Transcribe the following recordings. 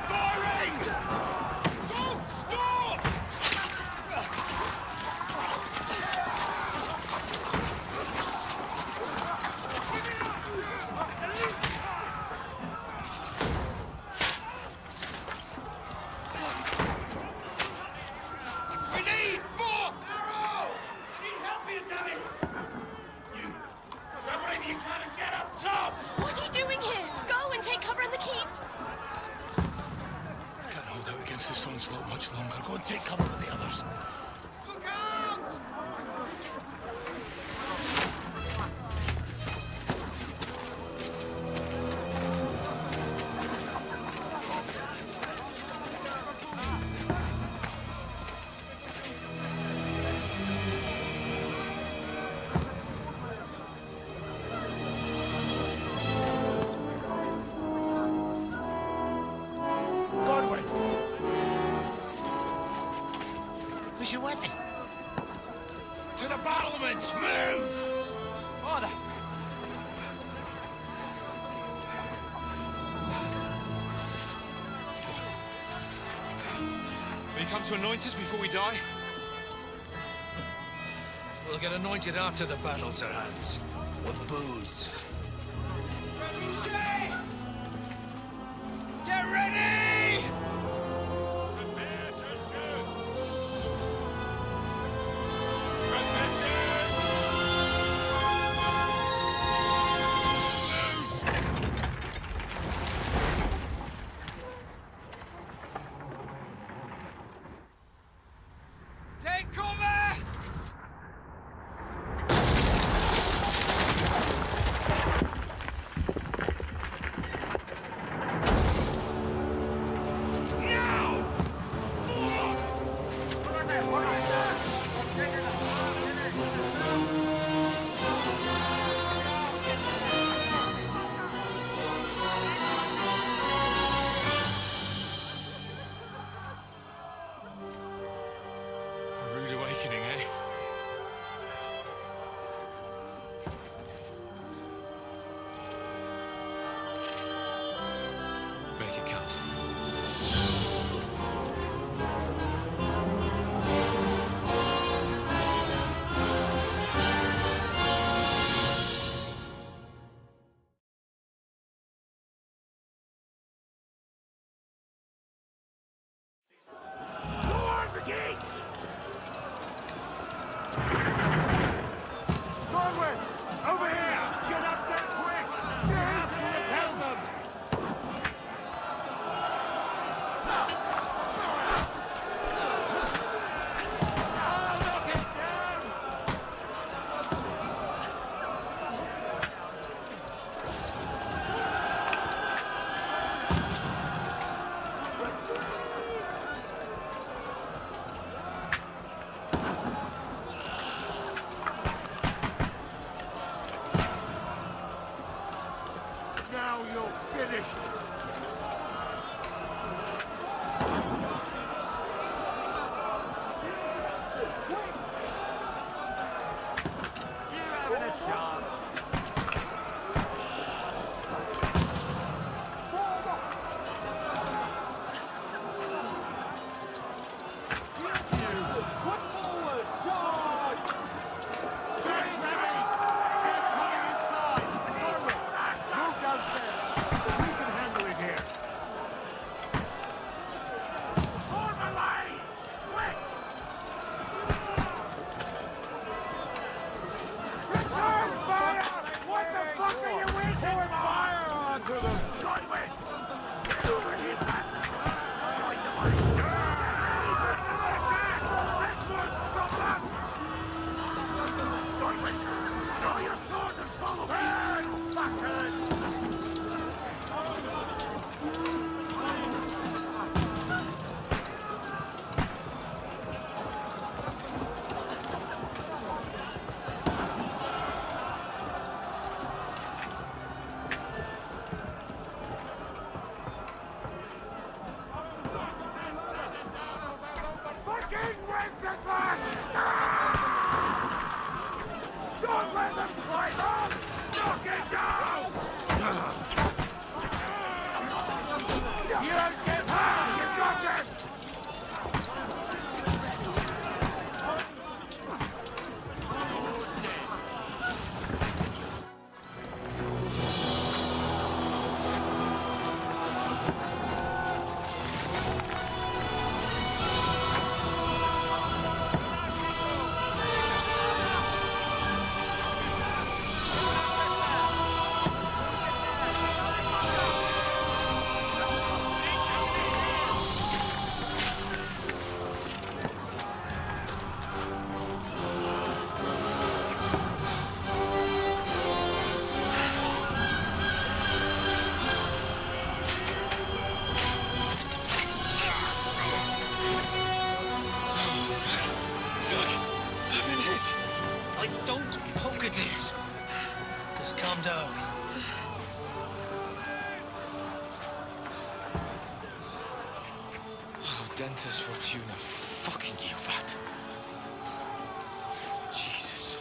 Firing! Don't stop! We need more arrows! I need help here, damn it! You, grab whatever you can and get up top! What are you doing here? Go and take cover in the keep. Can't hold out against this onslaught much longer. Go and take cover with the others. Look out! Godwin! Where's your weapon? To the battlements! Move! Father! Will you come to anoint us before we die? We'll get anointed after the battle, Sir Hans. With booze. Get ready! Take cover! A rude awakening, eh? Make it count. Guard the gate! Godwin! Over here! Get up there quick! Shoot to repel them! Knock it down! Now you're finished! You're having a chance! Put forward! Charge! Get ready! Get coming inside! Godwin! Move downstairs! We can handle it here! down. Oh, Dentes Fortuna, fucking you, that. Jesus.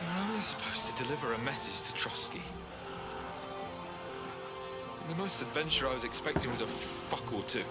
We were only supposed to deliver a message to Trotsky. And the most adventure I was expecting was a fuck or two.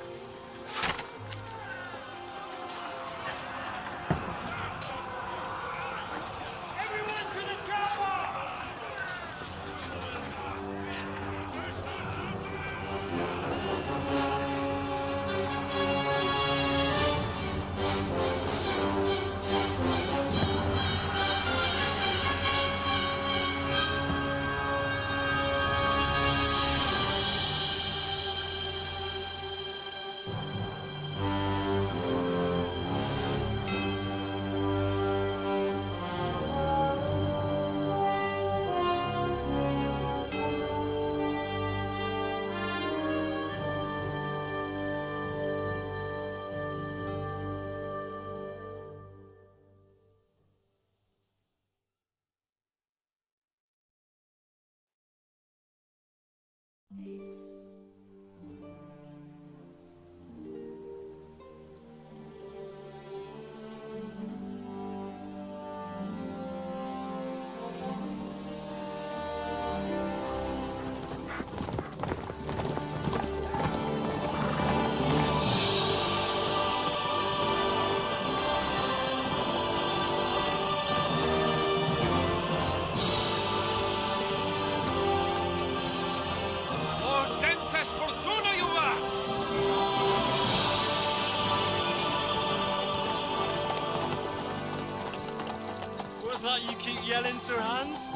You keep yelling, Sir Hans?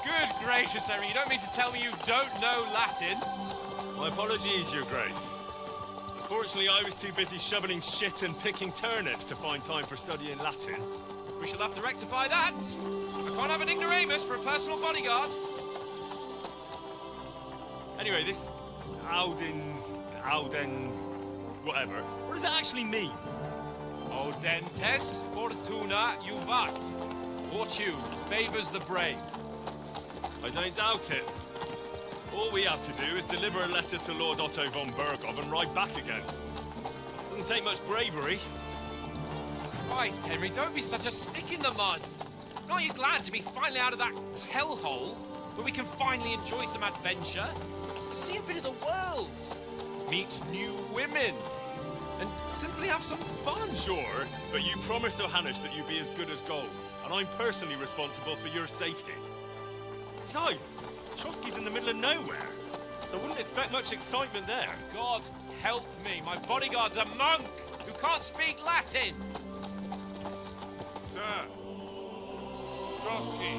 Good gracious, Harry, you don't mean to tell me you don't know Latin? My apologies, Your Grace. Unfortunately, I was too busy shoveling shit and picking turnips to find time for studying Latin. We shall have to rectify that. I can't have an ignoramus for a personal bodyguard. Anyway, this Audens, whatever, what does it actually mean? Audentes Fortuna Juvat. Fortune favors the brave. I don't doubt it. All we have to do is deliver a letter to Lord Otto von Berghoff and ride back again. Doesn't take much bravery. Christ, Henry, don't be such a stick in the mud. Aren't you glad to be finally out of that hellhole where we can finally enjoy some adventure? See a bit of the world. Meet new women. And simply have some fun. Sure, but you promised Johannes that you'd be as good as gold, and I'm personally responsible for your safety. Besides, Trotsky's in the middle of nowhere, so I wouldn't expect much excitement there. God help me, my bodyguard's a monk who can't speak Latin. Sir! Trotsky!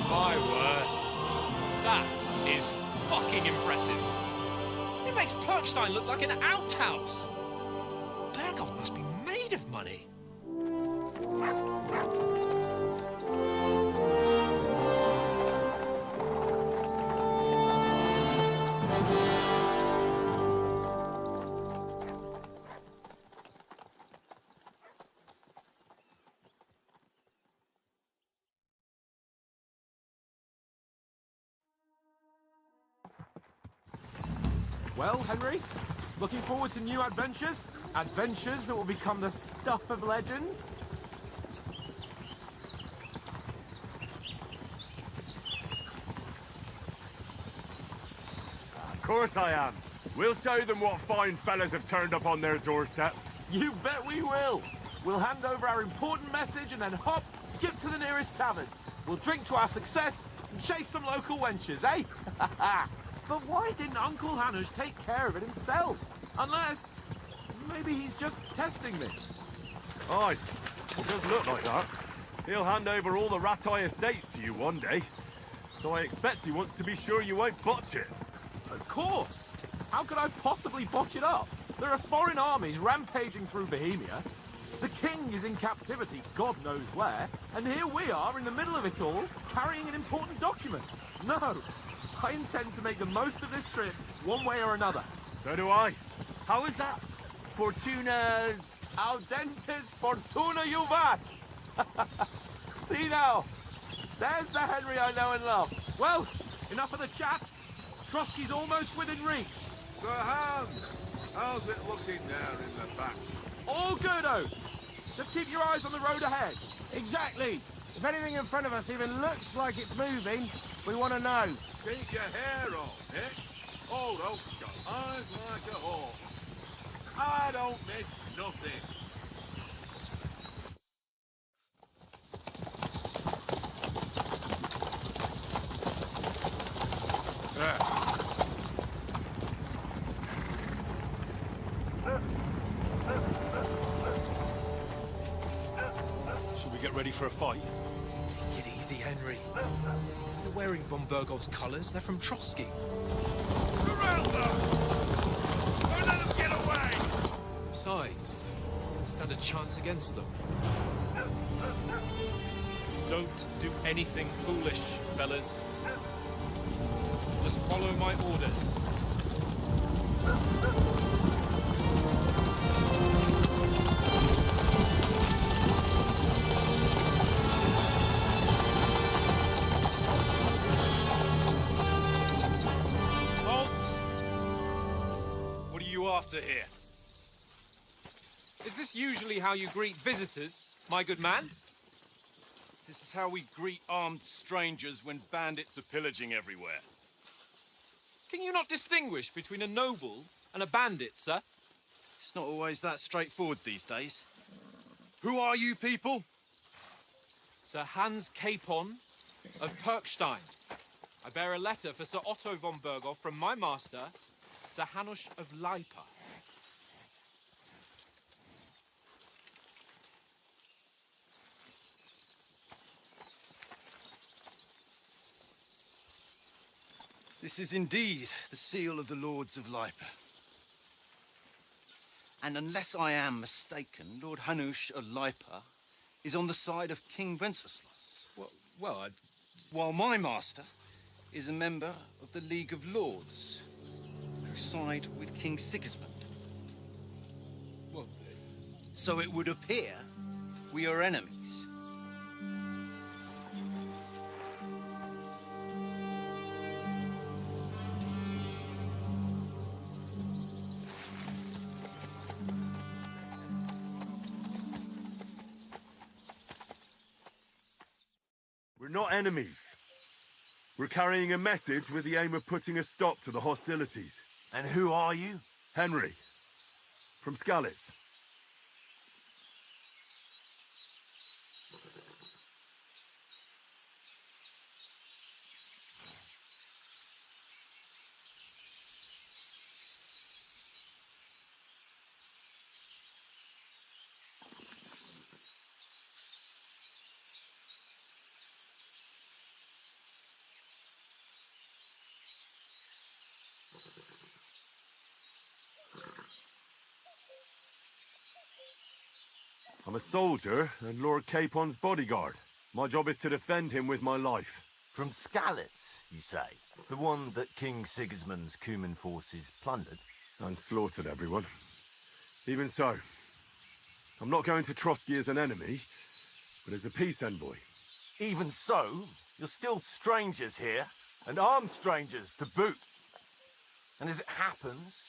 My word. That is fucking impressive. It makes Perkstein look like an outhouse. Berghoff must be made of money. Well, Henry, looking forward to new adventures? Adventures that will become the stuff of legends? Of course I am. We'll show them what fine fellas have turned up on their doorstep. You bet we will. We'll hand over our important message and then hop, skip to the nearest tavern. We'll drink to our success and chase some local wenches, eh? But why didn't Uncle Hanush take care of it himself? Unless, maybe he's just testing me. Aye, it does look like that. He'll hand over all the Ratai estates to you one day. So I expect he wants to be sure you won't botch it. Of course. How could I possibly botch it up? There are foreign armies rampaging through Bohemia. The king is in captivity, God knows where, and here we are in the middle of it all, carrying an important document. No, I intend to make the most of this trip, one way or another. So do I. How is that? Fortuna... Audentes fortuna juvat! See now, there's the Henry I know and love. Well, enough of the chat. Trotsky's almost within reach. Sir Hans, how's it looking there in the back? All good, Oates. Just keep your eyes on the road ahead. Exactly. If anything in front of us even looks like it's moving, we want to know. Keep your hair on, Nick. Old Oak's got eyes like a hawk. I don't miss nothing. Should we get ready for a fight? Take it easy, Henry. They're wearing von Bergov's colours. They're from Trotsky. Surround them! Don't let them get away! Besides, stand a chance against them. Don't do anything foolish, fellas. Just follow my orders. What are you after here? Is this usually how you greet visitors, my good man? This is how we greet armed strangers when bandits are pillaging everywhere. Can you not distinguish between a noble and a bandit, sir? It's not always that straightforward these days. Who are you people? Sir Hans Capon of Perkstein. I bear a letter for Sir Otto von Berghoff from my master, Sir Hanush of Lipa. This is indeed the seal of the Lords of Lipa. And unless I am mistaken, Lord Hanush of Lipa is on the side of King Wenceslas. While my master is a member of the League of Lords, who side with King Sigismund. So it would appear we are enemies. We're not enemies. We're carrying a message with the aim of putting a stop to the hostilities. And who are you? Henry, from Skalitz. I'm a soldier and Lord Capon's bodyguard. My job is to defend him with my life. From Skalitz, you say? The one that King Sigismund's Cuman forces plundered? And slaughtered everyone. Even so, I'm not going to Trotsky as an enemy, but as a peace envoy. Even so, you're still strangers here, and armed strangers to boot. And as it happens,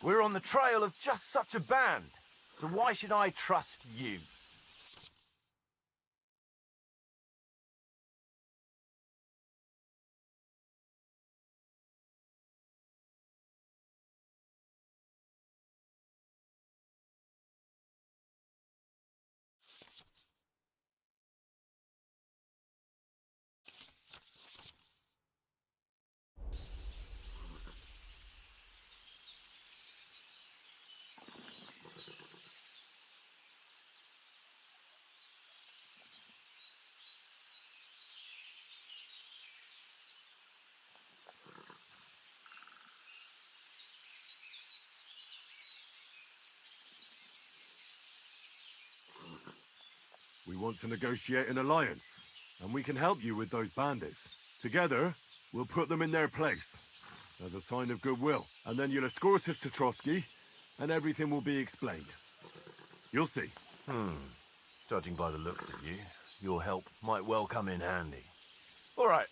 we're on the trail of just such a band. So why should I trust you? want to negotiate an alliance, and we can help you with those bandits. Together, we'll put them in their place, as a sign of goodwill. And then you'll escort us to Trotsky, and everything will be explained. You'll see. Judging by the looks of you, your help might well come in handy. All right.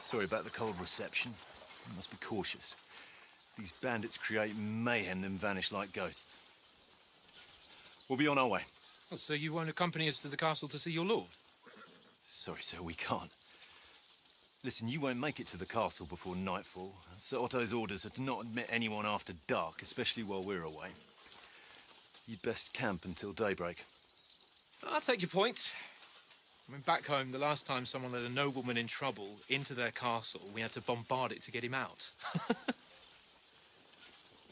Sorry about the cold reception. You must be cautious. These bandits create mayhem, then vanish like ghosts. We'll be on our way. Oh, so you won't accompany us to the castle to see your lord? Sorry, sir, we can't. Listen, you won't make it to the castle before nightfall. Sir Otto's orders are to not admit anyone after dark, especially while we're away. You'd best camp until daybreak. I'll take your point. I mean, back home, the last time someone let a nobleman in trouble into their castle, we had to bombard it to get him out.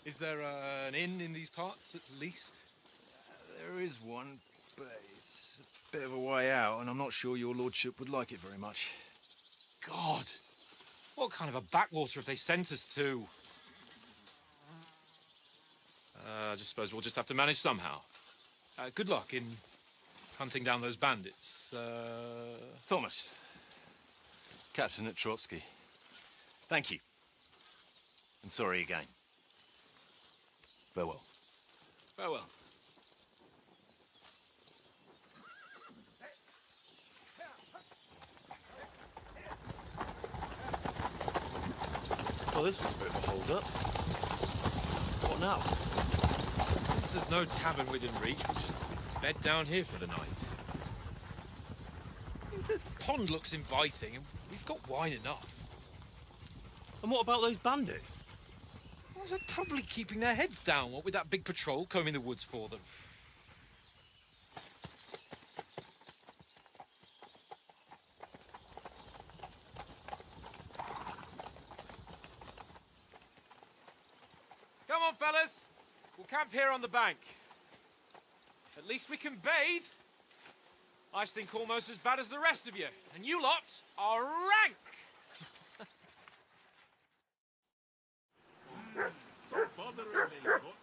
Is there an inn in these parts, at least? There is one, but it's a bit of a way out, and I'm not sure your lordship would like it very much. God! What kind of a backwater have they sent us to? I just suppose we'll just have to manage somehow. Good luck in hunting down those bandits. Thomas, captain at Trotsky. Thank you. And sorry again. Farewell. Farewell. Well, this is a bit of a hold-up. What now? Since there's no tavern within reach, we'll just bed down here for the night. The pond looks inviting, and we've got wine enough. And what about those bandits? Well, they're probably keeping their heads down, what with that big patrol combing the woods for them. Come on, fellas. We'll camp here on the bank. At least we can bathe. I stink almost as bad as the rest of you. And you lot are rank! Stop bothering me, Put.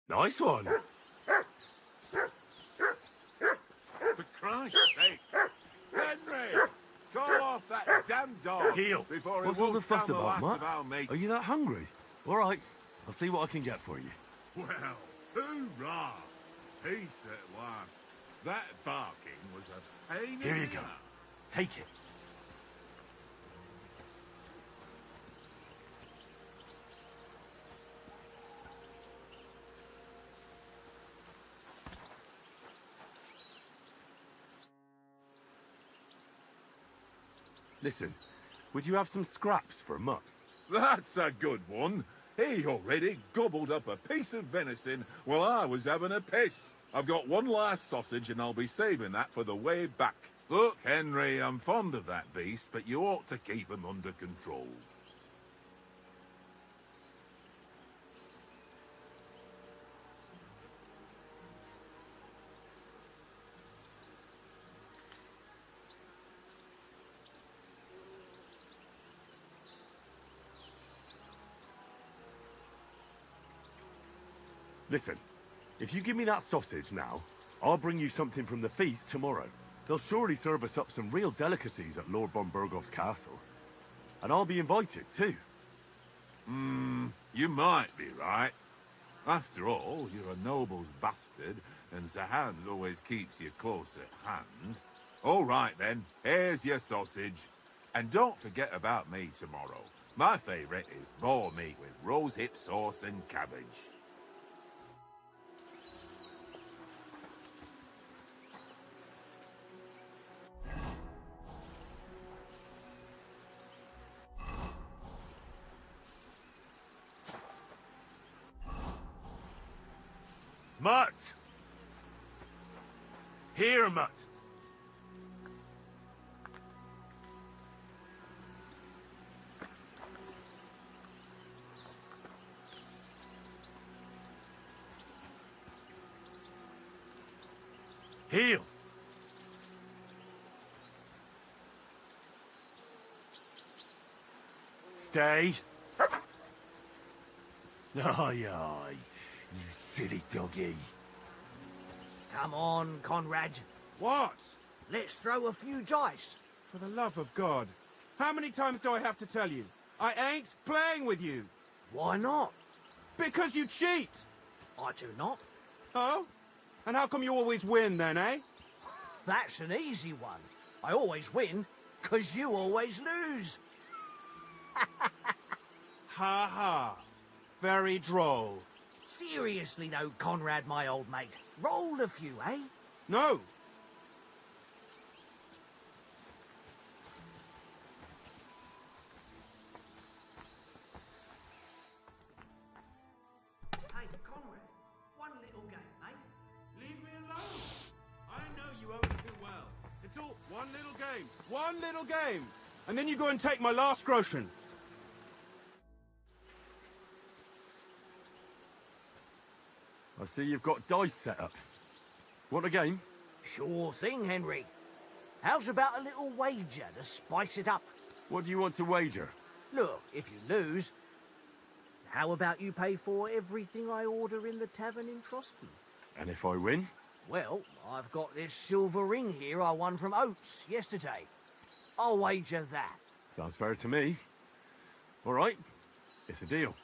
Nice one. For Christ's sake. Henry! Call off that damn dog Heel. before What's it all the won't fuss down the about, last Matt? of our mates. Are you that hungry? All right. I'll see what I can get for you. Well, hoorah! Peace at last. That barking was a pain Here in you the go. ass. Take it. Listen, would you have some scraps for a mutt? That's a good one. He already gobbled up a piece of venison while I was having a piss. I've got one last sausage and I'll be saving that for the way back. Look, Henry, I'm fond of that beast, but you ought to keep him under control. Listen, if you give me that sausage now, I'll bring you something from the feast tomorrow. They'll surely serve us up some real delicacies at Lord Bomburgos castle. And I'll be invited, too. You might be right. After all, you're a noble's bastard, and Zahan always keeps you close at hand. All right, then. Here's your sausage. And don't forget about me tomorrow. My favourite is boar meat with rosehip sauce and cabbage. Mutt! Here, Mutt! Heel! Stay! Aye, aye, you silly doggy. Come on, Conrad. What? Let's throw a few dice. For the love of God. How many times do I have to tell you? I ain't playing with you. Why not? Because you cheat. I do not. Oh? And how come you always win then, eh? That's an easy one. I always win, 'cause you always lose. Ha ha. Very droll. Seriously though, Conrad, my old mate. Roll a few, eh? No. Hey, Conrad, one little game, eh? Leave me alone. I know you only too well. It's all one little game. One little game. And then you go and take my last groschen. I see you've got dice set up. Want a game? Sure thing, Henry. How's about a little wager to spice it up? What do you want to wager? Look, if you lose, how about you pay for everything I order in the tavern in Trotsky? And if I win? Well, I've got this silver ring here I won from Oates yesterday. I'll wager that. Sounds fair to me. All right, it's a deal.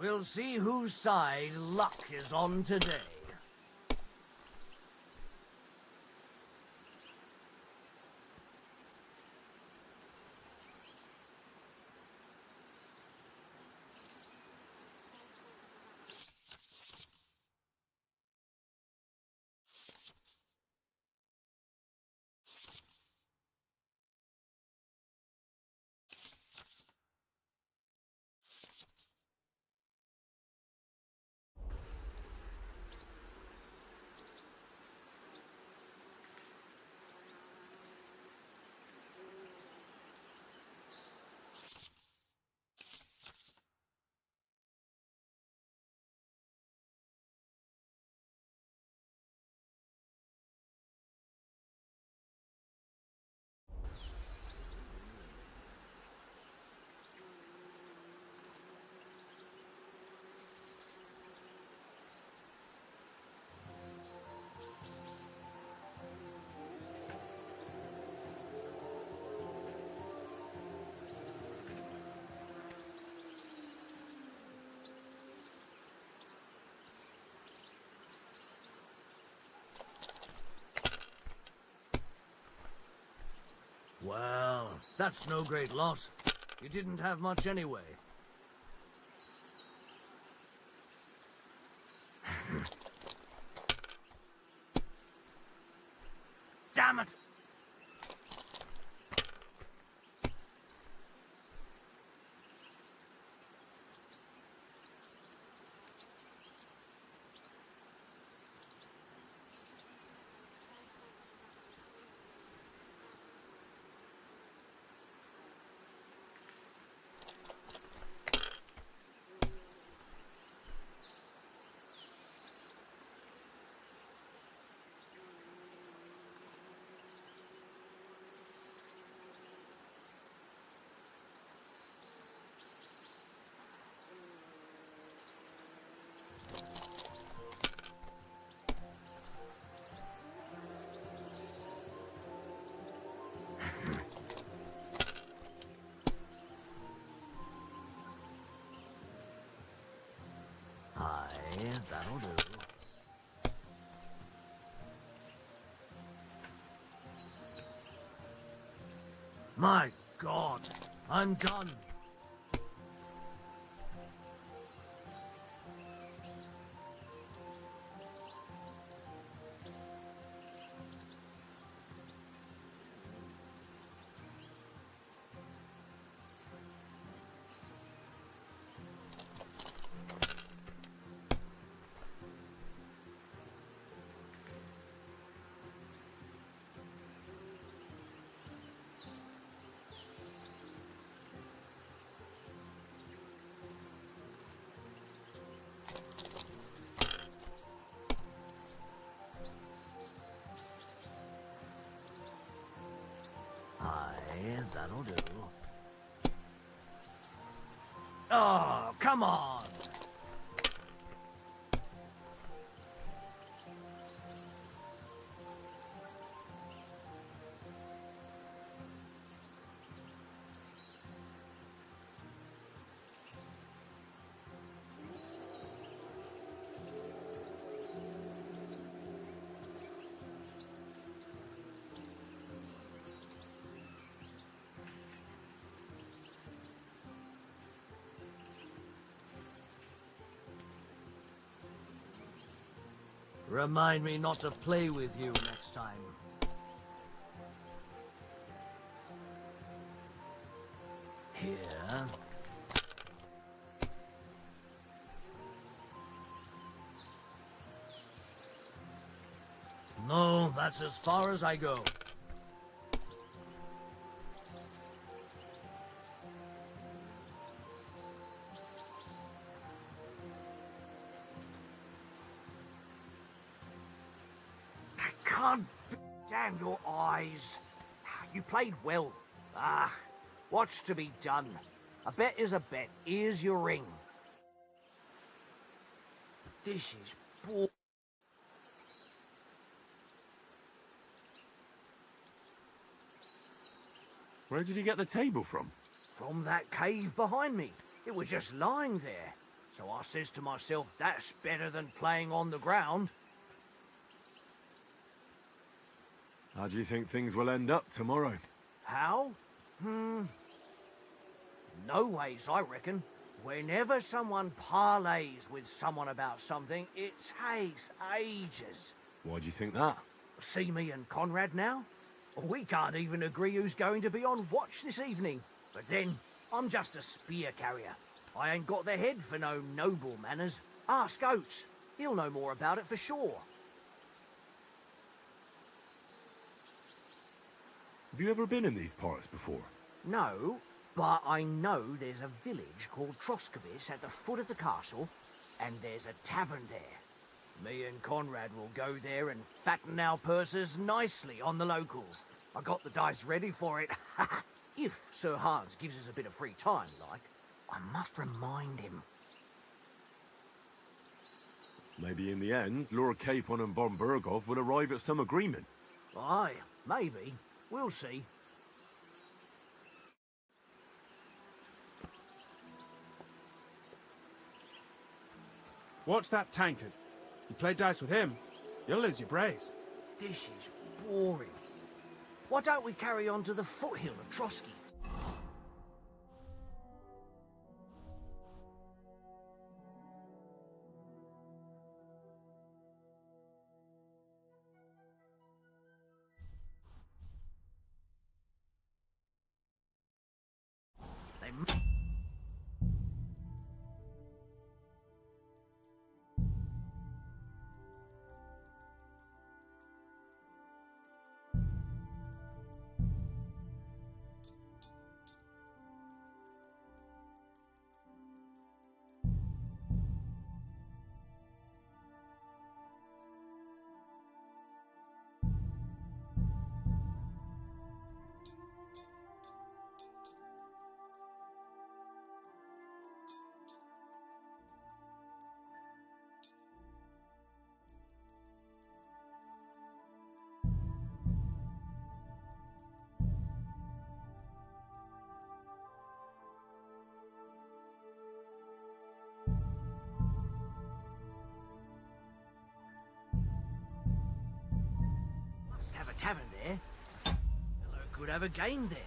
We'll see whose side luck is on today. Well, that's no great loss. You didn't have much anyway. Damn it! Aye, that'll do. My God, I'm done. Aye, that'll do. Oh, come on! Remind me not to play with you next time. Here. No, that's as far as I go. Can't damn your eyes. You played well. Ah, what's to be done? A bet is a bet. Here's your ring. This is bull. Where did you get the table from? From that cave behind me. It was just lying there. So I says to myself, that's better than playing on the ground. How do you think things will end up tomorrow? How? No ways, I reckon. Whenever someone parleys with someone about something, it takes ages. Why do you think that? See me and Conrad now? We can't even agree who's going to be on watch this evening. But then, I'm just a spear carrier. I ain't got the head for no noble manners. Ask Oates. He'll know more about it for sure. Have you ever been in these parts before? No, but I know there's a village called Troskovis at the foot of the castle, and there's a tavern there. Me and Conrad will go there and fatten our purses nicely on the locals. I got the dice ready for it. If Sir Hans gives us a bit of free time, like, I must remind him. Maybe in the end, Lord Capon and Von Berghoff will arrive at some agreement. Aye, maybe. We'll see. Watch that tankard. You play dice with him, you'll lose your brace. This is boring. Why don't we carry on to the foothill of Trotsky? Have a tavern there. Hello, could have a game there.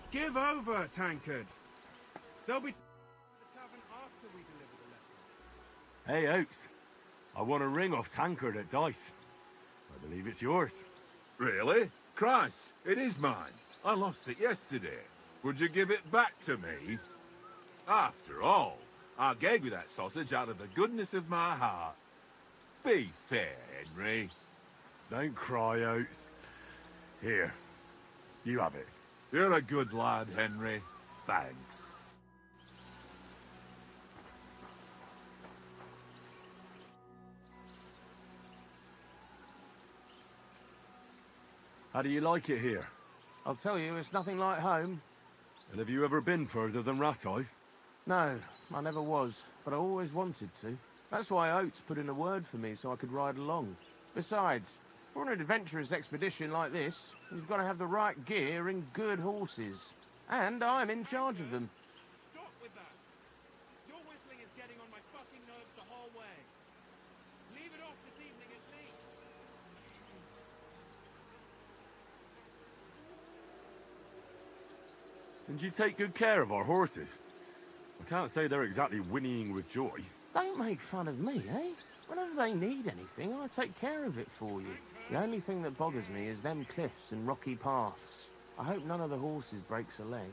Give over, tankard. They'll be the tavern after we deliver the letter. Hey, Oates. I want a ring off Tankard at dice. I believe it's yours. Really? Christ, it is mine. I lost it yesterday. Would you give it back to me? After all, I gave you that sausage out of the goodness of my heart. Be fair, Henry. Don't cry, Oates. Here, you have it. You're a good lad, Henry. Thanks. How do you like it here? I'll tell you, it's nothing like home. And have you ever been further than Rattay? No, I never was, but I always wanted to. That's why Oates put in a word for me so I could ride along. Besides, for an adventurous expedition like this, you've got to have the right gear and good horses. And I'm in charge of them. Stop with that. Your whistling is getting on my fucking nerves the whole way. Leave it off this evening at least. And you take good care of our horses. I can't say they're exactly whinnying with joy. Don't make fun of me, eh? Whenever they need anything, I take care of it for you. The only thing that bothers me is them cliffs and rocky paths. I hope none of the horses breaks a leg.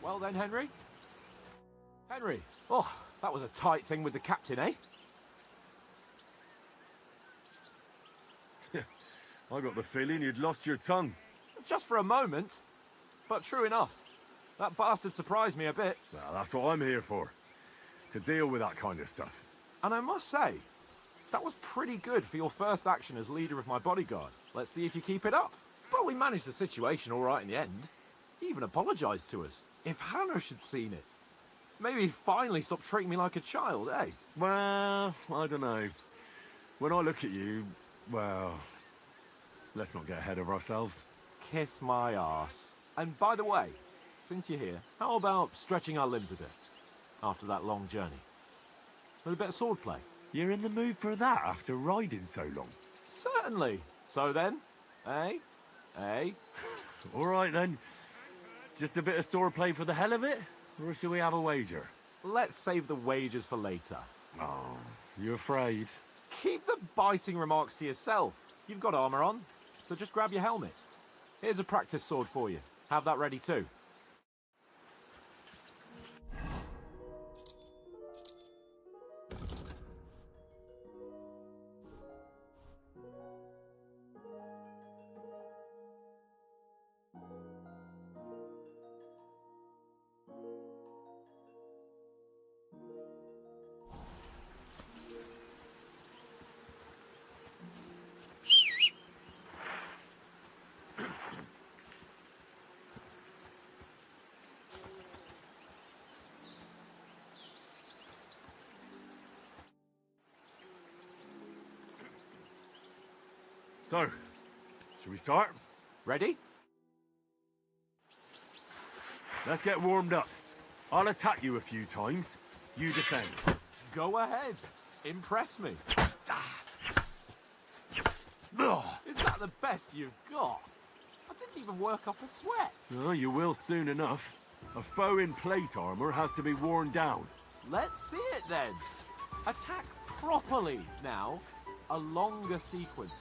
Well then, Henry? Henry! Oh, that was a tight thing with the captain, eh? I got the feeling you'd lost your tongue. Just for a moment. But true enough. That bastard surprised me a bit. Well, that's what I'm here for. To deal with that kind of stuff. And I must say, that was pretty good for your first action as leader of my bodyguard. Let's see if you keep it up. But we managed the situation all right in the end. He even apologised to us. If Hanush had seen it, maybe he'd finally stop treating me like a child, eh? Well, I don't know. When I look at you, well, let's not get ahead of ourselves. Kiss my arse. And by the way, since you're here, how about stretching our limbs a bit after that long journey? With a bit of swordplay. You're in the mood for that after riding so long? Certainly. So then, eh? Eh? All right then. Just a bit of swordplay for the hell of it? Or shall we have a wager? Let's save the wagers for later. Oh, you afraid? Keep the biting remarks to yourself. You've got armour on, so just grab your helmet. Here's a practice sword for you. Have that ready too. So, shall we start? Ready? Let's get warmed up. I'll attack you a few times. You defend. Go ahead. Impress me. Is that the best you've got? I didn't even work up a sweat. Oh, you will soon enough. A foe in plate armor has to be worn down. Let's see it then. Attack properly now. A longer sequence.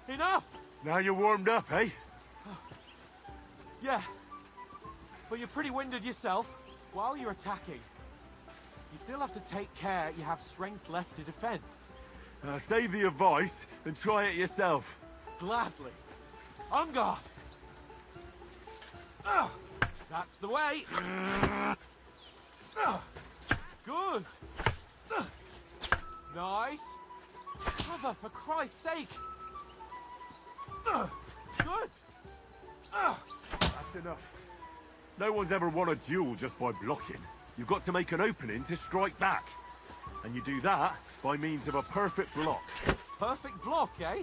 Enough! Now you're warmed up, eh? Yeah. But you're pretty winded yourself. While you're attacking, you still have to take care you have strength left to defend. Save the advice and try it yourself. Gladly. On guard. That's the way. Good. Nice. Cover, for Christ's sake. Good. That's enough. No one's ever won a duel just by blocking. You've got to make an opening to strike back. And you do that by means of a perfect block. Perfect block, eh?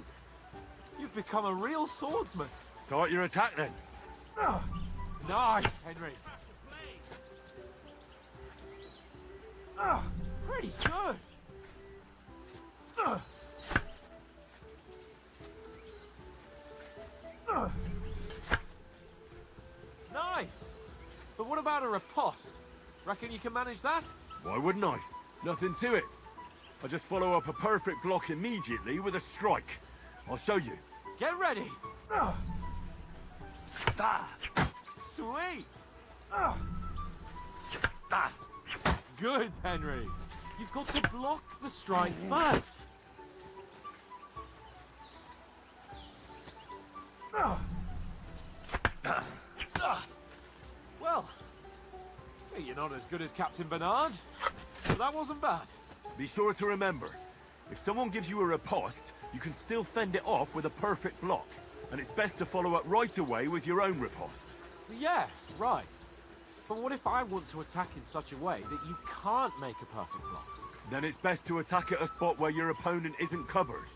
You've become a real swordsman. Start your attack then. Nice, Henry. Pretty good. Nice. But what about a riposte? Reckon you can manage that? Why wouldn't I? Nothing to it. I just follow up a perfect block immediately with a strike. I'll show you. Get ready. Sweet. Good, Henry. You've got to block the strike first. Well, you're not as good as Captain Bernard, but that wasn't bad. Be sure to remember, if someone gives you a riposte, you can still fend it off with a perfect block. And it's best to follow up right away with your own riposte. Yeah, right. But what if I want to attack in such a way that you can't make a perfect block? Then it's best to attack at a spot where your opponent isn't covered.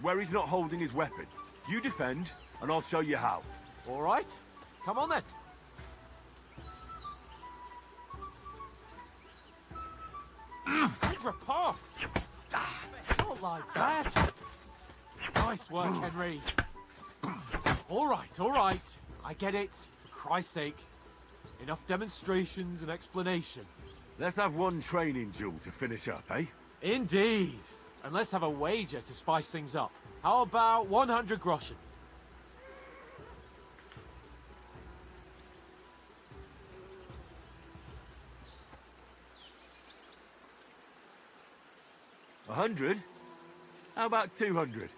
where he's not holding his weapon. You defend, and I'll show you how. All right. Come on then. Good riposte. Not like that. Nice work, Henry. All right. I get it. For Christ's sake. Enough demonstrations and explanations. Let's have one training duel to finish up, eh? Indeed. And let's have a wager to spice things up. How about 100 groschen? $100? How about 200?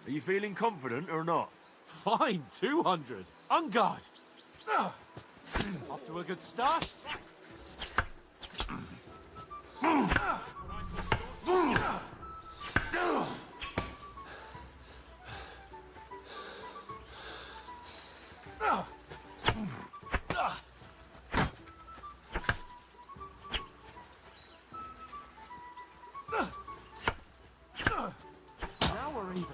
Are you feeling confident or not? Fine, 200. On guard. Off to a good start. Now we're even.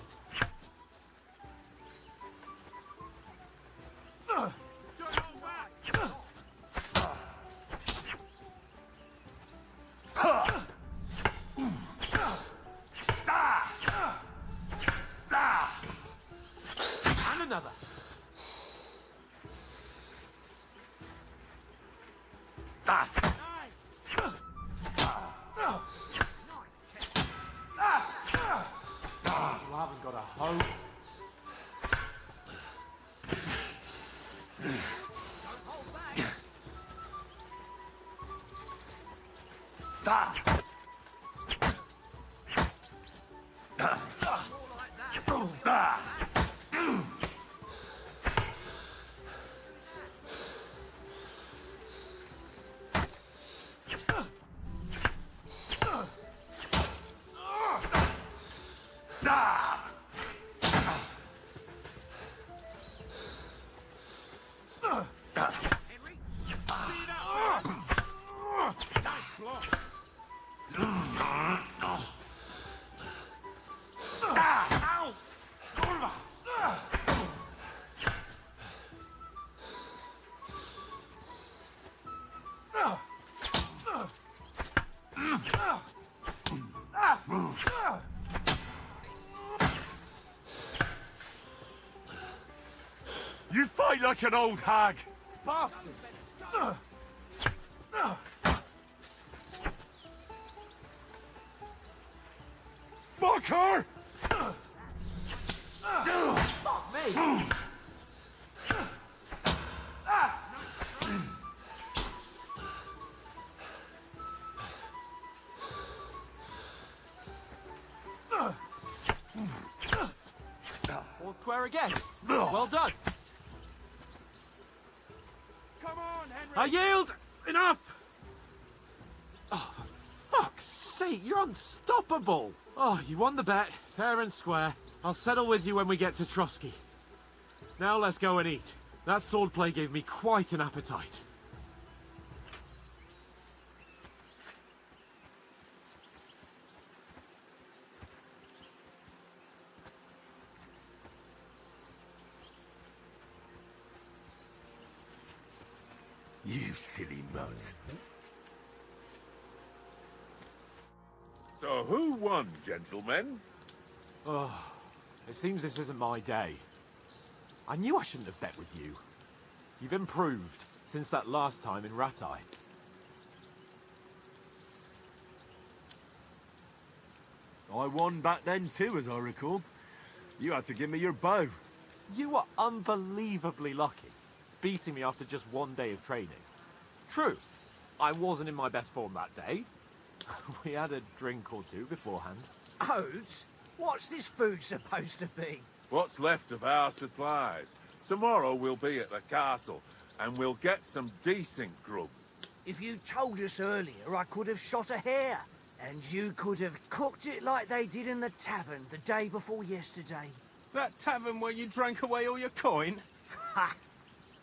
And another. You haven't got a hope. You fight like an old hag! Bastard! Fuck her! Fuck me! All square again. Well done. Come on, Henry! I yield! Enough! Oh, for fuck's sake, you're unstoppable! Oh, you won the bet, fair and square. I'll settle with you when we get to Trotsky. Now let's go and eat. That swordplay gave me quite an appetite. You silly mutt. So who won, gentlemen? Oh, it seems this isn't my day. I knew I shouldn't have bet with you. You've improved since that last time in Ratai. I won back then too, as I recall. You had to give me your bow. You were unbelievably lucky, beating me after just one day of training. True, I wasn't in my best form that day. We had a drink or two beforehand. Oats? What's this food supposed to be? What's left of our supplies? Tomorrow we'll be at the castle, and we'll get some decent grub. If you told us earlier, I could have shot a hare. And you could have cooked it like they did in the tavern the day before yesterday. That tavern where you drank away all your coin? Ha!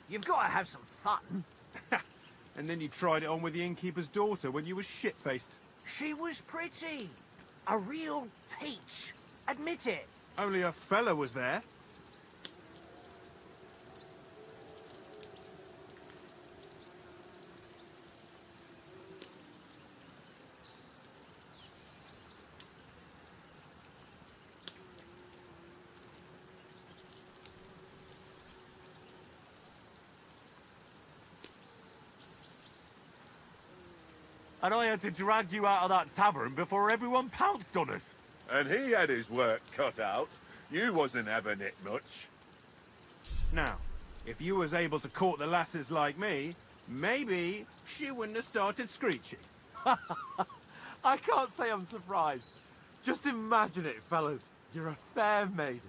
You've got to have some fun. And then you tried it on with the innkeeper's daughter when you were shit-faced. She was pretty. A real peach. Admit it. Only a fella was there. And I had to drag you out of that tavern before everyone pounced on us. And he had his work cut out. You wasn't having it much. Now, if you was able to court the lasses like me, maybe she wouldn't have started screeching. I can't say I'm surprised. Just imagine it, fellas. You're a fair maiden.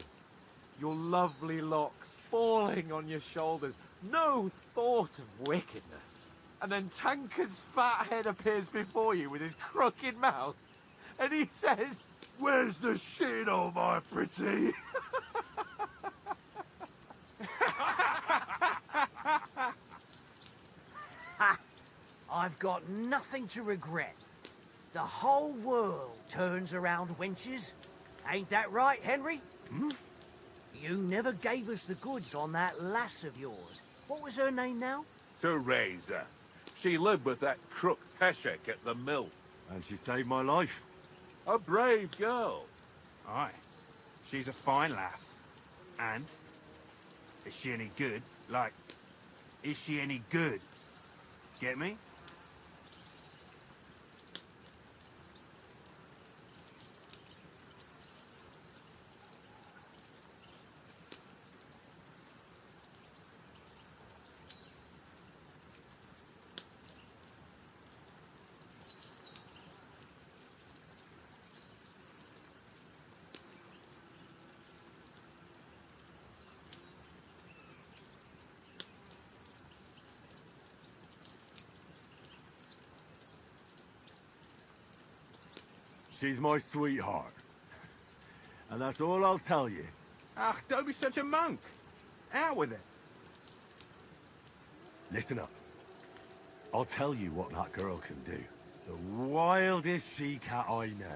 Your lovely locks falling on your shoulders. No thought of wickedness. And then Tankard's fat head appears before you with his crooked mouth. And he says, Where's the shit, oh my pretty? I've got nothing to regret. The whole world turns around wenches. Ain't that right, Henry? Hmm? You never gave us the goods on that lass of yours. What was her name now? Teresa. She lived with that crook Peshek at the mill. And she saved my life. A brave girl. Aye. She's a fine lass. And? Is she any good? Like, is she any good? Get me? She's my sweetheart. And that's all I'll tell you. Ah, don't be such a monk. Out with it. Listen up. I'll tell you what that girl can do. The wildest she-cat I know.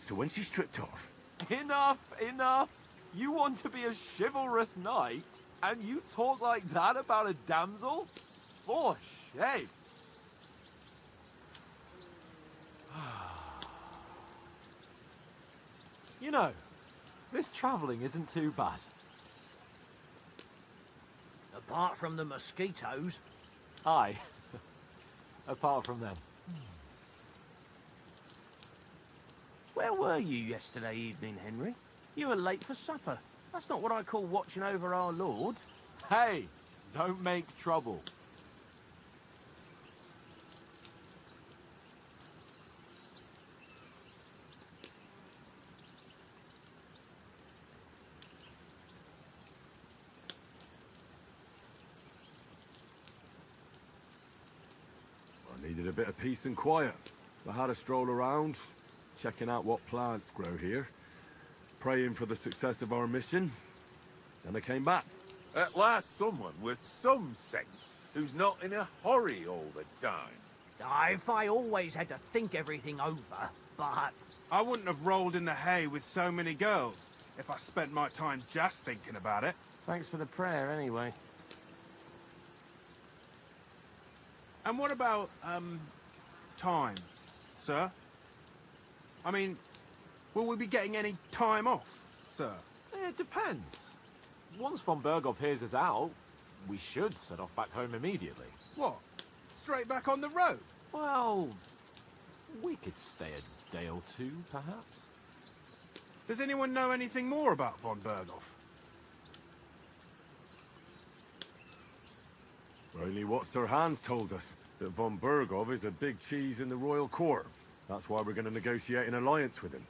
So when she's stripped off... enough, enough. You want to be a chivalrous knight, and you talk like that about a damsel? For shame. You know, this travelling isn't too bad. Apart from the mosquitoes. Aye. Apart from them. Where were you yesterday evening, Henry? You were late for supper. That's not what I call watching over our Lord. Hey, don't make trouble. I needed a bit of peace and quiet. I had a stroll around, checking out what plants grow here, praying for the success of our mission, and I came back. At last someone with some sense who's not in a hurry all the time. If I always had to think everything over, but... I wouldn't have rolled in the hay with so many girls if I spent my time just thinking about it. Thanks for the prayer, anyway. And what about, time, sir? I mean, will we be getting any time off, sir? It depends. Once von Berghoff hears us out, we should set off back home immediately. What? Straight back on the road? Well, we could stay a day or two, perhaps. Does anyone know anything more about von Berghoff? Only what Sir Hans told us, that von Berghoff is a big cheese in the royal court. That's why we're going to negotiate an alliance with him.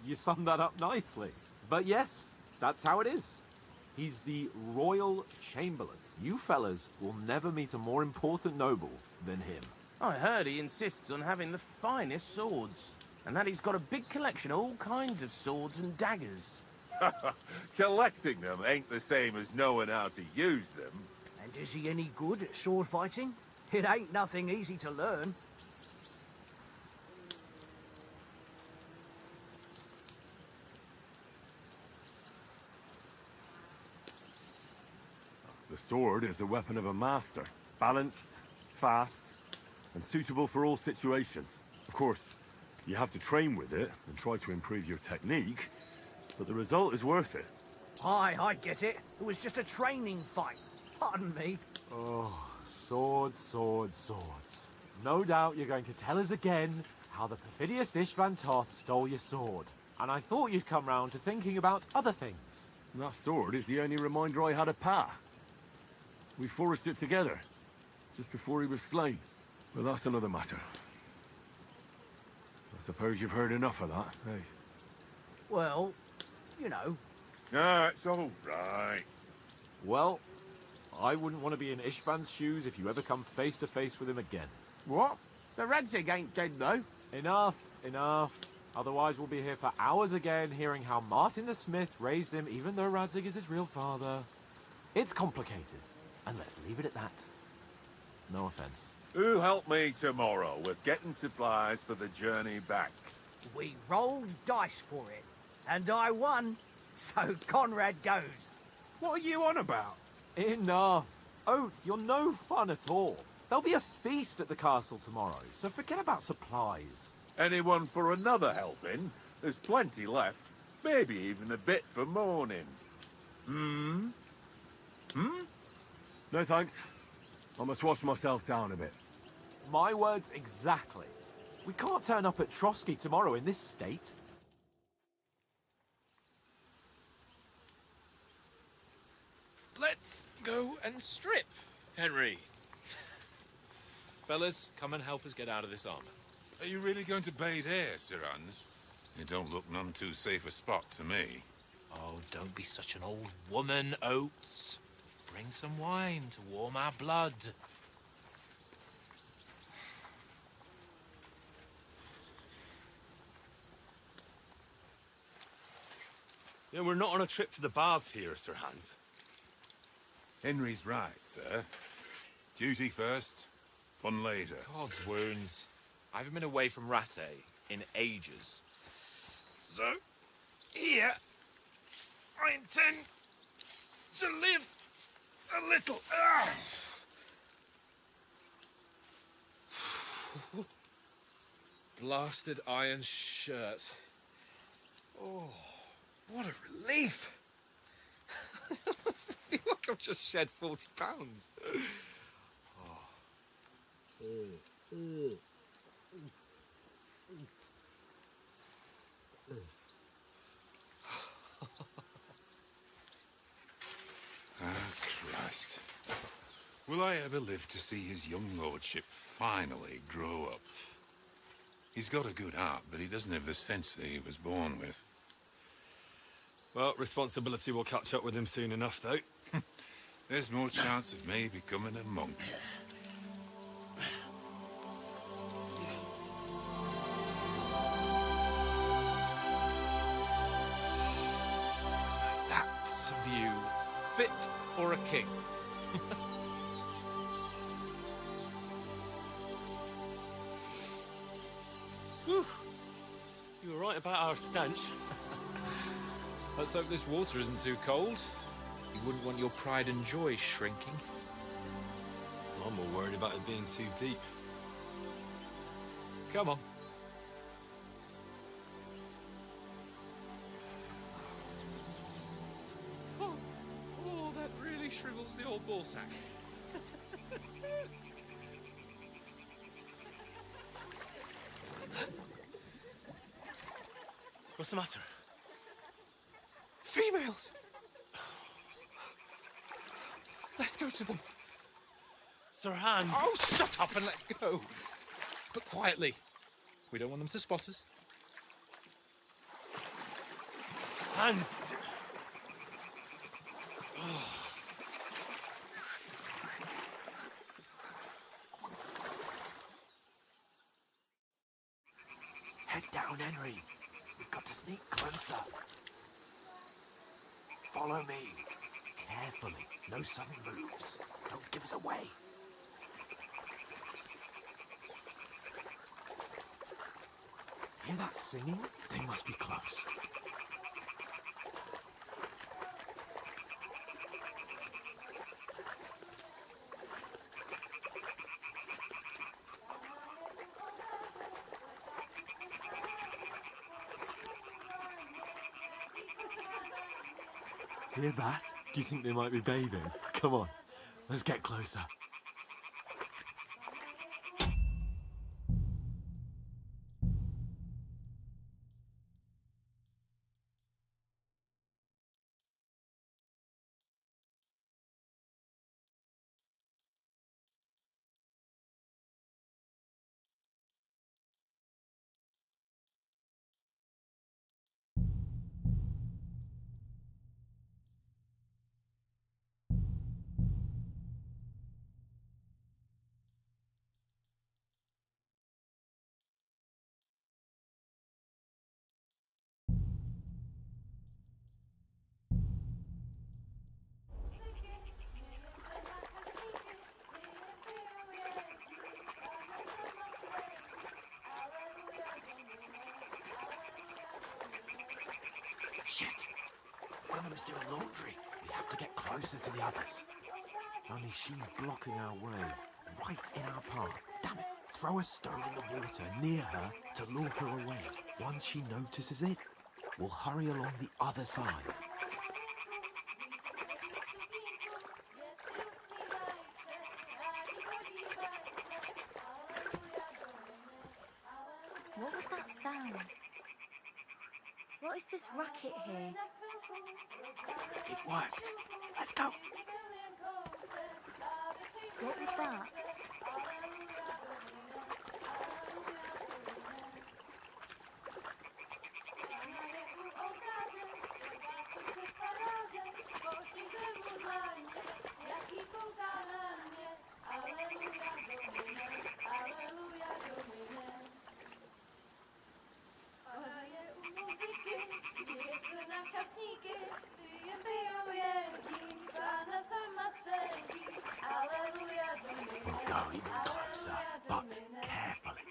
You summed that up nicely. But yes, that's how it is. He's the Royal Chamberlain. You fellas will never meet a more important noble than him. I heard he insists on having the finest swords, and that he's got a big collection of all kinds of swords and daggers. Collecting them ain't the same as knowing how to use them. And is he any good at sword fighting? It ain't nothing easy to learn. sword is the weapon of a master. Balanced, fast, and suitable for all situations. Of course, you have to train with it and try to improve your technique, but the result is worth it. Aye, I get it. It was just a training fight. Pardon me. Oh, swords, swords, swords. No doubt you're going to tell us again how the perfidious Ishvan Toth stole your sword. And I thought you'd come round to thinking about other things. And that sword is the only reminder I had of Pa. We forged it together, just before he was slain. But that's another matter. I suppose you've heard enough of that, eh? Well, you know. No, it's all right. Well, I wouldn't want to be in Ishvan's shoes if you ever come face to face with him again. What? The Radzig ain't dead, though. Enough, enough. Otherwise we'll be here for hours again hearing how Martin the Smith raised him even though Radzig is his real father. It's complicated, and let's leave it at that. No offense. Who'll help me tomorrow with getting supplies for the journey back? We rolled dice for it, and I won, so Conrad goes. What are you on about? Enough. Oath, you're no fun at all. There'll be a feast at the castle tomorrow, so forget about supplies. Anyone for another helping? There's plenty left. Maybe even a bit for morning. No thanks. I must wash myself down a bit. My words exactly. We can't turn up at Trotsky tomorrow in this state. Let's go and strip, Henry. Fellas, come and help us get out of this armor. Are you really going to bathe here, Sir Hans? You don't look none too safe a spot to me. Oh, don't be such an old woman, Oates. Bring some wine to warm our blood. Yeah, we're not on a trip to the baths here, Sir Hans. Henry's right, sir. Duty first, fun later. God's wounds. I haven't been away from Rattay in ages. So, here, I intend to live a little. Blasted iron shirt. Oh, what a relief. I feel like I've just shed 40 pounds. Christ. Will I ever live to see his young lordship finally grow up? He's got a good heart, but he doesn't have the sense that he was born with. Well, responsibility will catch up with him soon enough, though. There's more chance of me becoming a monk. That's a view fit for a king. Whew. You were right about our stench. Let's hope this water isn't too cold. You wouldn't want your pride and joy shrinking. I'm more worried about it being too deep. Come on. Oh, that really shrivels the old ball sack. What's the matter? Females! Let's go to them. Sir Hans! Oh, shut up and let's go. But quietly. We don't want them to spot us. Hans! Head down, Henry. We've got to sneak closer. Follow me. Carefully. No sudden moves. Don't give us away. Hear that singing? They must be close. Hear that? Do you think they might be bathing? Come on, let's get closer. Shit! One of them's doing laundry. We have to get closer to the others. Only she's blocking our way, right in our path. Damn it! Throw a stone in the water near her to lure her away. Once she notices it, we'll hurry along the other side. What was that sound? What is this racket here? It worked. Let's go. What was that? We'll go even closer, but carefully.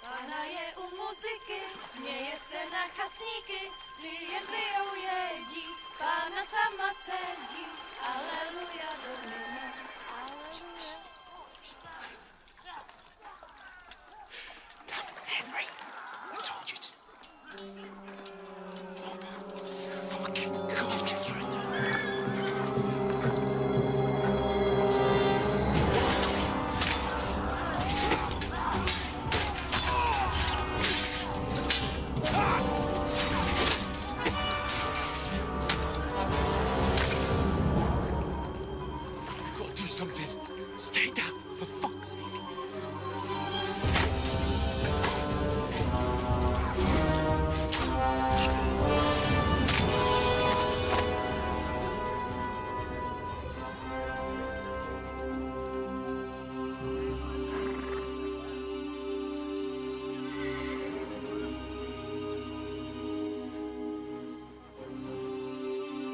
Pána je u muziky, směje se na chasníky, klienty jedí, Pána sama sedí, aleluja, domine, aleluja. Damn, Henry! I told you to... Fucking God, you're a something. Stay down, for fuck's sake.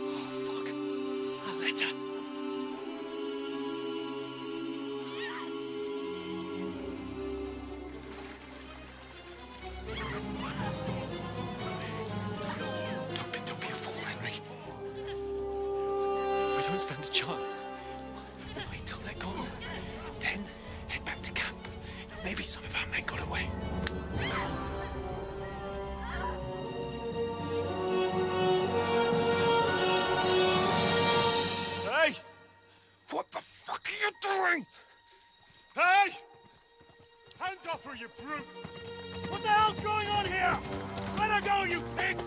Oh, fuck. A letter. Don't be a fool, Henry. We don't stand a chance. Wait till they're gone, and then head back to camp. Maybe some of our men got away. Hey! What the fuck are you doing? Hey! Hands off her, you brute! What the hell's going on here? Let her go, you pigs!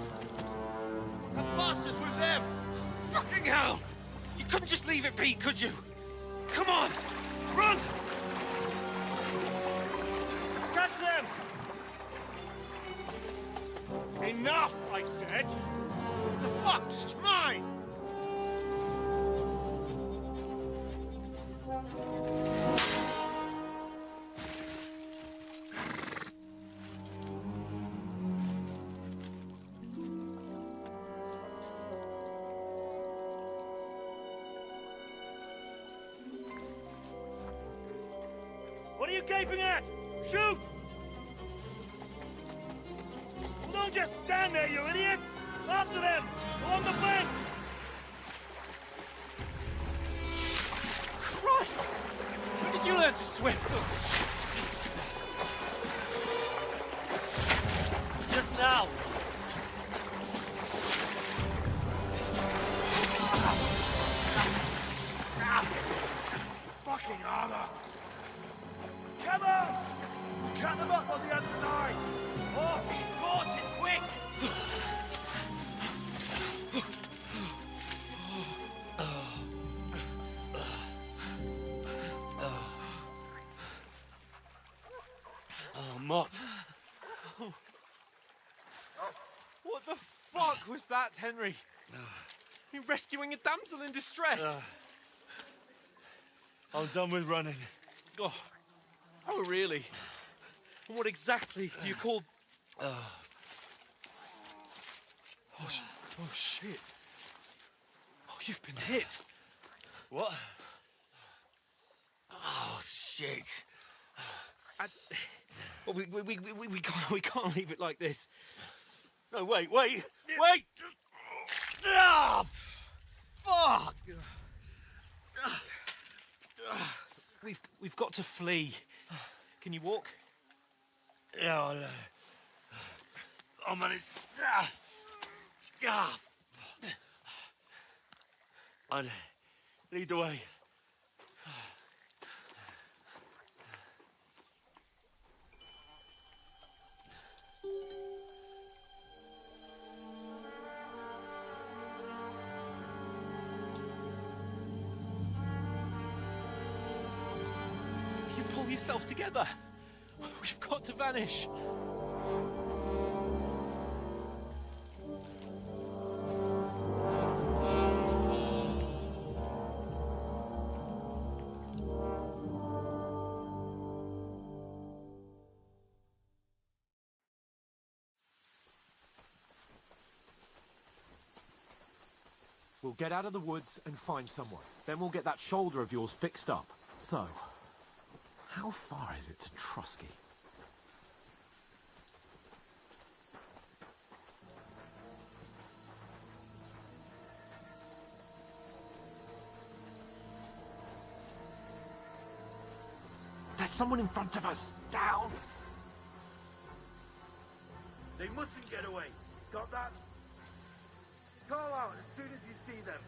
The bastards were them! Fucking hell! You couldn't just leave it be, could you? Come on! Run! Catch them! Enough, I said! What the fuck? She's mine! escaping at? Shoot! Well, don't just stand there, you idiot! After them! Along the flank! Christ! When did you learn to swim? Just now! Fucking armor! Come on! Cut them up on the other side! Horses, quick! Oh, Mott. What the fuck was that, Henry? You rescuing a damsel in distress? I'm done with running. Oh, really? And what exactly do you call... Oh, shit. Oh, you've been hit. What? Oh, shit. Well, we can't leave it like this. No, wait! Ah! Fuck! We've got to flee. Can you walk? Yeah, I'll manage. I'd lead the way. You pull yourself together. We've got to vanish. We'll get out of the woods and find someone. Then we'll get that shoulder of yours fixed up. So, how far is it to Trotsky? There's someone in front of us! Down! They mustn't get away. Got that? Call out as soon as you see them.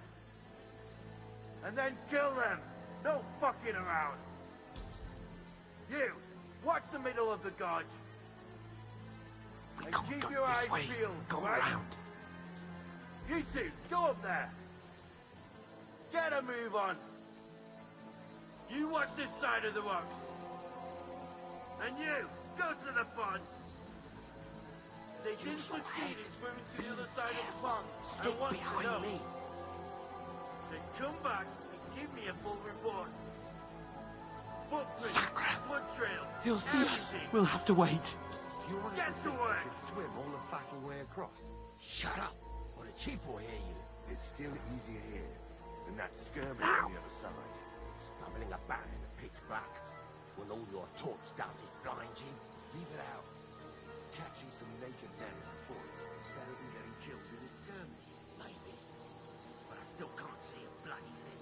And then kill them. No fucking around. You, watch the middle of the gorge. And keep your eyes peeled. Go right? around. You two, go up there. Get a move on. You watch this side of the rocks. And you, go to the pond. They didn't succeed in swimming to the other side of the pond. Stick I want behind to know. me. Then come back and give me a full report. Footprints, blood trail, He'll see us. everything. We'll have to wait. Get to work. Swim all the fatal way across. Shut up, or the chief will hear you. It's still easier here than that skirmish on the other side. Stumbling about in the pitch black. When all your torch does is blind you. Leave it out. Catching some naked men before it's better than getting killed in a skirmish. Maybe. But I still can't see a bloody thing.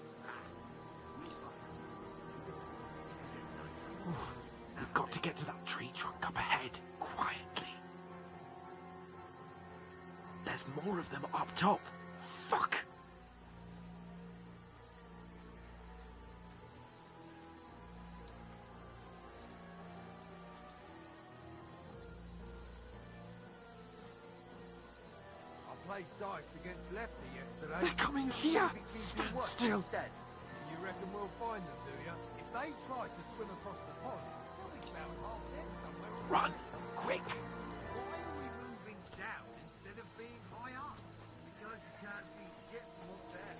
We've got to get to that tree trunk up ahead, quietly. There's more of them up top. Fuck! I played dice against Lefty yesterday. They're coming here! Stand still! You reckon we'll find them, do you? If they try to swim across the pond, they'll be about half dead somewhere. Run! Quick! Why are we moving down instead of being high up? Because you can't see shit from up there.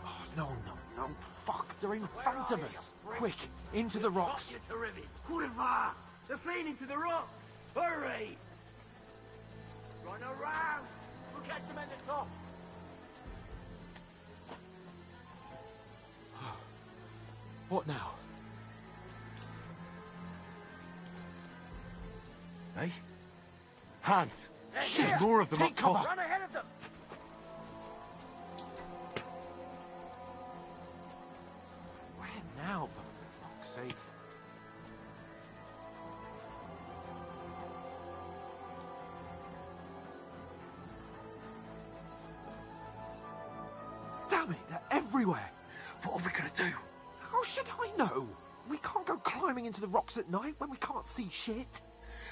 Oh, no. Fuck, they're in front of us! Quick, into the rocks! Get to rivet. Quiver! They're fleeing into the rocks! Hurry! Run around! We'll catch them at the top! What now? Hey? Hans! There's more of them Take up top. cover. Run ahead of them! Where now, for fuck's sake? Damn it, they're everywhere! What are we gonna do? How should I know? We can't go climbing into the rocks at night when we can't see shit.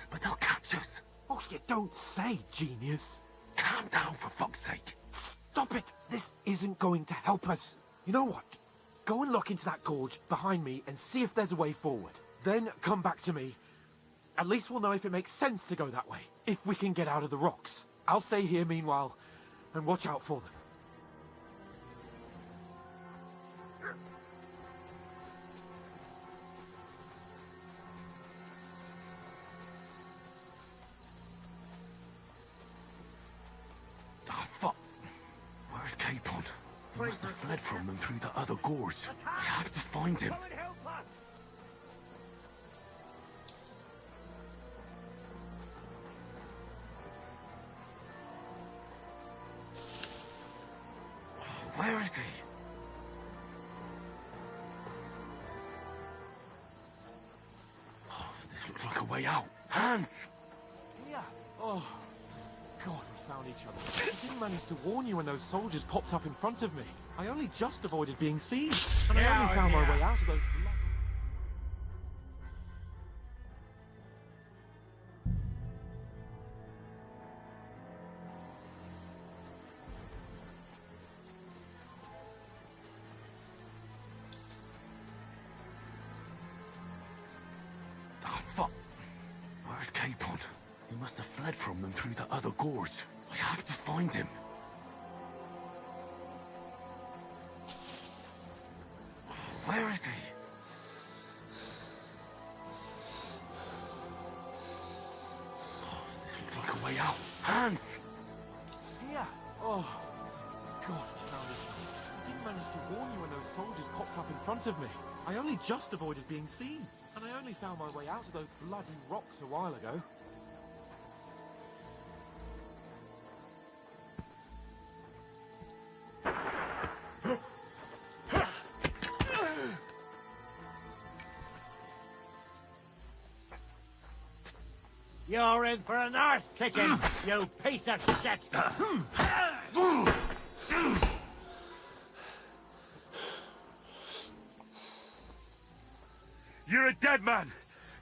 But they'll catch us. Oh, you don't say, genius. Calm down, for fuck's sake. Stop it! This isn't going to help us. You know what? Go and look into that gorge behind me and see if there's a way forward. Then come back to me. At least we'll know if it makes sense to go that way, if we can get out of the rocks. I'll stay here meanwhile and watch out for them. Ah, fuck. Where's Capon? He must have fled from them through the other gorge. We have to find him. Come and help us! Where is he? Oh, this looks like a way out. Hans! Yeah. Oh, God, we found each other. I didn't manage to warn you when those soldiers popped up in front of me. I only just avoided being seen. And I only found my way out of those... Ah, fuck. Where's Capon? He must have fled from them through the other gorge. I have to find him. Where is he? Oh, this looks like a way out. Hans! Yeah. Oh, God, we found each other. I didn't manage to warn you when those soldiers popped up in front of me. I only just avoided being seen. And I only found my way out of those bloody rocks a while ago. You're in for an arse kicking, you piece of shit! You're a dead man.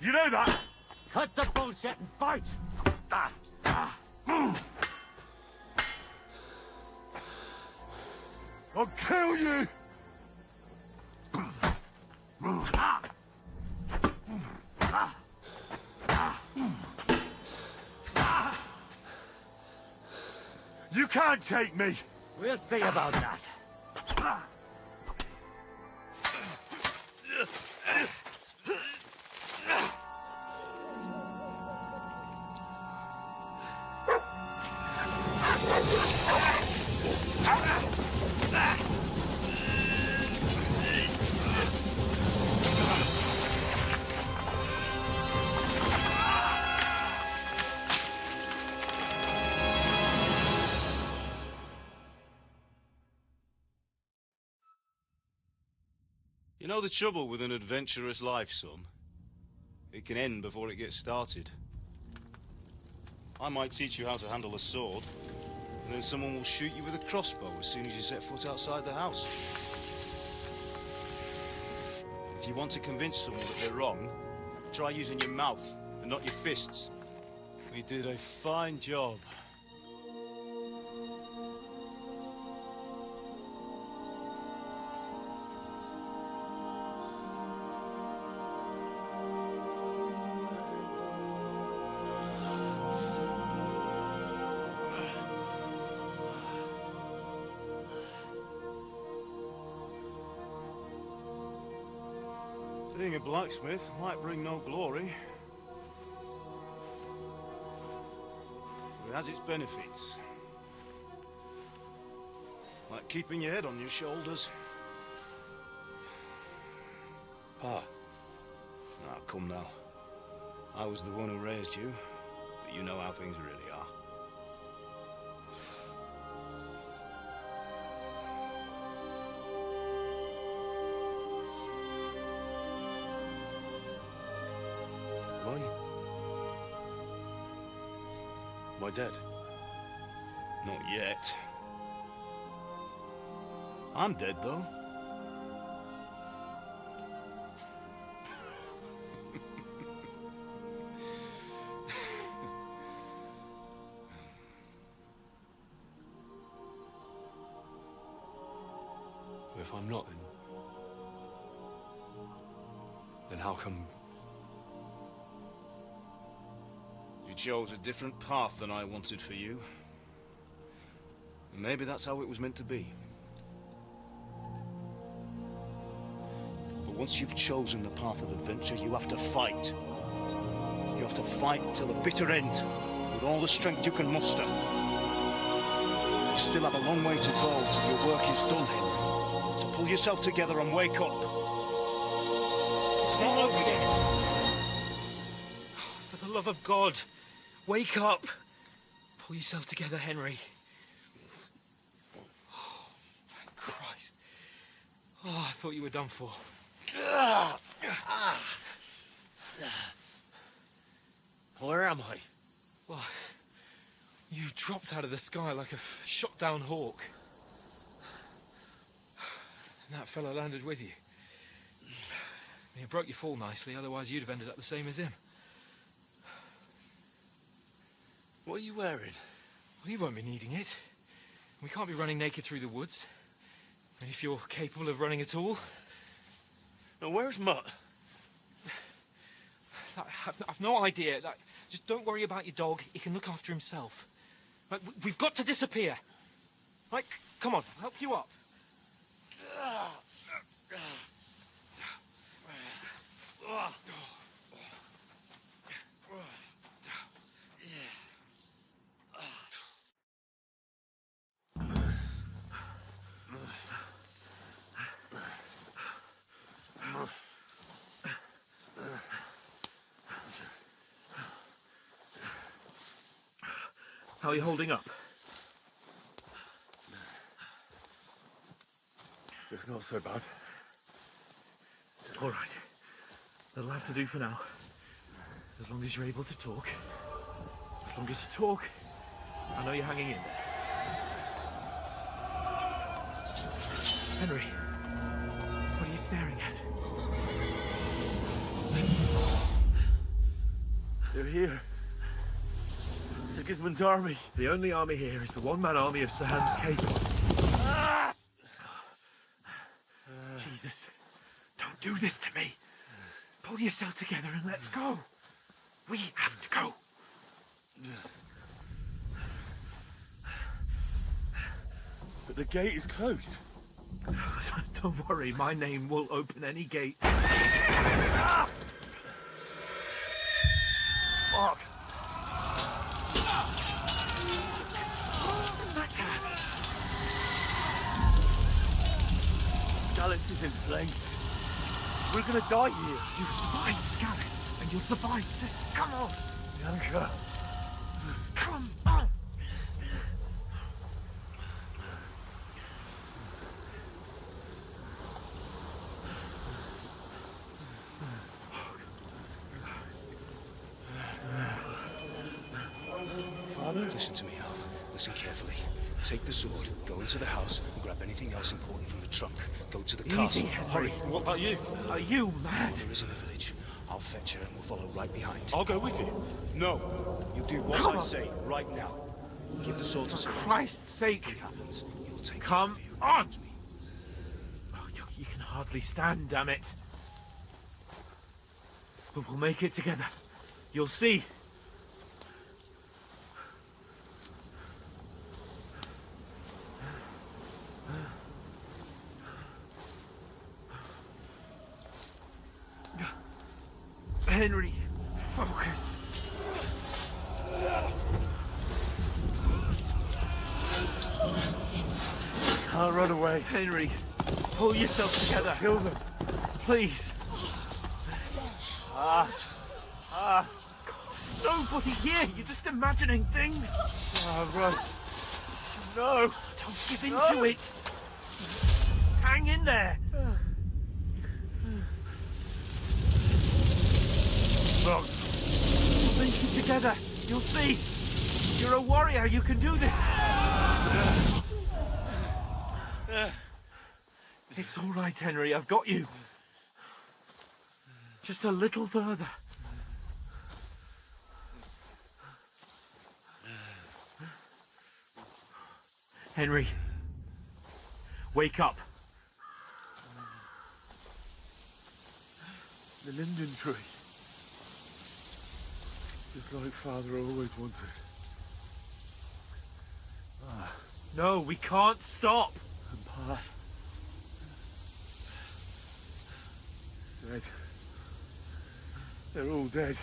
You know that? Cut the bullshit and fight! I'll kill you! You can't take me! We'll see about that. You know the trouble with an adventurous life, son? It can end before it gets started. I might teach you how to handle a sword, and then someone will shoot you with a crossbow as soon as you set foot outside the house. If you want to convince someone that they're wrong, try using your mouth and not your fists. We did a fine job. Being a blacksmith might bring no glory, but it has its benefits. Like keeping your head on your shoulders. Ah, come now. I was the one who raised you, but you know how things really are. Am I dead? Not yet. I'm dead, though. If I'm not, then how come... You chose a different path than I wanted for you. And maybe that's how it was meant to be. But once you've chosen the path of adventure, you have to fight. You have to fight till the bitter end, with all the strength you can muster. You still have a long way to go till your work is done, Henry. So pull yourself together and wake up. It's not over yet. For the love of God, wake up. Pull yourself together, Henry. Oh, thank Christ. Oh, I thought you were done for. Where am I? Well, you dropped out of the sky like a shot-down hawk. And that fella landed with you. He broke your fall nicely, otherwise you'd have ended up the same as him. What are you wearing? Well, you won't be needing it. We can't be running naked through the woods. And if you're capable of running at all... Now, where's Mutt? I've no idea. Just don't worry about your dog. He can look after himself. Like, we've got to disappear. Right, come on, I'll help you up. How are you holding up? It's not so bad. All right. That'll have to do for now. As long as you're able to talk. As long as you talk, I know you're hanging in there. Henry, what are you staring at? They're here. Sigismund's army. The only army here is the one-man army of Sir Hans Cable. Jesus, don't do this to me. Pull yourself together and let's go. We have to go. But the gate is closed. Don't worry, my name will open any gate. Mark! Skalitz is in flames. We're gonna die here. You survived Skalitz, and you'll survive this. Come on! Bianca. Come on! Father? Listen to me, Al. Listen carefully. Take the sword, go into the house, and grab anything else important from the trunk. Go to the castle. Henry. Hurry. What about you? Are you mad? There is in the village. I'll fetch her and we'll follow right behind. I'll go with you. No. You do what Come I on. say right now. Give the sword to For someone. Christ's sake! If it happens, you'll take Come care of you. on! Oh, you can hardly stand, damn it. But we'll make it together. You'll see. Henry, focus. Can't run away. Henry, pull yourself together. Kill them. Please. There's nobody here. You're just imagining things. Run. No. Don't give in to it. Hang in there. Locked. We'll link you together. You'll see. You're a warrior. You can do this. It's all right, Henry. I've got you. Just a little further. Henry, wake up. The linden tree. Just like Father always wanted. No, we can't stop. And Pa. Dead. They're all dead.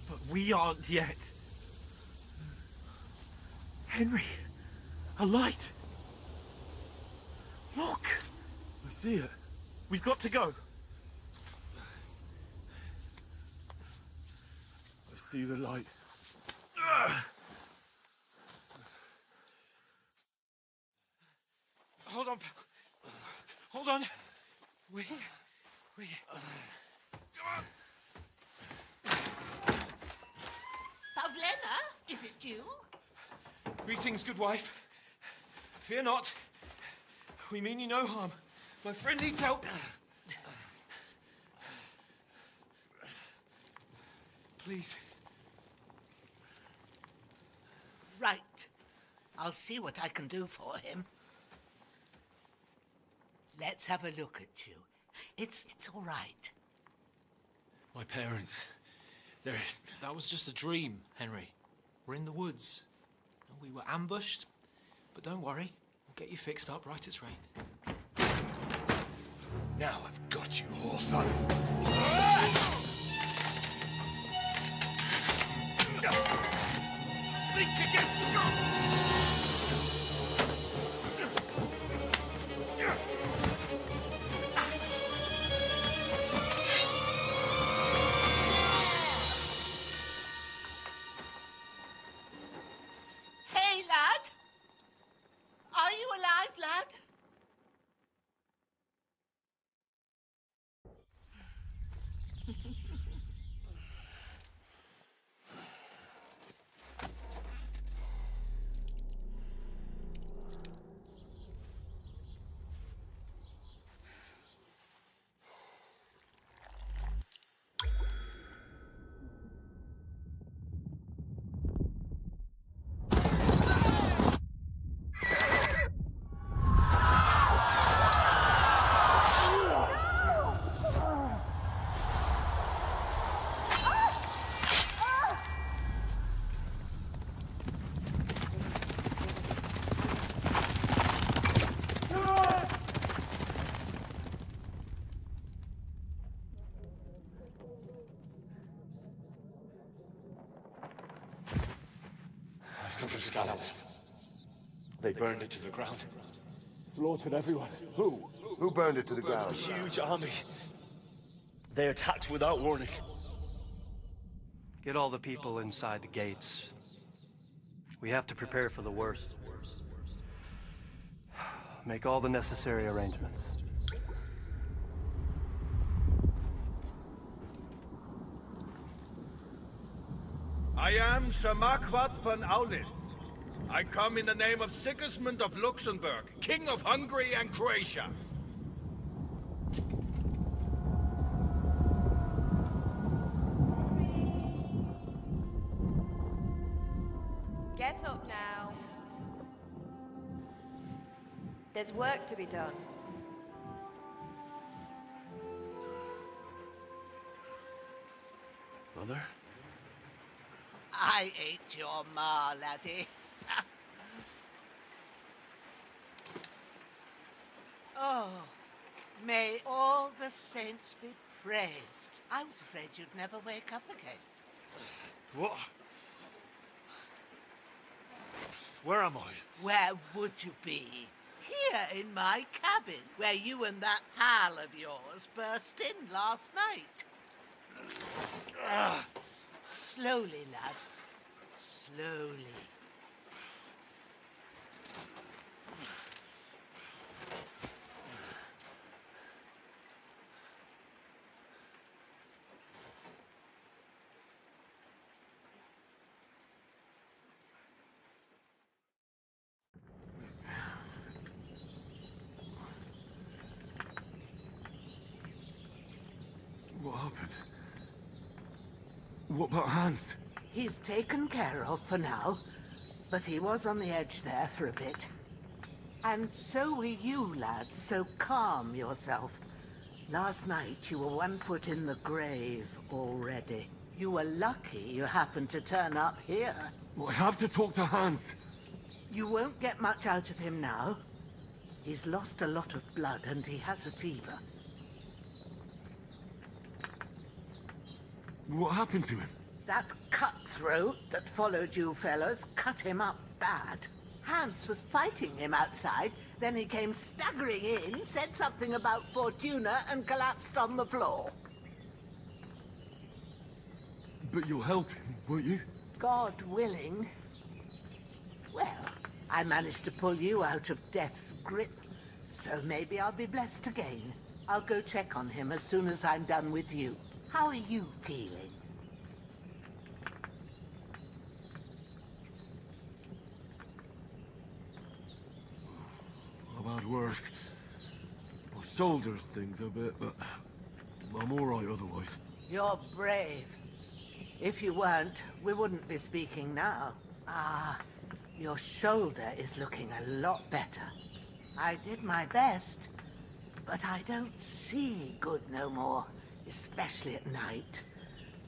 But we aren't yet. Henry, a light. Look. I see it. We've got to go. I see the light. Hold on, pal. Hold on. We... Pavlena, is it you? Greetings, good wife. Fear not. We mean you no harm. My friend needs help. Please. Right. I'll see what I can do for him. Let's have a look at you. It's all right. My parents. That was just a dream, Henry. We're in the woods. We were ambushed, but don't worry. We'll get you fixed up right as rain. Now I've got you, whore sons. Think against strong! Hey, lad! Are you alive, lad? Scouts. They burned it to the ground. Slaughtered everyone. Who? Who burned it to the ground? A huge army. They attacked without warning. Get all the people inside the gates. We have to prepare for the worst. Make all the necessary arrangements. I am Sir Marquardt von Aulitz. I come in the name of Sigismund of Luxembourg, King of Hungary and Croatia. Get up now. There's work to be done. Mother? I ain't your ma, laddie. Oh, may all the saints be praised. I was afraid you'd never wake up again. What? Where am I? Where would you be? fire in my cabin, where you and that pal of yours burst in last night. Slowly, lad. Slowly. What happened? What about Hans? He's taken care of for now, but he was on the edge there for a bit. And so were you, lad, so calm yourself. Last night you were 1 foot in the grave already. You were lucky you happened to turn up here. I have to talk to Hans. You won't get much out of him now. He's lost a lot of blood and he has a fever. What happened to him? That cutthroat that followed you fellas cut him up bad. Hans was fighting him outside, then he came staggering in, said something about Fortuna and collapsed on the floor. But you'll help him, won't you? God willing. Well, I managed to pull you out of death's grip, so maybe I'll be blessed again. I'll go check on him as soon as I'm done with you. How are you feeling? I've had worse. My shoulders stings a bit, but I'm all right otherwise. You're brave. If you weren't, we wouldn't be speaking now. Ah, your shoulder is looking a lot better. I did my best, but I don't see good no more, especially at night.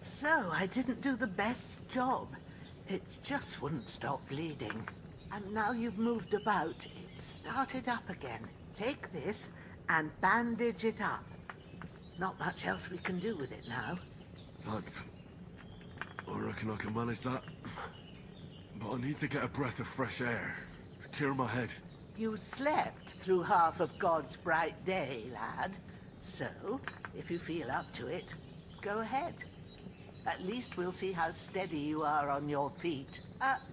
So I didn't do the best job. It just wouldn't stop bleeding. And now you've moved about, it started up again. Take this and bandage it up. Not much else we can do with it now. Thanks. I reckon I can manage that. But I need to get a breath of fresh air to clear my head. You slept through half of God's bright day, lad. So, if you feel up to it, go ahead. At least we'll see how steady you are on your feet.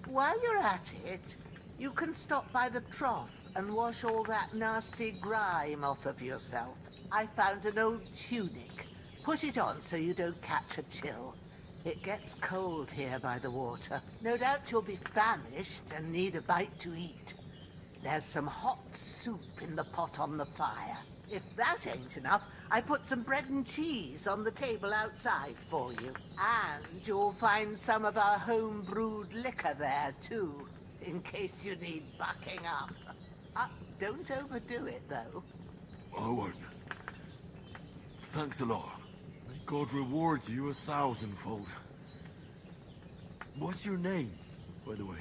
While you're at it, you can stop by the trough and wash all that nasty grime off of yourself. I found an old tunic. Put it on so you don't catch a chill. It gets cold here by the water. No doubt you'll be famished and need a bite to eat. There's some hot soup in the pot on the fire. If that ain't enough, I put some bread and cheese on the table outside for you. And you'll find some of our home-brewed liquor there, too, in case you need bucking up. Don't overdo it, though. I won't. Thanks a lot. May God reward you 1,000-fold. What's your name, by the way?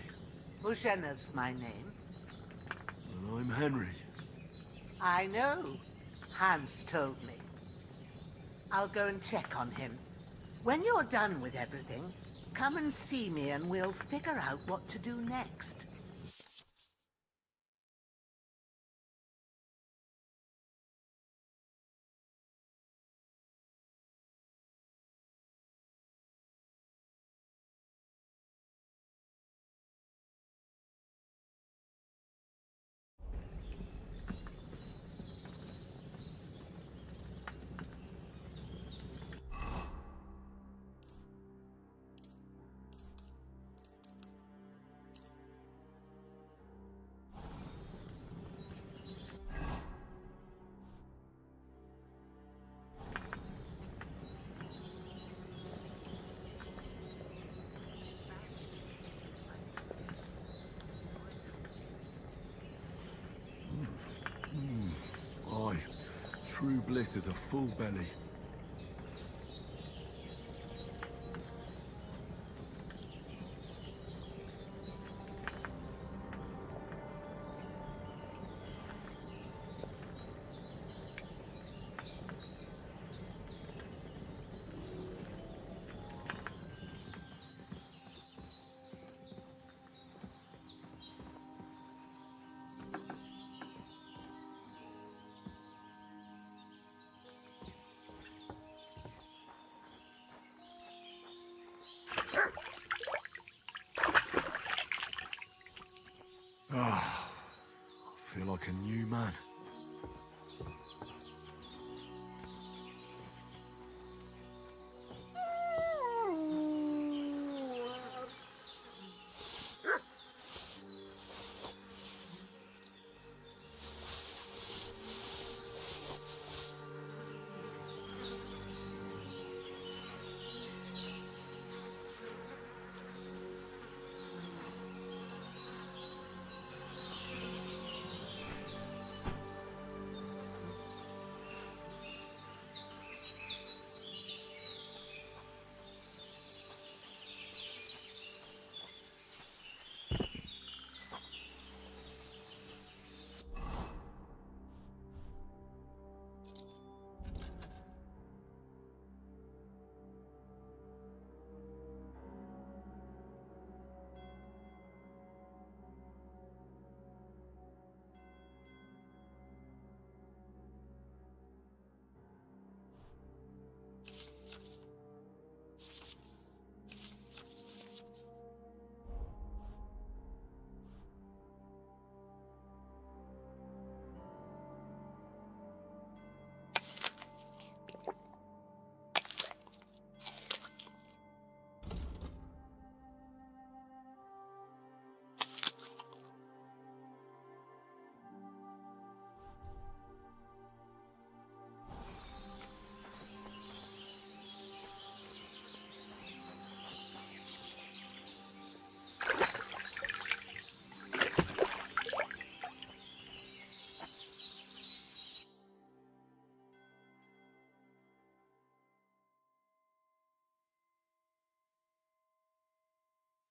Bushena's my name. And I'm Henry. I know. Hans told me. I'll go and check on him. When you're done with everything, come and see me and we'll figure out what to do next. Aye. True bliss is a full belly. like a new man.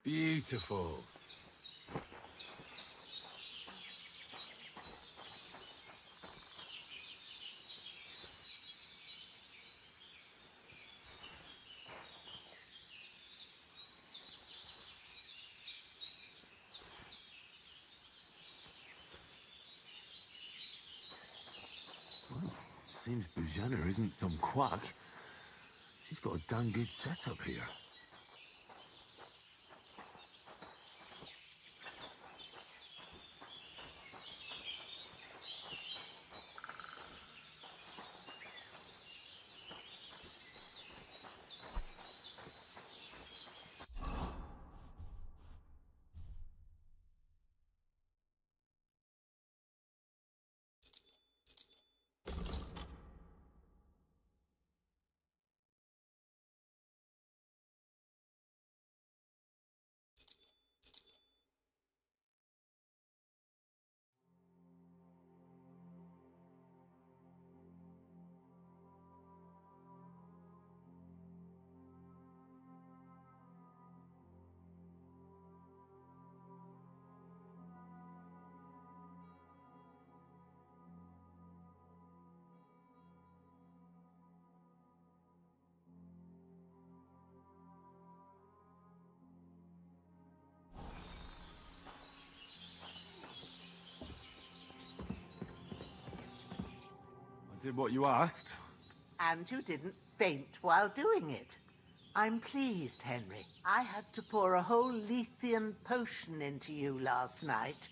Beautiful. Well, seems Bujana isn't some quack. She's got a damn good setup here. I did what you asked. And you didn't faint while doing it. I'm pleased, Henry. I had to pour a whole Lethean potion into you last night.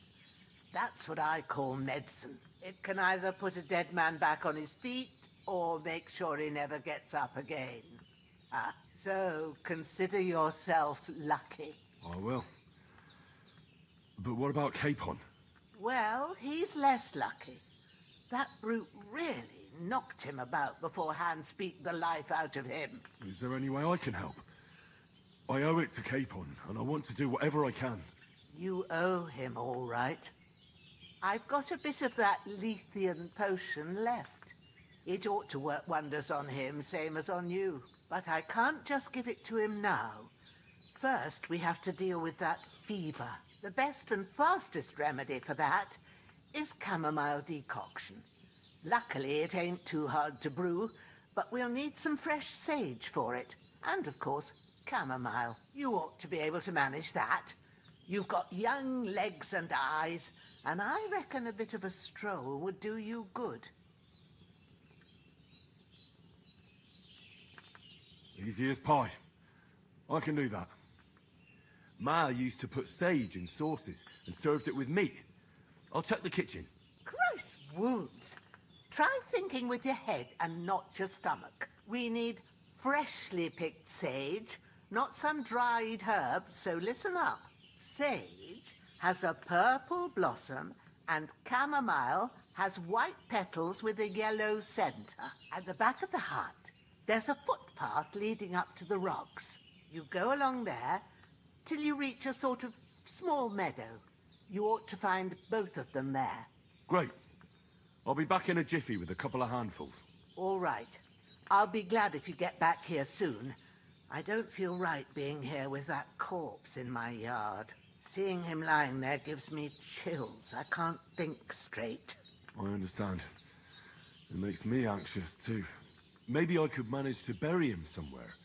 That's what I call medicine. It can either put a dead man back on his feet or make sure he never gets up again. So consider yourself lucky. I will. But what about Capon? Well, he's less lucky. That brute really knocked him about before hands beat the life out of him. Is there any way I can help? I owe it to Capon, and I want to do whatever I can. You owe him, all right. I've got a bit of that Lethean potion left. It ought to work wonders on him, same as on you. But I can't just give it to him now. First, we have to deal with that fever. The best and fastest remedy for that is chamomile decoction. Luckily, it ain't too hard to brew, but we'll need some fresh sage for it. And, of course, chamomile. You ought to be able to manage that. You've got young legs and eyes, and I reckon a bit of a stroll would do you good. Easy as pie. I can do that. Ma used to put sage in sauces and served it with meat. I'll check the kitchen. wounds. Try thinking with your head and not your stomach. We need freshly picked sage, not some dried herb, so listen up. Sage has a purple blossom and chamomile has white petals with a yellow centre. At the back of the hut, there's a footpath leading up to the rocks. You go along there till you reach a sort of small meadow. You ought to find both of them there. Great. I'll be back in a jiffy with a couple of handfuls. All right. I'll be glad if you get back here soon. I don't feel right being here with that corpse in my yard. Seeing him lying there gives me chills. I can't think straight. I understand. It makes me anxious, too. Maybe I could manage to bury him somewhere.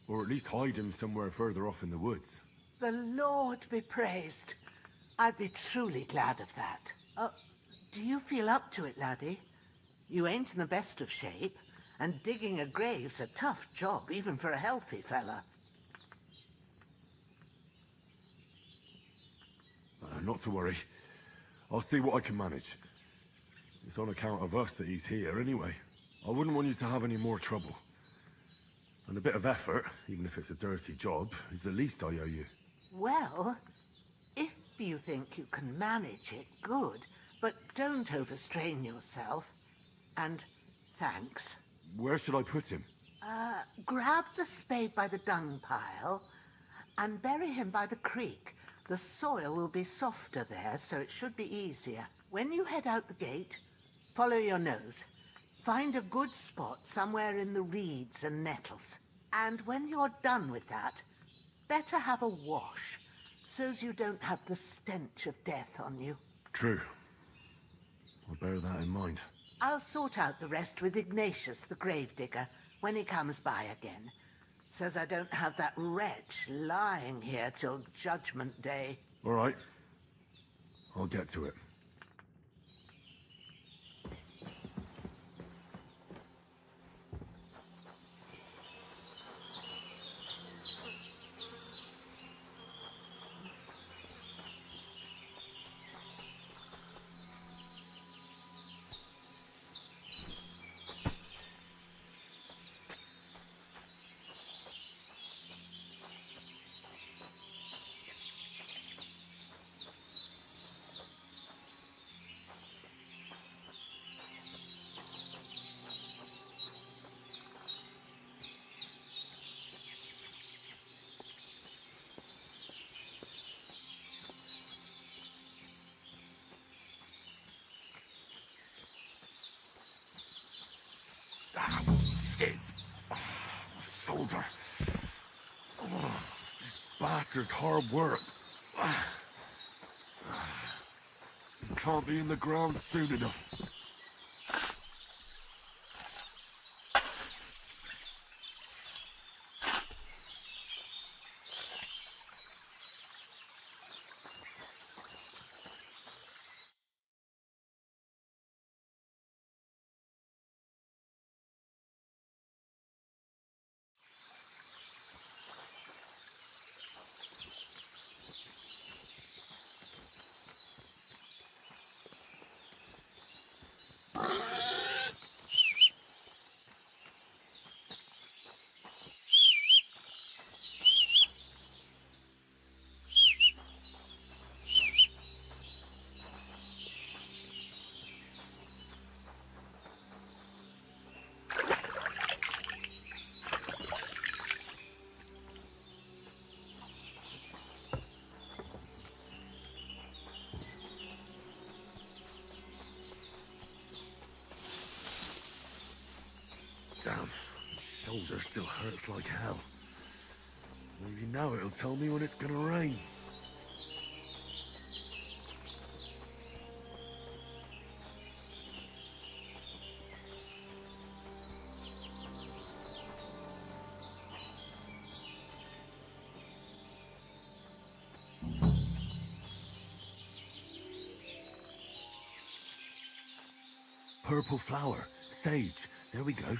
Or at least hide him somewhere further off in the woods. The Lord be praised. I'd be truly glad of that. Do you feel up to it, laddie? You ain't in the best of shape, and digging a grave's a tough job, even for a healthy fella. Not to worry. I'll see what I can manage. It's on account of us that he's here, anyway. I wouldn't want you to have any more trouble. And a bit of effort, even if it's a dirty job, is the least I owe you. Well, if you think you can manage it, good. But don't overstrain yourself. And thanks. Where should I put him? Grab the spade by the dung pile and bury him by the creek. The soil will be softer there, so it should be easier. When you head out the gate, follow your nose. Find a good spot somewhere in the reeds and nettles. And when you're done with that, better have a wash, so's you don't have the stench of death on you. True. I'll bear that in mind. I'll sort out the rest with Ignatius, the gravedigger, when he comes by again, so's I don't have that wretch lying here till Judgment Day. All right. I'll get to it. Shit! Soldier. This bastard's hard work. He can't be in the ground soon enough. Damn, his shoulder still hurts like hell. Maybe now it'll tell me when it's gonna rain. Purple flower, sage, there we go.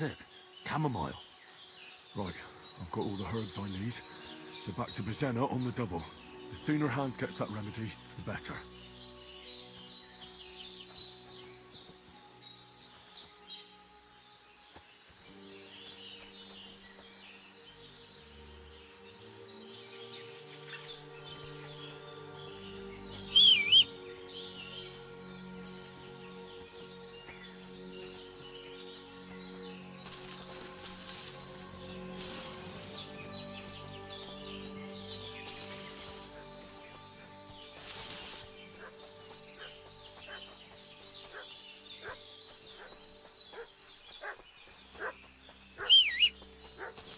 That's it. Chamomile. Right, I've got all the herbs I need. So back to Bajena on the double. The sooner Hans gets that remedy, the better.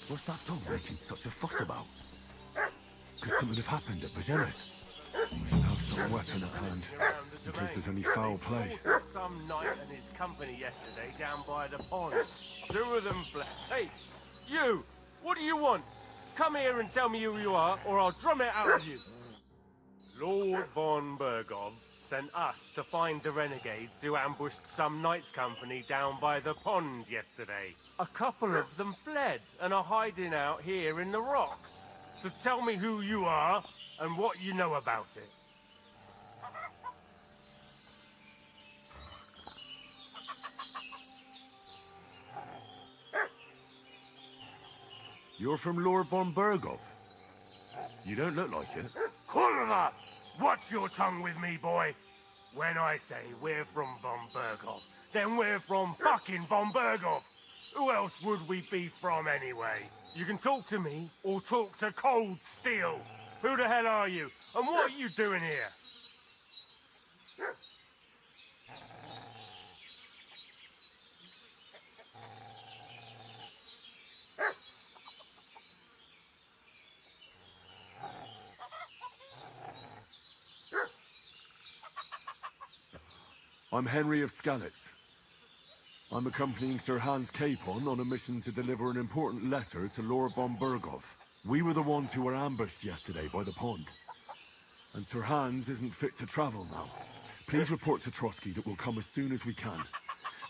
What's that dog making such a fuss about? Could something have happened at Bajena's? We should have some weapon at hand, in case there's any foul play. Some knight and his company yesterday down by the pond. Two of them fled. Hey, you! What do you want? Come here and tell me who you are, or I'll drum it out of you. Lord von Bergov sent us to find the renegades who ambushed some knight's company down by the pond yesterday. A couple of them fled and are hiding out here in the rocks. So tell me who you are and what you know about it. You're from Lord von Bergov? You don't look like it. Kurva! Watch your tongue with me, boy. When I say we're from von Bergov, then we're from fucking von Bergov. Who else would we be from anyway? You can talk to me or talk to cold steel. Who the hell are you? And what are you doing here? I'm Henry of Skalitz. I'm accompanying Sir Hans Capon on a mission to deliver an important letter to Lord von Bergov. We were the ones who were ambushed yesterday by the pond. And Sir Hans isn't fit to travel now. Please report to Trotsky that we'll come as soon as we can.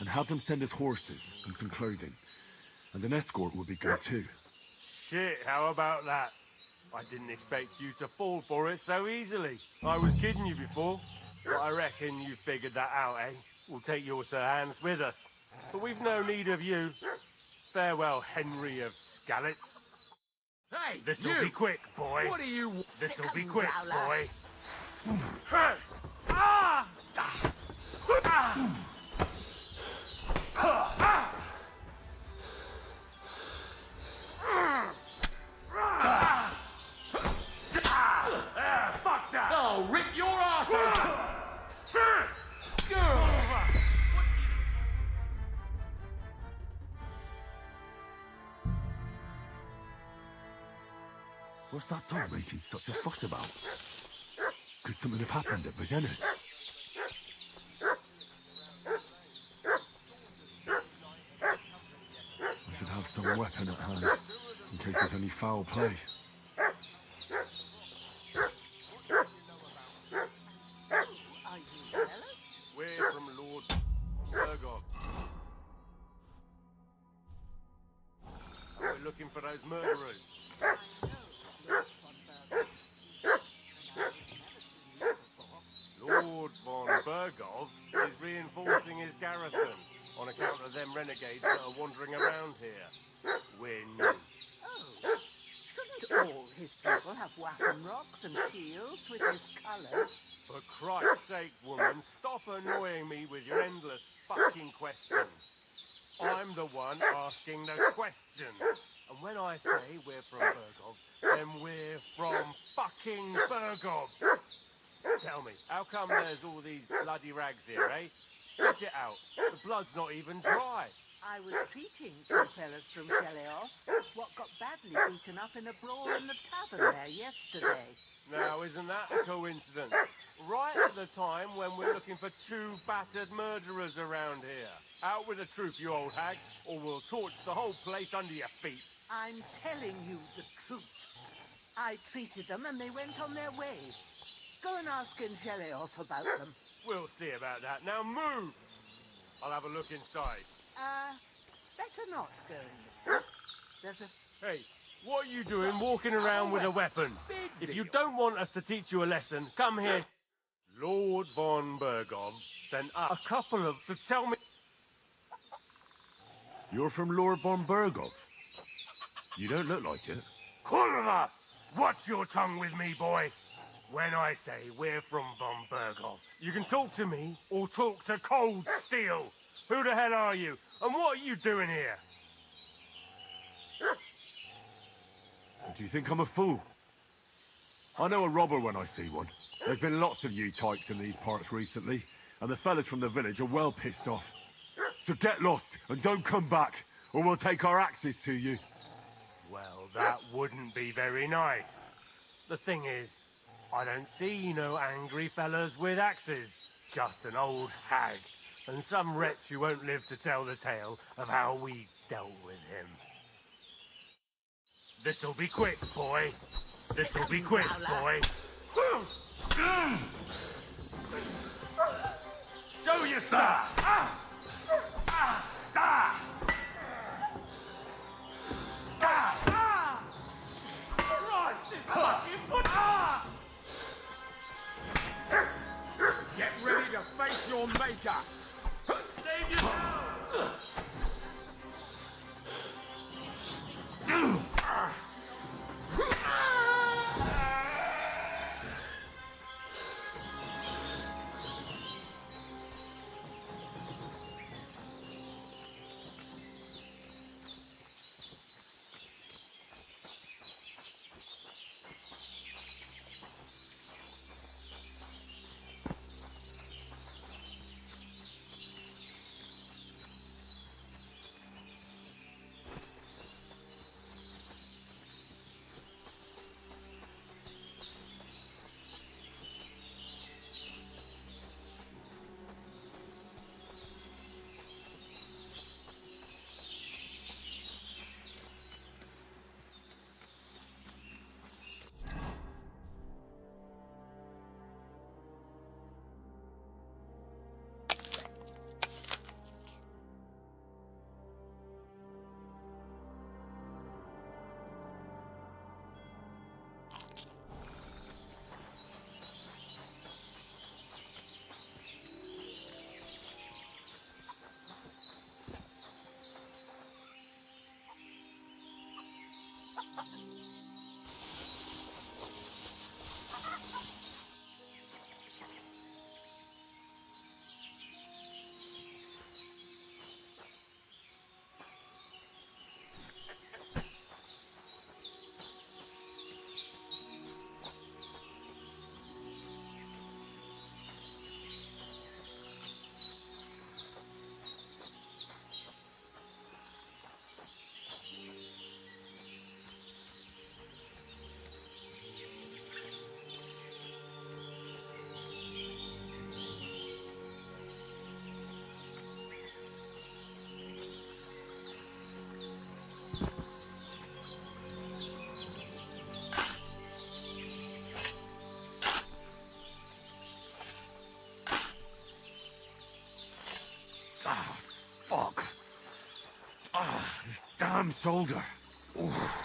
And have them send us horses and some clothing. And an escort would be good too. Shit, how about that? I didn't expect you to fall for it so easily. I was kidding you before, but I reckon you figured that out, eh? We'll take your Sir Hans with us. But we've no need of you. Farewell, Henry of Skalitz. Hey, This'll be quick, boy. What are you... This'll be quick, boy. Fuck that! I'll rip your ass open! What's that dog making such a fuss about? Could something have happened at Bajena's? I should have some weapon at hand, in case there's any foul play. We're from Lord Bergov. We're looking for those murderers. Lord von Bergov is reinforcing his garrison on account of them renegades that are wandering around here. We're new. Oh, shouldn't all his people have waffen rocks and shields with his colours? For Christ's sake, woman, stop annoying me with your endless fucking questions. I'm the one asking the questions. And when I say we're from Bergov, then we're from fucking Bergov. Tell me, how come there's all these bloody rags here, eh? Spit it out. The blood's not even dry. I was treating two fellas from Sheleoth, what got badly beaten up in a brawl in the tavern there yesterday. Now, isn't that a coincidence? Right at the time when we're looking for two battered murderers around here. Out with the truth, you old hag, or we'll torch the whole place under your feet. I'm telling you the truth. I treated them and they went on their way. Go and ask in Sheleoth about them. We'll see about that. Now move! I'll have a look inside. better not go in there. There's a... Hey, what are you doing walking around with a weapon? If you don't want us to teach you a lesson, come here. Lord von Bergov sent a couple of... So tell me... You're from Lord von Bergov? You don't look like it. Kurva! Watch your tongue with me, boy. When I say we're from von Bergov, you can talk to me or talk to cold steel. Who the hell are you? And what are you doing here? Do you think I'm a fool? I know a robber when I see one. There's been lots of you types in these parts recently, and the fellas from the village are well pissed off. So get lost and don't come back, or we'll take our axes to you. Well, that wouldn't be very nice. The thing is, I don't see no angry fellas with axes. Just an old hag, and some wretch who won't live to tell the tale of how we dealt with him. This'll be quick, boy. This'll be quick, boy. Show your stuff! Christ, this fucking Get ready to face your maker! Save yourself! Ah, fuck. Ah, this damn shoulder. Oof.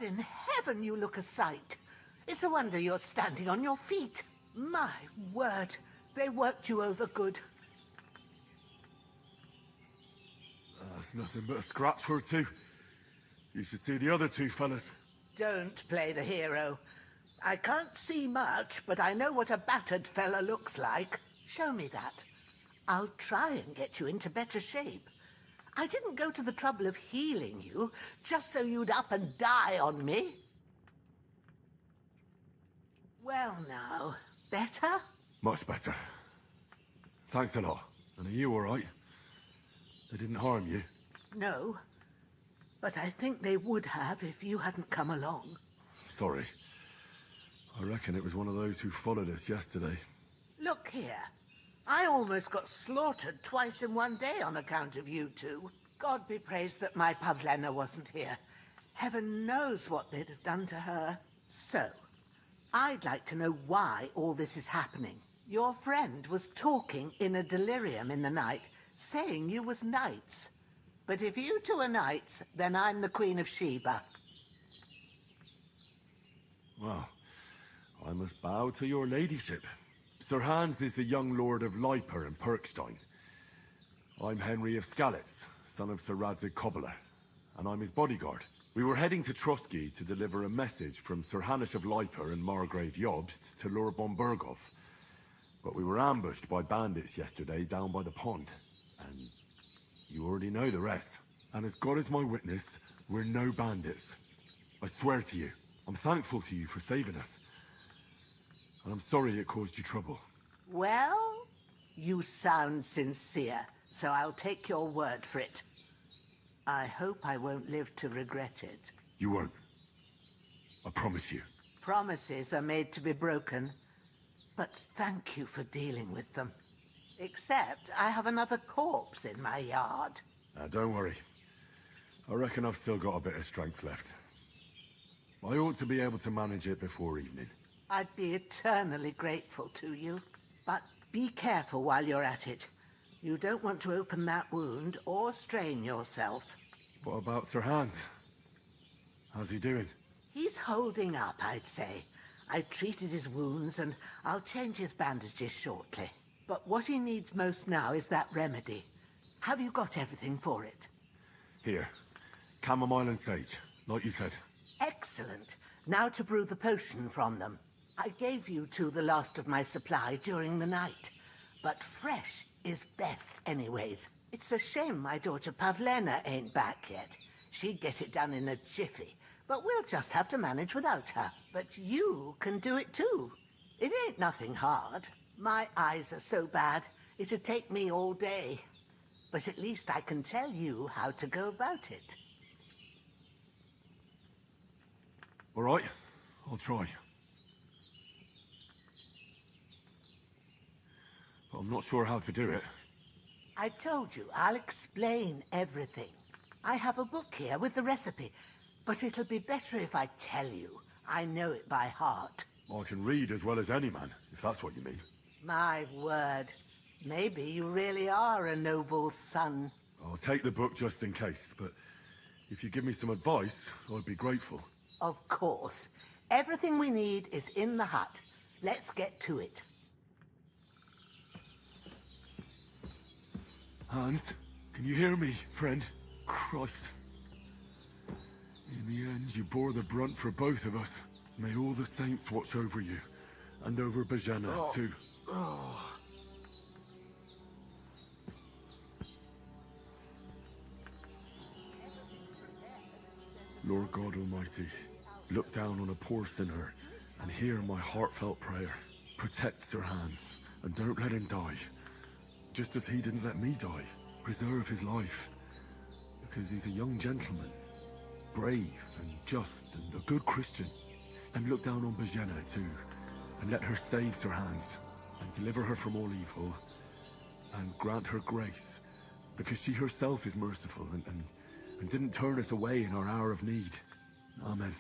God in heaven, you look a sight. It's a wonder you're standing on your feet. My word, they worked you over good. That's nothing but a scratch or two. You should see the other two fellas. Don't play the hero. I can't see much, but I know what a battered fella looks like. Show me that. I'll try and get you into better shape. I didn't go to the trouble of healing you just so you'd up and die on me. Well now, better? Much better. Thanks a lot. And are you all right? They didn't harm you? No, but I think they would have if you hadn't come along. Sorry. I reckon it was one of those who followed us yesterday. Look here. I almost got slaughtered twice in one day on account of you two. God be praised that my Pavlena wasn't here. Heaven knows what they'd have done to her. So, I'd like to know why all this is happening. Your friend was talking in a delirium in the night, saying you was knights. But if you two are knights, then I'm the Queen of Sheba. Well, I must bow to your ladyship. Sir Hans is the young lord of Leiper and Perkstein. I'm Henry of Skalitz, son of Sir Radzig Kobyla, and I'm his bodyguard. We were heading to Trotsky to deliver a message from Sir Hanush of Leiper and Margrave Jobst to Lord Bombergov. But we were ambushed by bandits yesterday down by the pond, and you already know the rest. And as God is my witness, we're no bandits. I swear to you, I'm thankful to you for saving us. And I'm sorry it caused you trouble. Well, you sound sincere, so I'll take your word for it. I hope I won't live to regret it. You won't. I promise you. Promises are made to be broken, but thank you for dealing with them. Except I have another corpse in my yard. Now, don't worry. I reckon I've still got a bit of strength left. I ought to be able to manage it before evening. I'd be eternally grateful to you. But be careful while you're at it. You don't want to open that wound or strain yourself. What about Sir Hans? How's he doing? He's holding up, I'd say. I treated his wounds and I'll change his bandages shortly. But what he needs most now is that remedy. Have you got everything for it? Here. Chamomile and sage, like you said. Excellent. Now to brew the potion from them. I gave you two the last of my supply during the night. But fresh is best anyways. It's a shame my daughter Pavlena ain't back yet. She'd get it done in a jiffy. But we'll just have to manage without her. But you can do it too. It ain't nothing hard. My eyes are so bad, it'd take me all day. But at least I can tell you how to go about it. All right, I'll try. But I'm not sure how to do it. I told you, I'll explain everything. I have a book here with the recipe, but it'll be better if I tell you. I know it by heart. I can read as well as any man, if that's what you mean. My word. Maybe you really are a noble son. I'll take the book just in case, but if you give me some advice, I'd be grateful. Of course. Everything we need is in the hut. Let's get to it. Hans, can you hear me, friend? Christ. In the end, you bore the brunt for both of us. May all the saints watch over you, and over Bajana, too. Lord God Almighty, look down on a poor sinner and hear my heartfelt prayer. Protect Sir Hans, and don't let him die. Just as he didn't let me die. Preserve his life. Because he's a young gentleman. Brave and just and a good Christian. And look down on Bajena too. And let her save Sir Hans. And deliver her from all evil. And grant her grace. Because she herself is merciful and didn't turn us away in our hour of need. Amen.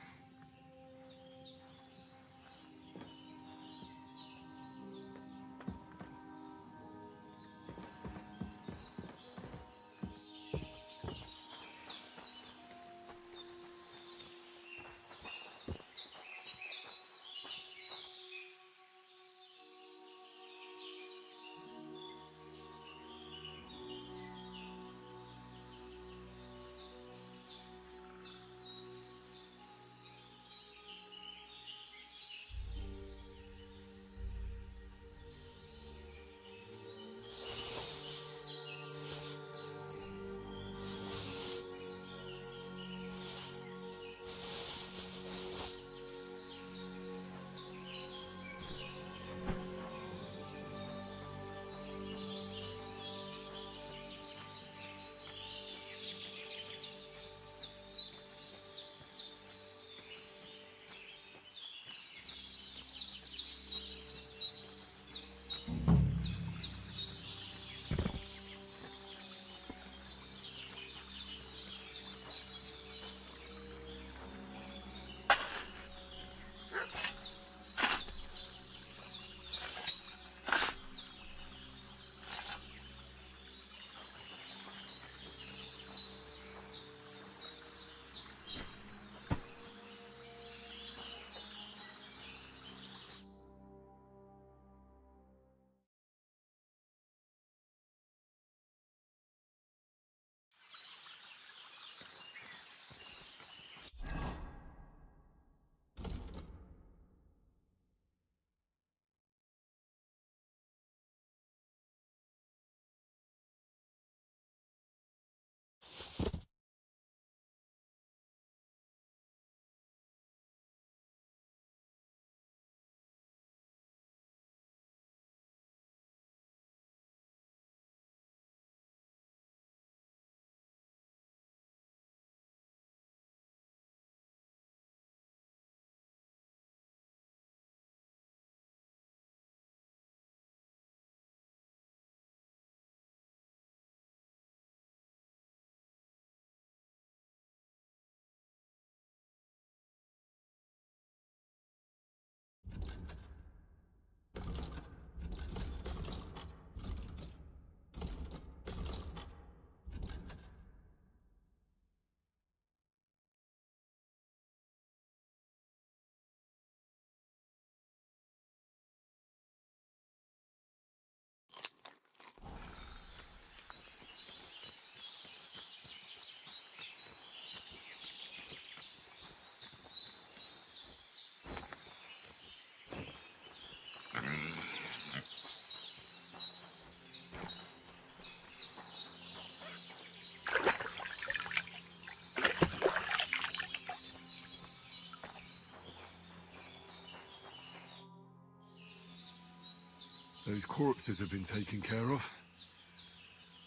Those corpses have been taken care of.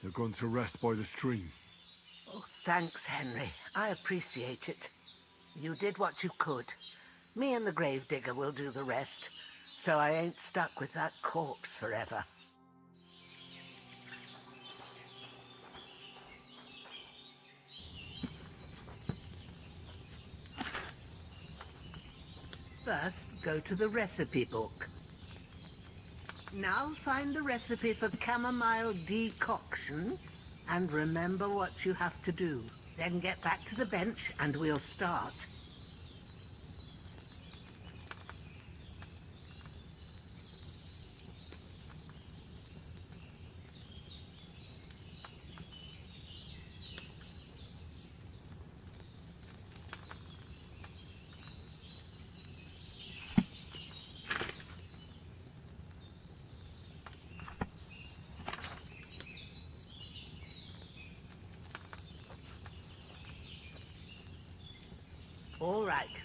They're gone to rest by the stream. Oh, thanks, Henry. I appreciate it. You did what you could. Me and the gravedigger will do the rest, so I ain't stuck with that corpse forever. First, go to the recipe book. Now find the recipe for chamomile decoction and remember what you have to do. Then get back to the bench and we'll start. All right.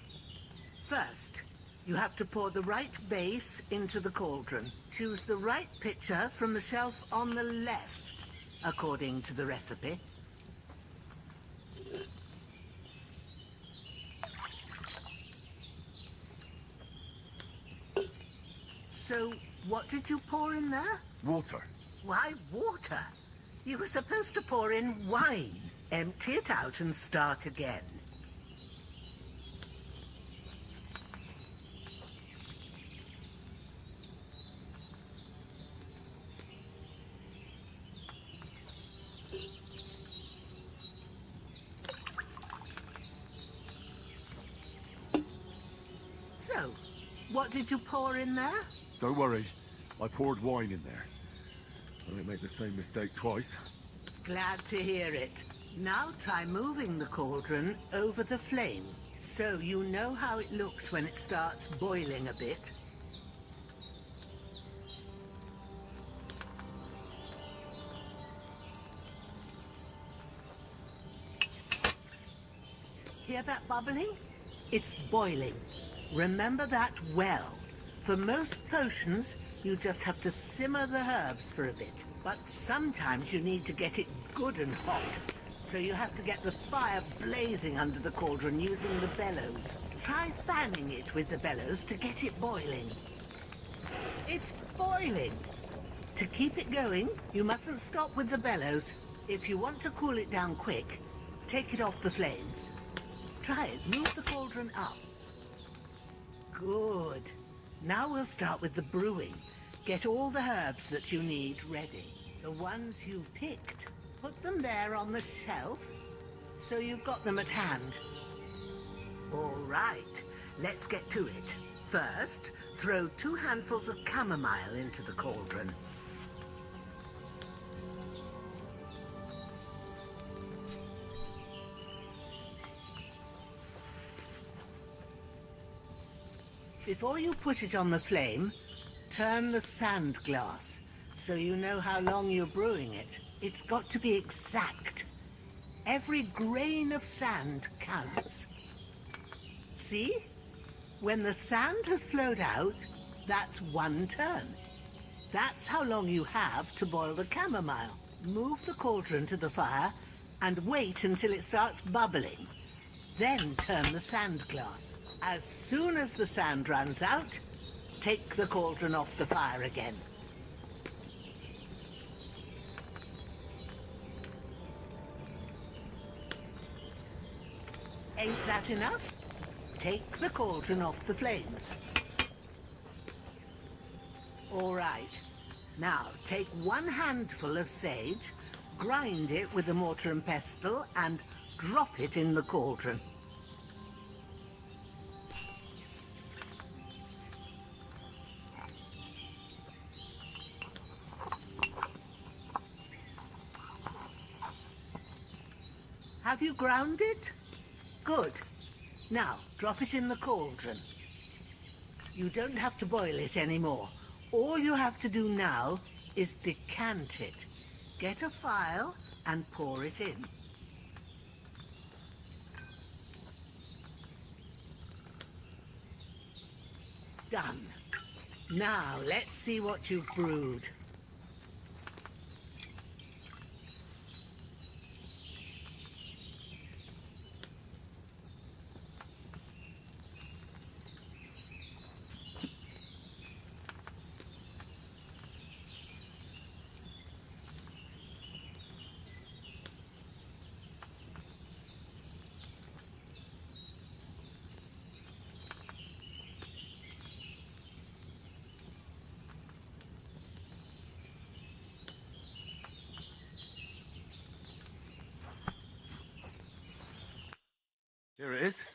First, you have to pour the right base into the cauldron. Choose the right pitcher from the shelf on the left, according to the recipe. So, what did you pour in there? Water. Why water? You were supposed to pour in wine. Empty it out and start again. So, what did you pour in there? Don't worry. I poured wine in there. I don't make the same mistake twice. Glad to hear it. Now try moving the cauldron over the flame, so you know how it looks when it starts boiling a bit. Hear that bubbling? It's boiling. Remember that well. For most potions, you just have to simmer the herbs for a bit. But sometimes you need to get it good and hot. So you have to get the fire blazing under the cauldron using the bellows. Try fanning it with the bellows to get it boiling. It's boiling. To keep it going, you mustn't stop with the bellows. If you want to cool it down quick, take it off the flames. Try it. Move the cauldron up. Good. Now we'll start with the brewing. Get all the herbs that you need ready. The ones you've picked. Put them there on the shelf, so you've got them at hand. All right, let's get to it. First, throw 2 handfuls of chamomile into the cauldron. Before you put it on the flame, turn the sand glass so you know how long you're brewing it. It's got to be exact. Every grain of sand counts. See? When the sand has flowed out, that's 1 turn. That's how long you have to boil the chamomile. Move the cauldron to the fire and wait until it starts bubbling. Then turn the sand glass. As soon as the sand runs out, take the cauldron off the fire again. Ain't that enough? Take the cauldron off the flames. All right. Now, take 1 handful of sage, grind it with a mortar and pestle, and drop it in the cauldron. Have you ground it? Good. Now, drop it in the cauldron. You don't have to boil it anymore. All you have to do now is decant it. Get a phial and pour it in. Done. Now, let's see what you've brewed. Here it is.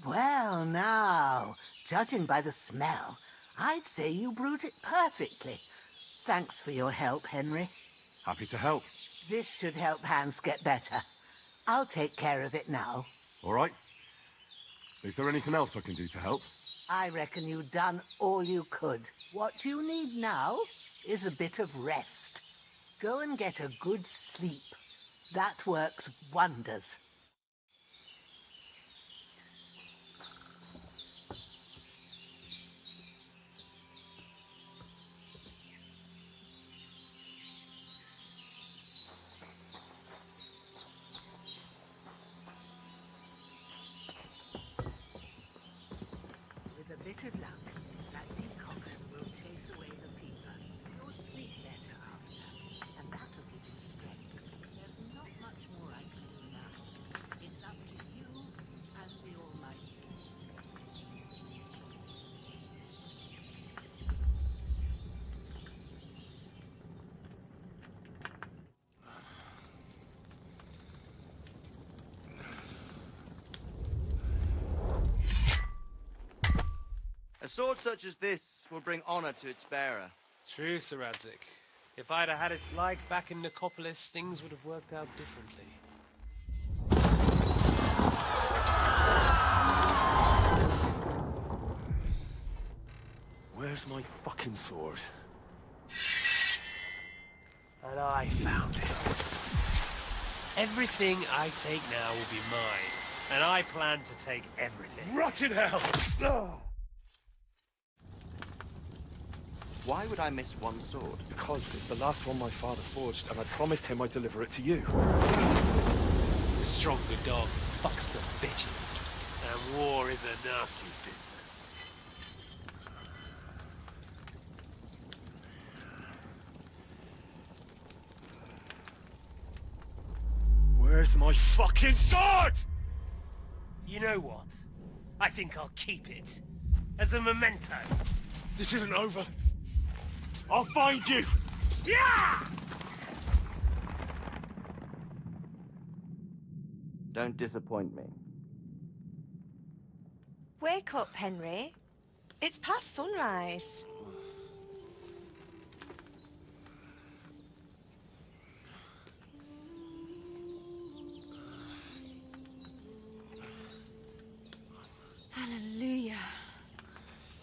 Well, now, judging by the smell, I'd say you brewed it perfectly. Thanks for your help, Henry. Happy to help. This should help Hans get better. I'll take care of it now. All right. Is there anything else I can do to help? I reckon you've done all you could. What you need now is a bit of rest. Go and get a good sleep. That works wonders. With a bit of luck, that decoction will chase away the fever. You'll sleep better after, and that'll give you strength. There's not much more I can do now. It's up to you and the Almighty. A sword such as this will bring honor to its bearer. True, Sir Radzik. If I'd have had it like back in Nicopolis, things would have worked out differently. Where's my fucking sword? And I found it. Everything I take now will be mine, and I plan to take everything. Rotted hell! Why would I miss one sword? Because it's the last one my father forged, and I promised him I'd deliver it to you. The stronger dog fucks the bitches, and war is a nasty business. Where's my fucking sword? You know what? I think I'll keep it. As a memento. This isn't over. I'll find you! Yeah! Don't disappoint me. Wake up, Henry. It's past sunrise. Hallelujah.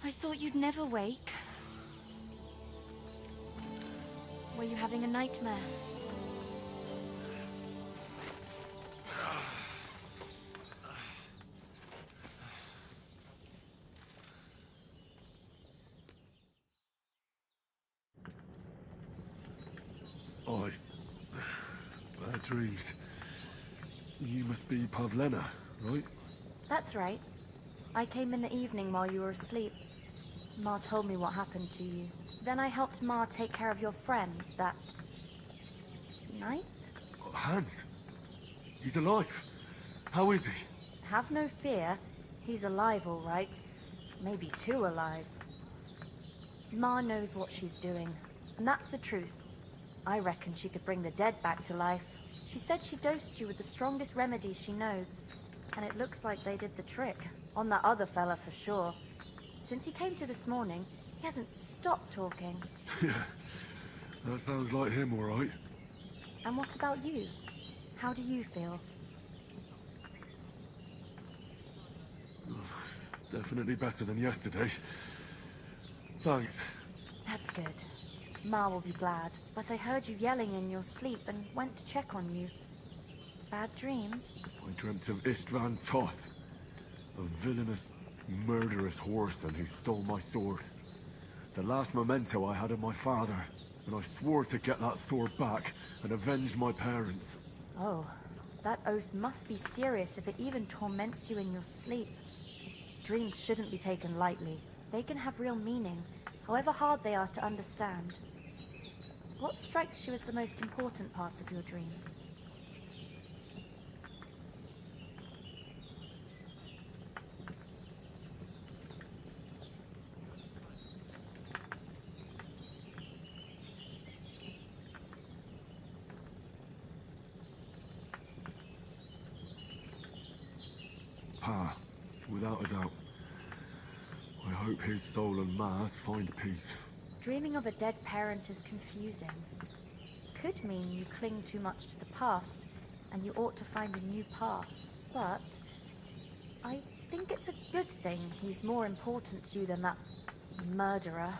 I thought you'd never wake. Were you having a nightmare? I dreamed. You must be Pavlena, right? That's right. I came in the evening while you were asleep. Ma told me what happened to you. Then I helped Ma take care of your friend that night? Hans. He's alive. How is he? Have no fear. He's alive, all right. Maybe too alive. Ma knows what she's doing, and that's the truth. I reckon she could bring the dead back to life. She said she dosed you with the strongest remedies she knows, and it looks like they did the trick. On that other fella for sure. Since he came to this morning, he hasn't stopped talking. Yeah, that sounds like him, all right. And what about you? How do you feel? Definitely better than yesterday. Thanks. That's good. Ma will be glad. But I heard you yelling in your sleep and went to check on you. Bad dreams? I dreamt of Istvan Toth, a villainous murderous whoreson who stole my sword. The last memento I had of my father, and I swore to get that sword back and avenge my parents. Oh, that oath must be serious if it even torments you in your sleep. Dreams shouldn't be taken lightly. They can have real meaning, however hard they are to understand. What strikes you as the most important part of your dream? Pa, without a doubt. I hope his soul and Ma's find peace. Dreaming of a dead parent is confusing. Could mean you cling too much to the past, and you ought to find a new path. But I think it's a good thing he's more important to you than that murderer.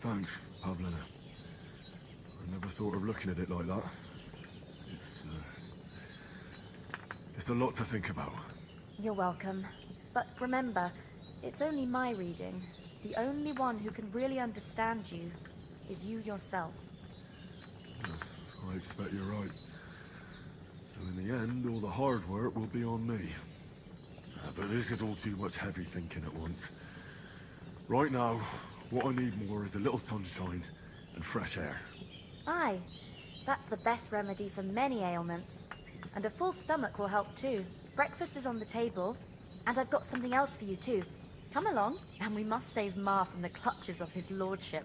Thanks, Pavlina. I never thought of looking at it like that. It's a lot to think about. You're welcome. But remember, it's only my reading. The only one who can really understand you is you yourself. Yes, I expect you're right. So in the end, all the hard work will be on me. But this is all too much heavy thinking at once. Right now, what I need more is a little sunshine and fresh air. Aye, that's the best remedy for many ailments. And a full stomach will help too. Breakfast is on the table, and I've got something else for you too. Come along, and we must save Ma from the clutches of his lordship.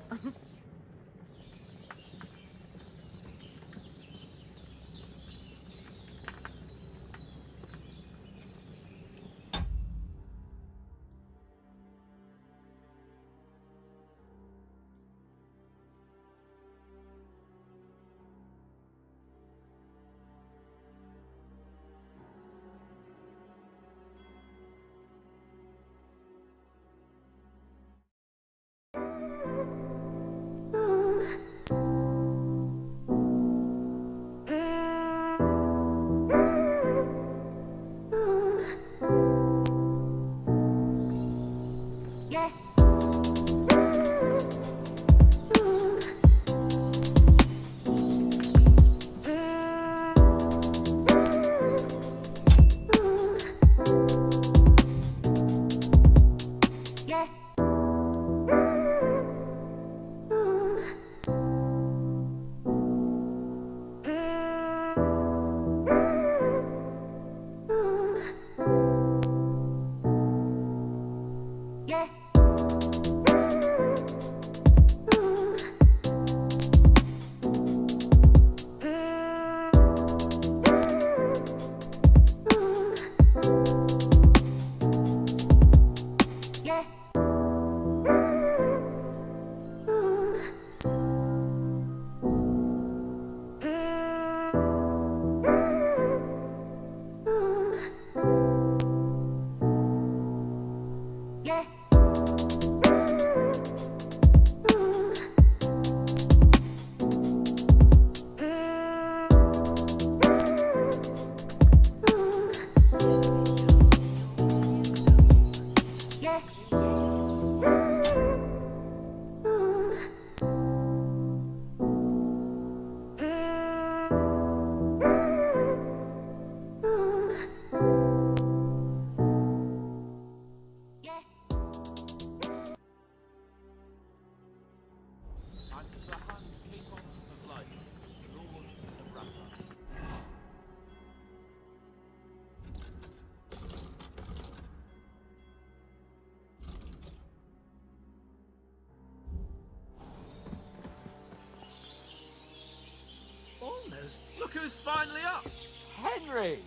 Look who's finally up! Henry!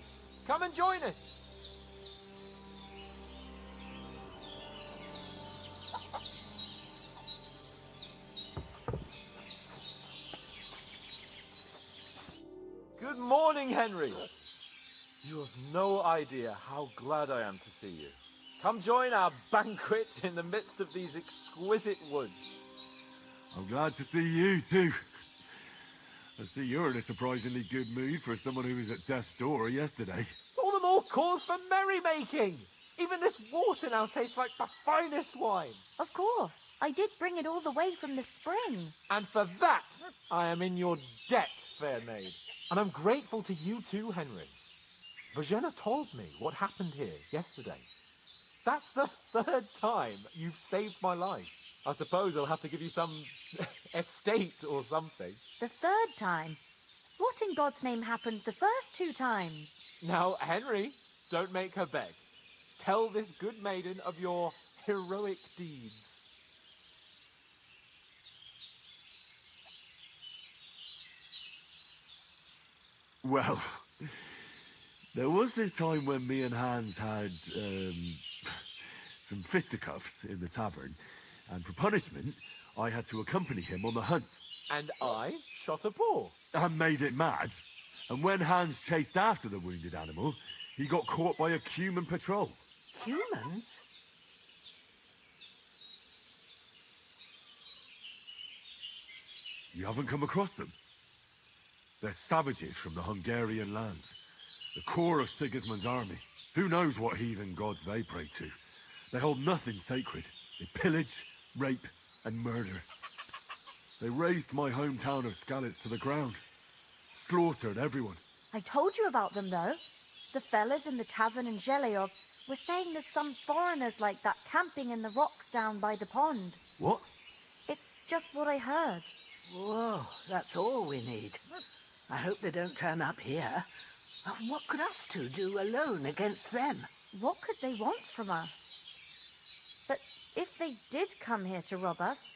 Come and join us! Good morning, Henry! You have no idea how glad I am to see you. Come join our banquet in the midst of these exquisite woods. I'm glad to see you too. I see you're in a surprisingly good mood for someone who was at death's door yesterday. All the more cause for merrymaking! Even this water now tastes like the finest wine. Of course. I did bring it all the way from the spring. And for that, I am in your debt, fair maid. And I'm grateful to you too, Henry. Bojena told me what happened here yesterday. That's the 3rd time you've saved my life. I suppose I'll have to give you some estate or something. The 3rd time? What in God's name happened the first 2 times? Now, Henry, don't make her beg. Tell this good maiden of your heroic deeds. Well, there was this time when me and Hans had, some fisticuffs in the tavern, and for punishment, I had to accompany him on the hunt. And I shot a boar. And made it mad. And when Hans chased after the wounded animal, he got caught by a human patrol. Humans? You haven't come across them? They're savages from the Hungarian lands. The core of Sigismund's army. Who knows what heathen gods they pray to? They hold nothing sacred. They pillage, rape, and murder. They razed my hometown of Skalitz to the ground. Slaughtered everyone. I told you about them, though. The fellas in the tavern in Zheleov were saying there's some foreigners like that camping in the rocks down by the pond. What? It's just what I heard. Whoa, that's all we need. I hope they don't turn up here. What could us two do alone against them? What could they want from us? But if they did come here to rob us,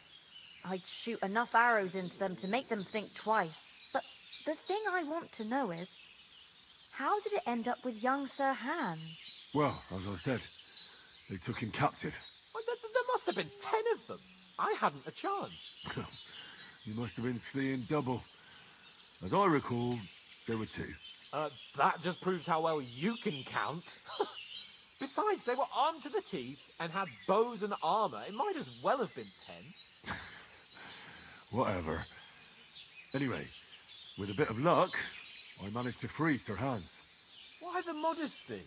I'd shoot enough arrows into them to make them think twice. But the thing I want to know is, how did it end up with young Sir Hans? Well, as I said, they took him captive. Well, there must have been 10 of them. I hadn't a chance. You must have been seeing double. As I recall, there were 2. That just proves how well you can count. Besides, they were armed to the teeth and had bows and armor. It might as well have been 10. Whatever. Anyway, with a bit of luck, I managed to free Sir Hans. Why the modesty?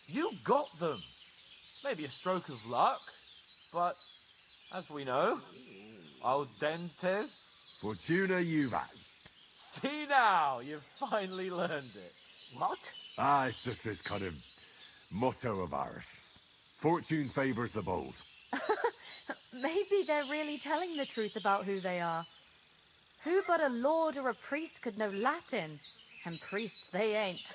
You got them. Maybe a stroke of luck, but as we know, al dentes. Fortuna juvat. See now, you've finally learned it. What? It's just this kind of motto of ours. Fortune favors the bold. Maybe they're really telling the truth about who they are. Who but a lord or a priest could know Latin? And priests they ain't.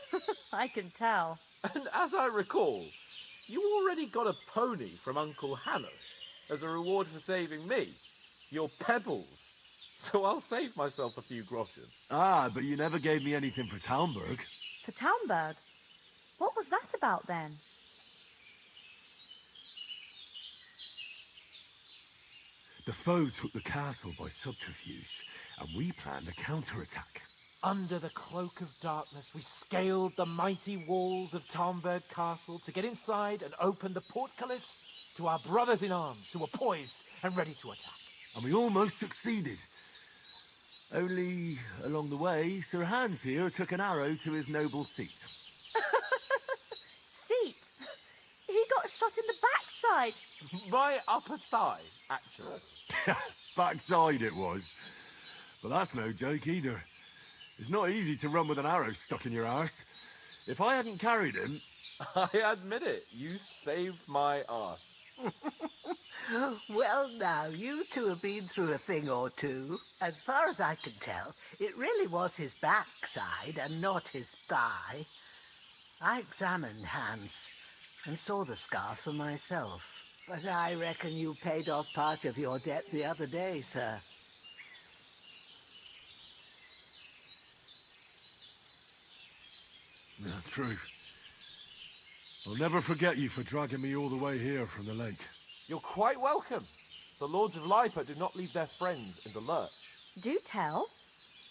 I can tell. And as I recall, you already got a pony from Uncle Hanush as a reward for saving me. Your pebbles. So I'll save myself a few groschen. But you never gave me anything for Talmberg. For Talmberg? What was that about then? The foe took the castle by subterfuge, and we planned a counterattack. Under the cloak of darkness, we scaled the mighty walls of Talmberg Castle to get inside and open the portcullis to our brothers in arms who were poised and ready to attack. And we almost succeeded. Only, along the way, Sir Hans here took an arrow to his noble seat. Seat? He got shot in the backside. My upper thigh, actually. Backside it was. But that's no joke either. It's not easy to run with an arrow stuck in your arse. If I hadn't carried him... I admit it, you saved my arse. Well, now, you two have been through a thing or two. As far as I can tell, it really was his backside and not his thigh. I examined Hans and saw the scars for myself. But I reckon you paid off part of your debt the other day, sir. No, true. I'll never forget you for dragging me all the way here from the lake. You're quite welcome. The Lords of Lipa do not leave their friends in the lurch. Do tell.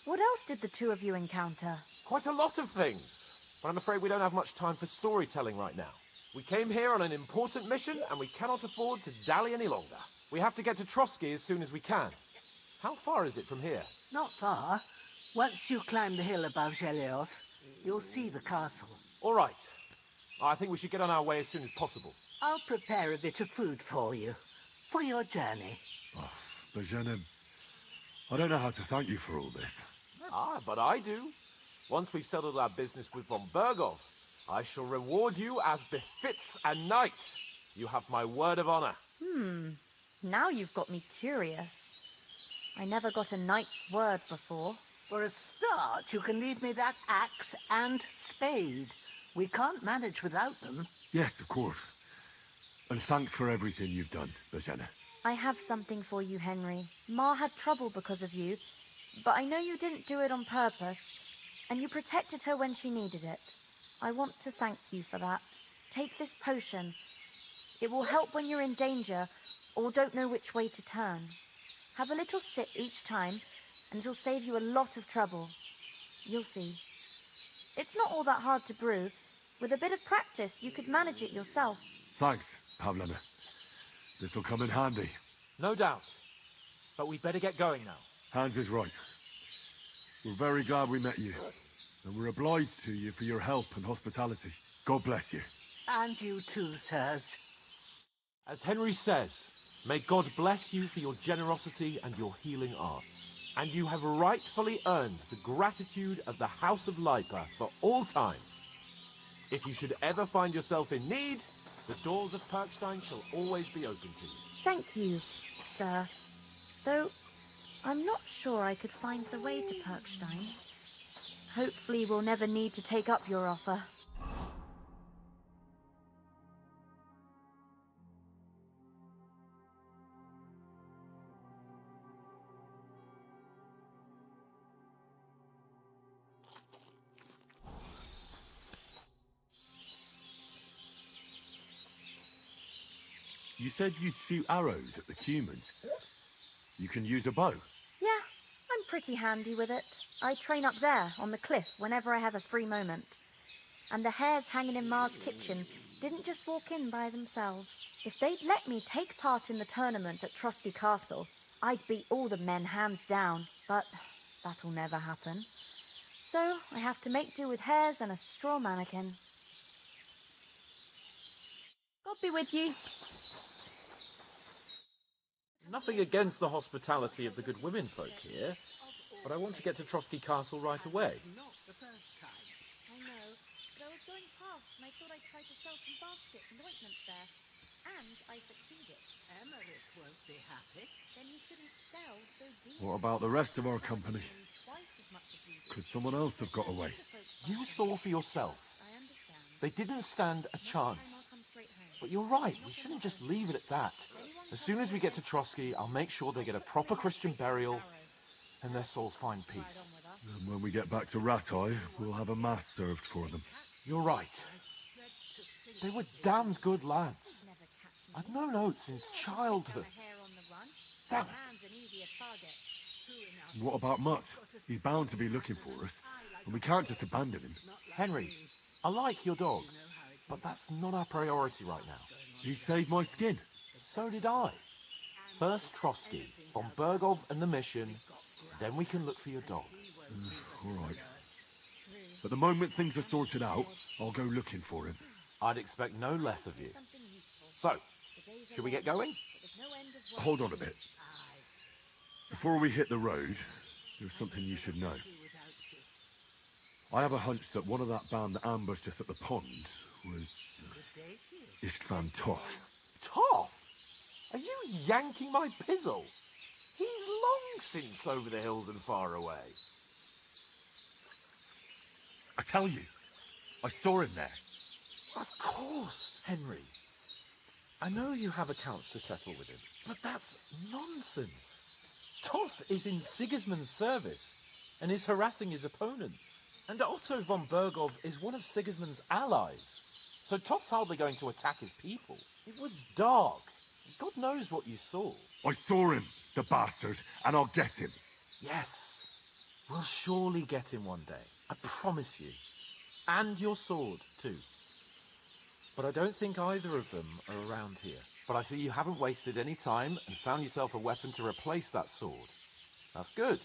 What else did the two of you encounter? Quite a lot of things. But I'm afraid we don't have much time for storytelling right now. We came here on an important mission, and we cannot afford to dally any longer. We have to get to Trotsky as soon as we can. How far is it from here? Not far. Once you climb the hill above Gelios, you'll see the castle. All right. I think we should get on our way as soon as possible. I'll prepare a bit of food for you, for your journey. Bajanem, I don't know how to thank you for all this. But I do. Once we've settled our business with von Bergov, I shall reward you as befits a knight. You have my word of honor. Now you've got me curious. I never got a knight's word before. For a start, you can leave me that axe and spade. We can't manage without them. Yes, of course. And thanks for everything you've done, Bajana. I have something for you, Henry. Ma had trouble because of you, but I know you didn't do it on purpose, and you protected her when she needed it. I want to thank you for that. Take this potion. It will help when you're in danger or don't know which way to turn. Have a little sip each time, and it'll save you a lot of trouble. You'll see. It's not all that hard to brew. With a bit of practice, you could manage it yourself. Thanks, Pavlena. This'll come in handy. No doubt. But we'd better get going now. Hans is right. We're very glad we met you. And we're obliged to you for your help and hospitality. God bless you. And you too, sirs. As Henry says, may God bless you for your generosity and your healing arts. And you have rightfully earned the gratitude of the House of Lipa for all time. If you should ever find yourself in need, the doors of Perkstein shall always be open to you. Thank you, sir. Though, I'm not sure I could find the way to Perkstein. Hopefully we'll never need to take up your offer. You said you'd shoot arrows at the humans. You can use a bow. Yeah, I'm pretty handy with it. I train up there, on the cliff, whenever I have a free moment. And the hares hanging in Ma's kitchen didn't just walk in by themselves. If they'd let me take part in the tournament at Trotsky Castle, I'd beat all the men hands down, but that'll never happen. So I have to make do with hares and a straw mannequin. God be with you. Nothing against the hospitality of the good women folk here, but I want to get to Trotsky Castle right away. I know, but I was going past and I thought I'd try to sell some baskets and ointments there. And I succeeded. Emmerich won't be happy. Then you shouldn't sell so deep. What about the rest of our company? Could someone else have got away? You saw for yourself. They didn't stand a chance. But you're right, we shouldn't just leave it at that. As soon as we get to Trotsky, I'll make sure they get a proper Christian burial and their souls find peace. And when we get back to Ratai, we'll have a mass served for them. You're right. They were damned good lads. I've known Oates since childhood. Damn it. What about Mutt? He's bound to be looking for us, and we can't just abandon him. Henry, I like your dog, but that's not our priority right now. He saved my skin. So did I. First Trotsky, von Bergov and the mission, then we can look for your dog. All right. But the moment things are sorted out, I'll go looking for him. I'd expect no less of you. So, should we get going? Hold on a bit. Before we hit the road, there's something you should know. I have a hunch that one of that band that ambushed us at the pond was Istvan Toth. Toth? Are you yanking my pizzle? He's long since over the hills and far away. I tell you, I saw him there. Of course, Henry. I know you have accounts to settle with him, but that's nonsense. Toth is in Sigismund's service and is harassing his opponents. And Otto von Bergov is one of Sigismund's allies. So Toth's hardly going to attack his people. It was dark. God knows what you saw. I saw him, the bastard, and I'll get him. Yes. We'll surely get him one day. I promise you. And your sword, too. But I don't think either of them are around here. But I see you haven't wasted any time and found yourself a weapon to replace that sword. That's good.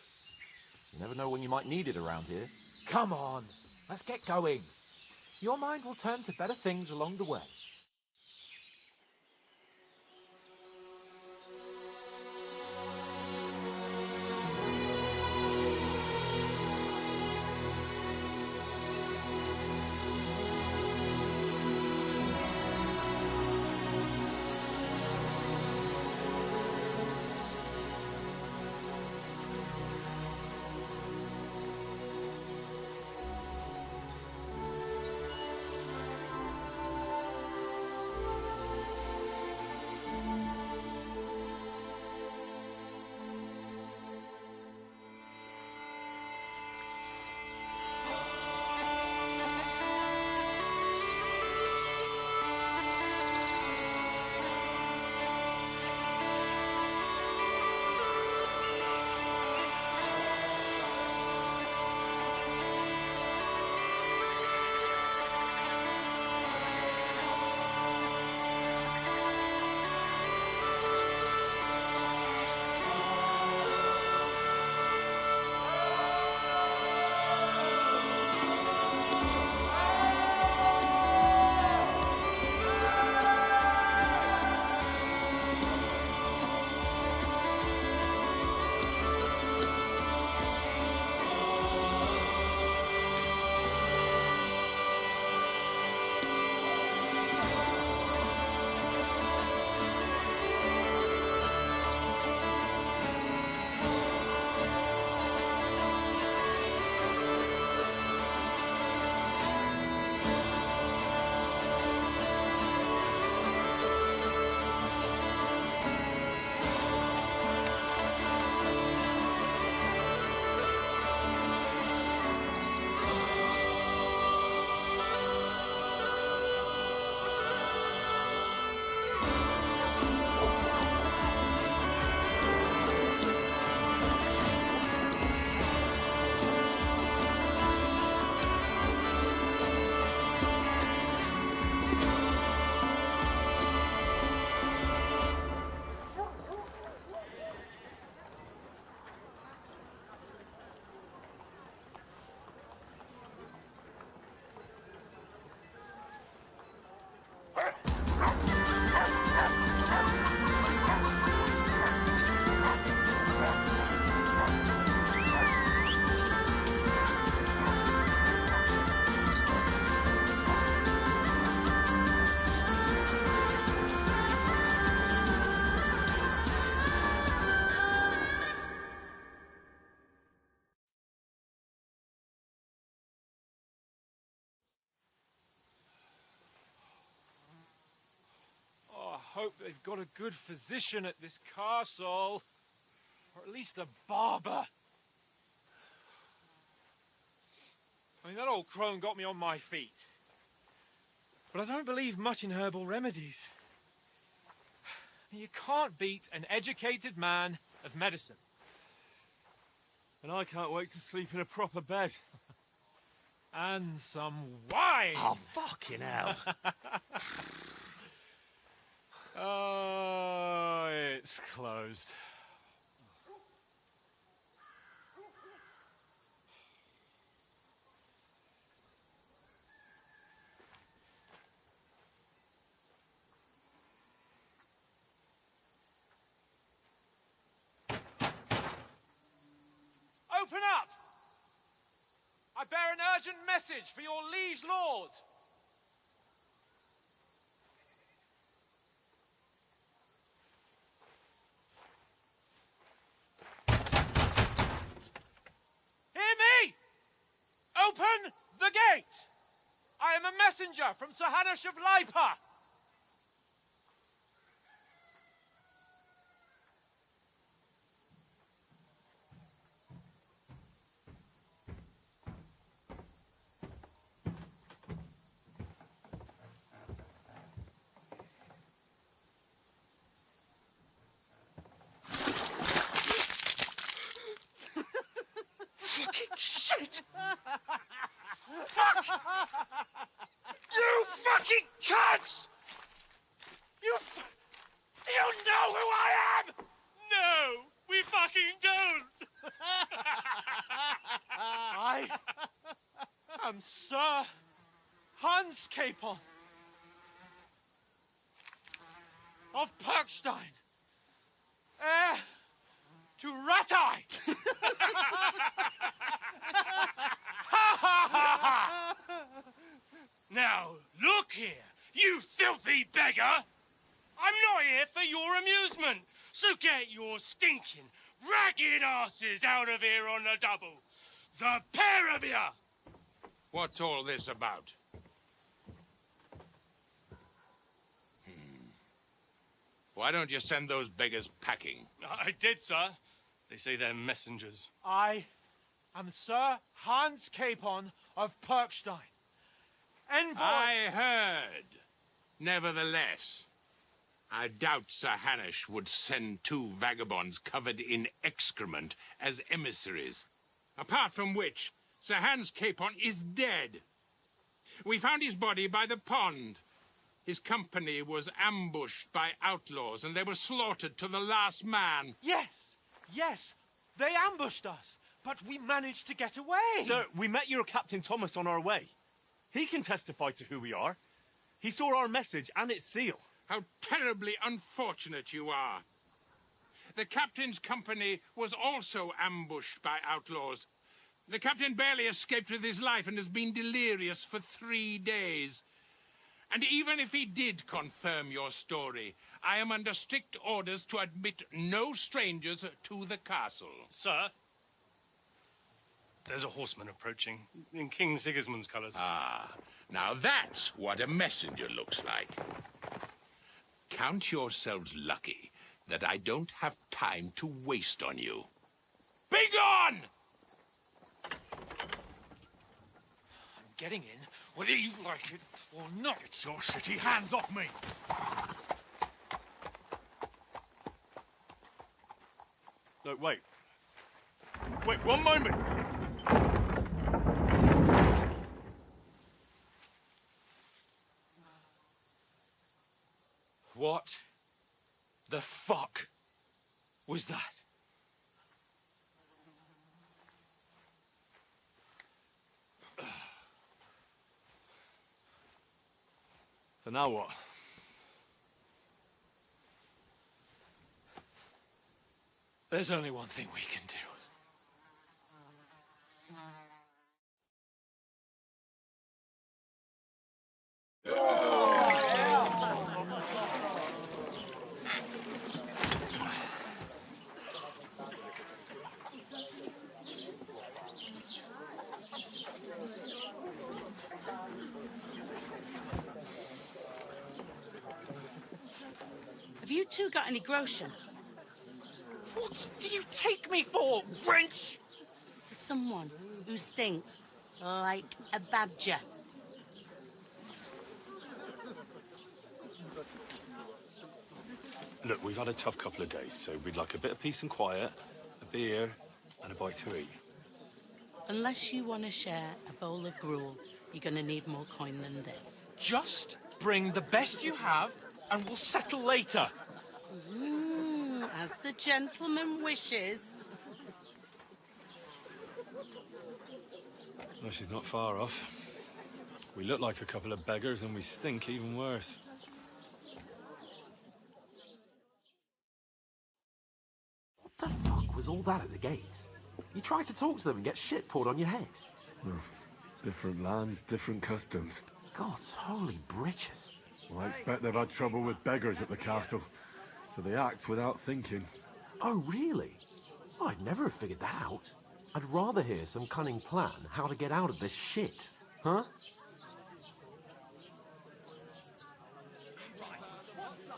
You never know when you might need it around here. Come on, let's get going. Your mind will turn to better things along the way. I hope they've got a good physician at this castle. Or at least a barber. I mean, that old crone got me on my feet. But I don't believe much in herbal remedies. You can't beat an educated man of medicine. And I can't wait to sleep in a proper bed. And some wine! Oh, fucking hell. Oh, it's closed. Open up! I bear an urgent message for your liege lord. Hear me! Open the gate! I am a messenger from Sir Hanush of Lipa. Fucking shit! Fuck! You fucking cunts! am Sir Hans Capon of Perkstein, heir to Ratai. Now, look here, you filthy beggar! I'm not here for your amusement, so get your stinking, ragged asses out of here on the double. The pair of you! What's all this about? Why don't you send those beggars packing? I did, sir. They say they're messengers. I am Sir Hans Capon of Perkstein. Envoy... I heard. Nevertheless, I doubt Sir Hanush would send two vagabonds covered in excrement as emissaries. Apart from which, Sir Hans Capon is dead. We found his body by the pond. His company was ambushed by outlaws, and they were slaughtered to the last man. Yes, they ambushed us, but we managed to get away. Sir, we met your Captain Thomas on our way. He can testify to who we are. He saw our message and its seal. How terribly unfortunate you are. The captain's company was also ambushed by outlaws. The captain barely escaped with his life and has been delirious for 3 days. And even if he did confirm your story, I am under strict orders to admit no strangers to the castle. Sir, there's a horseman approaching in King Sigismund's colours. Ah, now that's what a messenger looks like. Count yourselves lucky that I don't have time to waste on you. Be gone! I'm getting in, whether you like it or not. Get your shitty hands off me! No, wait. Wait, one moment! What the fuck was that? So now what? There's only one thing we can do. Have you two got any groschen? What do you take me for, wench? For someone who stinks like a badger. Look, we've had a tough couple of days, so we'd like a bit of peace and quiet, a beer, and a bite to eat. Unless you want to share a bowl of gruel, you're going to need more coin than this. Just bring the best you have, and we'll settle later. As the gentleman wishes. Well, she's not far off. We look like a couple of beggars, and we stink even worse. What the fuck was all that at the gate? You tried to talk to them and get shit poured on your head. Well, different lands, different customs. God's holy britches. Well, I expect they've had trouble with beggars at the castle, so they act without thinking. Oh, really? Well, I'd never have figured that out. I'd rather hear some cunning plan how to get out of this shit. Huh?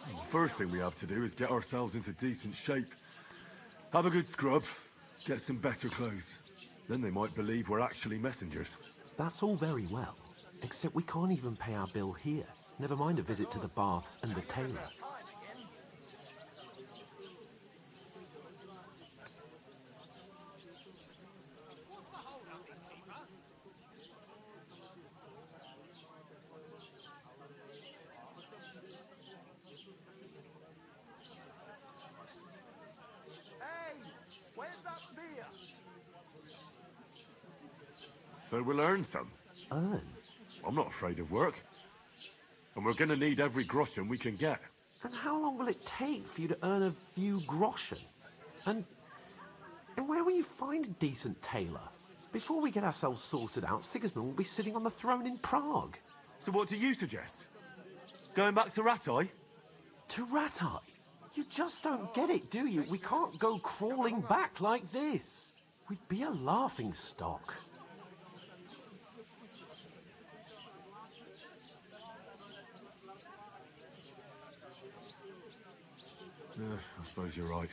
The first thing we have to do is get ourselves into decent shape. Have a good scrub, get some better clothes. Then they might believe we're actually messengers. That's all very well, except we can't even pay our bill here. Never mind a visit to the baths and the tailor. So we'll earn some. earn? I'm not afraid of work. And we're gonna need every groschen we can get. And how long will it take for you to earn a few groschen? And where will you find a decent tailor? Before we get ourselves sorted out, Sigismund will be sitting on the throne in Prague. So what do you suggest? Going back to Ratai? To Ratai? You just don't get it, do you? We can't go crawling back like this. We'd be a laughing stock. I suppose you're right.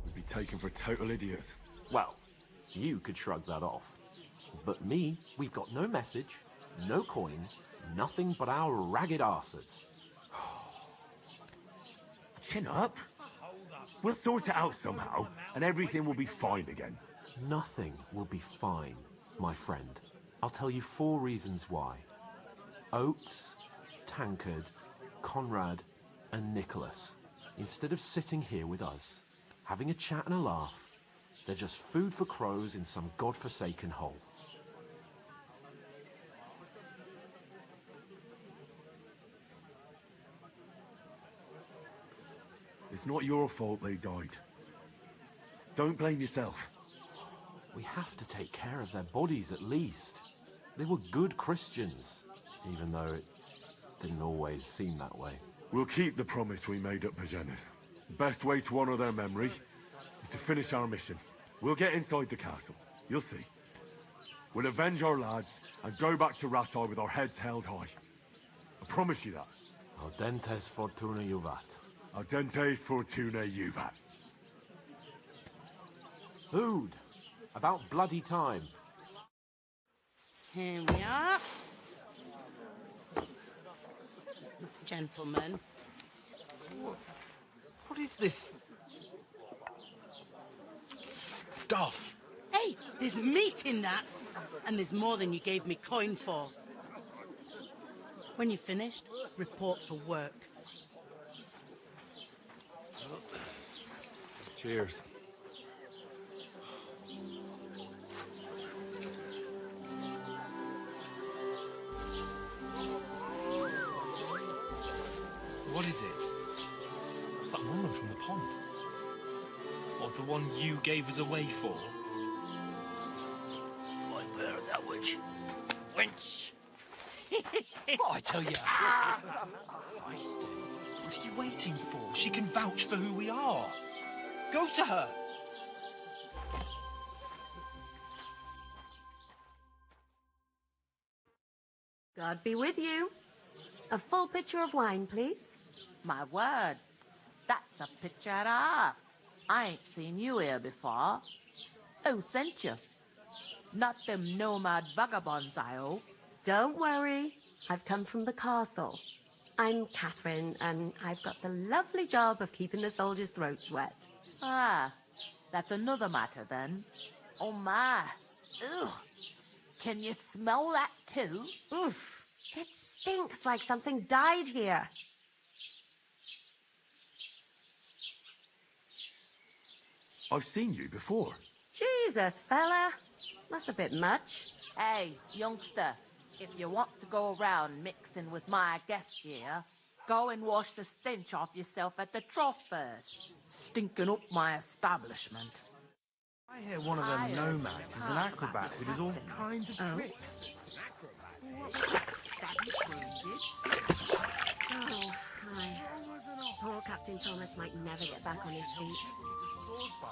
We'd be taken for total idiots. Well, you could shrug that off. But me, we've got no message, no coin, nothing but our ragged arses. Chin up. We'll sort it out somehow, and everything will be fine again. Nothing will be fine, my friend. I'll tell you 4 reasons why. Oates, Tankard, Conrad, and Nicholas, instead of sitting here with us, having a chat and a laugh, they're just food for crows in some godforsaken hole. It's not your fault they died. Don't blame yourself. We have to take care of their bodies at least. They were good Christians, even though it didn't always seem that way. We'll keep the promise we made at Pageneth. The best way to honor their memory is to finish our mission. We'll get inside the castle. You'll see. We'll avenge our lads and go back to Ratai with our heads held high. I promise you that. Audentes fortuna juvat. Audentes fortuna juvat. Food. About bloody time. Here we are. Gentlemen. What is this stuff? Hey, there's meat in that. And there's more than you gave me coin for. When you're finished, report for work. Cheers. What is it? It's that woman from the pond. Or the one you gave us away for? I've heard that witch. Wench! Oh, I tell you. What are you waiting for? She can vouch for who we are. Go to her. God be with you. A full pitcher of wine, please. My word, that's a picture and a half. I ain't seen you here before. Who sent you? Not them nomad vagabonds, I hope. Don't worry. I've come from the castle. I'm Catherine, and I've got the lovely job of keeping the soldiers' throats wet. Ah, that's another matter then. Oh my. Ugh. Can you smell that too? Oof. It stinks like something died here. I've seen you before. Jesus, fella. That's a bit much. Hey, youngster, if you want to go around mixing with my guests here, go and wash the stench off yourself at the trough first. Stinking up my establishment. I hear one of them nomads is an acrobat who does all kinds of tricks. Oh, hi. Poor Captain Thomas might never get back on his feet.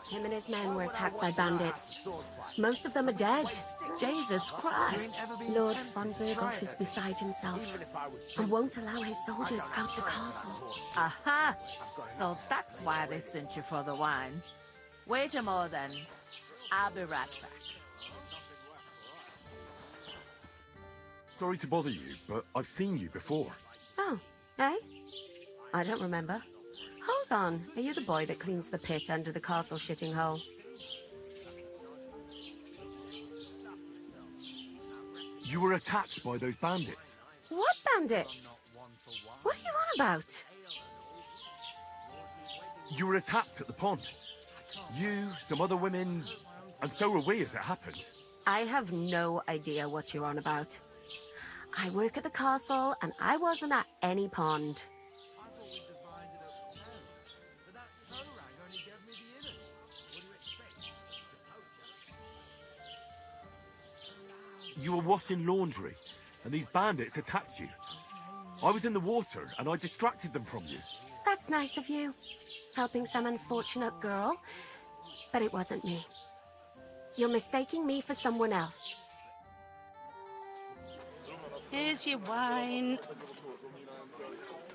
Him and his men were attacked by bandits. Most of them are dead. Jesus Christ! Lord von Berghoff is beside himself and won't allow his soldiers out the castle. Aha! So that's why they sent you for the wine. Wait a moment then. I'll be right back. Sorry to bother you, but I've seen you before. Oh, eh? I don't remember. Hold on. Are you the boy that cleans the pit under the castle shitting hole? You were attacked by those bandits. What bandits? What are you on about? You were attacked at the pond. You, some other women, and so were we as it happened. I have no idea what you're on about. I work at the castle, and I wasn't at any pond. You were washing laundry, and these bandits attacked you. I was in the water, and I distracted them from you. That's nice of you. Helping some unfortunate girl. But it wasn't me. You're mistaking me for someone else. Here's your wine.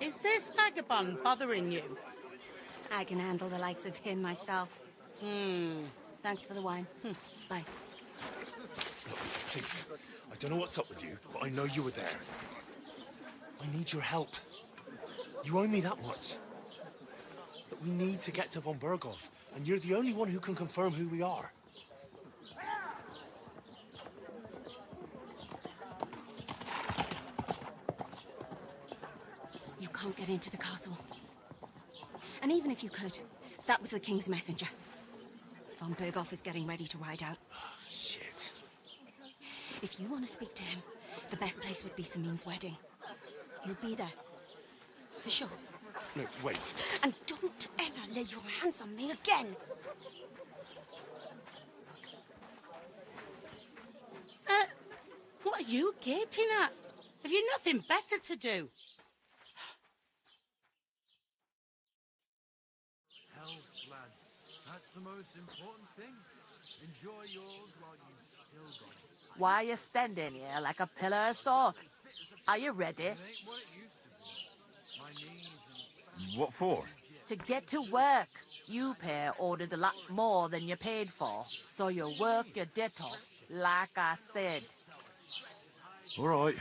Is this vagabond bothering you? I can handle the likes of him myself. Thanks for the wine. Bye. Please, I don't know what's up with you, but I know you were there. I need your help. You owe me that much. But we need to get to von Berghoff, and you're the only one who can confirm who we are. You can't get into the castle. And even if you could, that was the King's messenger. Von Berghoff is getting ready to ride out. Shit. If you want to speak to him, the best place would be Samin's wedding. He'll be there. For sure. No, wait. And don't ever lay your hands on me again! What are you gaping at? Have you nothing better to do? Health, lads. That's the most important thing. Enjoy yours while you've still got it. Why are you standing here like a pillar of salt? Are you ready? It ain't what it used to be. My knees and... What for? To get to work. You pair ordered a lot more than you paid for, so you work your debt off, like I said. All right.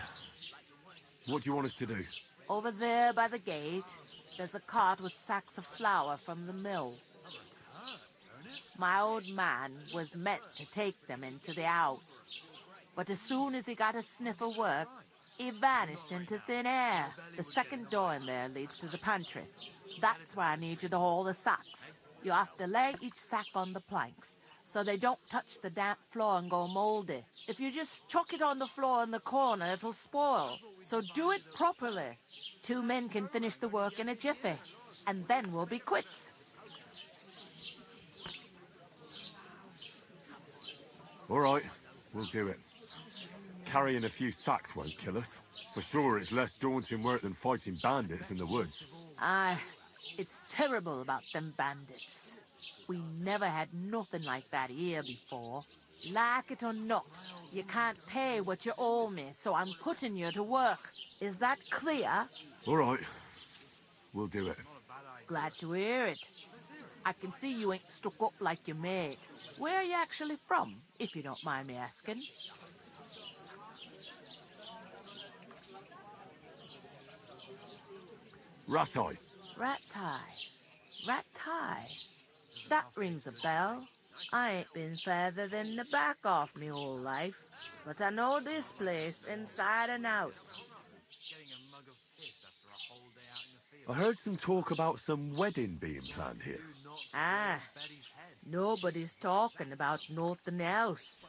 What do you want us to do? Over there by the gate, there's a cart with sacks of flour from the mill. My old man was meant to take them into the house. But as soon as he got a sniff of work, he vanished into thin air. The second door in there leads to the pantry. That's where I need you to haul the sacks. You have to lay each sack on the planks so they don't touch the damp floor and go moldy. If you just chuck it on the floor in the corner, it'll spoil. So do it properly. 2 men can finish the work in a jiffy, and then we'll be quits. All right, we'll do it. Carrying a few sacks won't kill us. For sure, it's less daunting work than fighting bandits in the woods. Aye, it's terrible about them bandits. We never had nothing like that here before. Like it or not, you can't pay what you owe me, so I'm putting you to work. Is that clear? All right, we'll do it. Glad to hear it. I can see you ain't stuck up like your mate. Where are you actually from, if you don't mind me asking? Ratai. Ratai. That rings a bell. I ain't been further than the back off me whole life, but I know this place inside and out. I heard some talk about some wedding being planned here. Ah, nobody's talking about nothing else.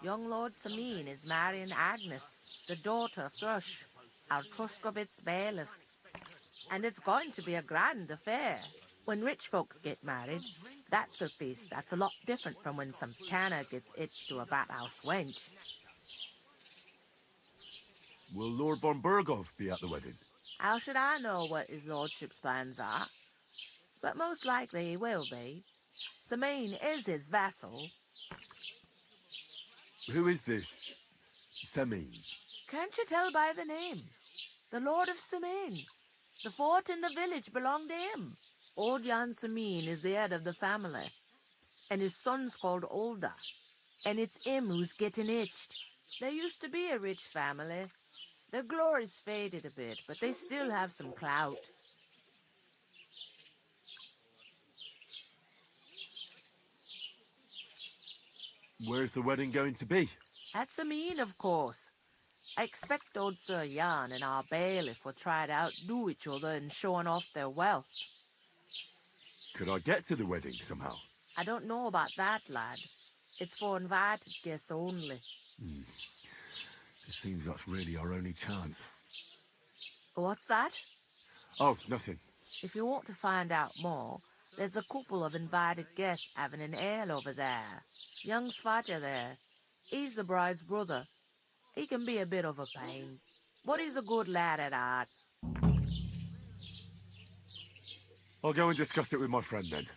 Young Lord Samin is marrying Agnes, the daughter of Thrush, our Truskovitz bailiff. And it's going to be a grand affair. When rich folks get married, that's a feast that's a lot different from when some tanner gets hitched to a bathhouse wench. Will Lord von Burgov be at the wedding? How should I know what his lordship's plans are? But most likely he will be. Samin is his vassal. Who is this Semin? Can't you tell by the name? The Lord of Samin. The fort in the village belonged to him. Old Jan Samin is the head of the family, and his son's called Olda, and it's him who's getting hitched. There used to be a rich family. Their glory's faded a bit, but they still have some clout. Where's the wedding going to be? At Samin, of course. I expect old Sir Jan and our bailiff will try to outdo each other in showing off their wealth. Could I get to the wedding somehow? I don't know about that, lad. It's for invited guests only. It seems that's really our only chance. What's that? Oh, nothing. If you want to find out more, there's a couple of invited guests having an ale over there. Young Svaja there. He's the bride's brother. He can be a bit of a pain, but he's a good lad at heart. I'll go and discuss it with my friend then.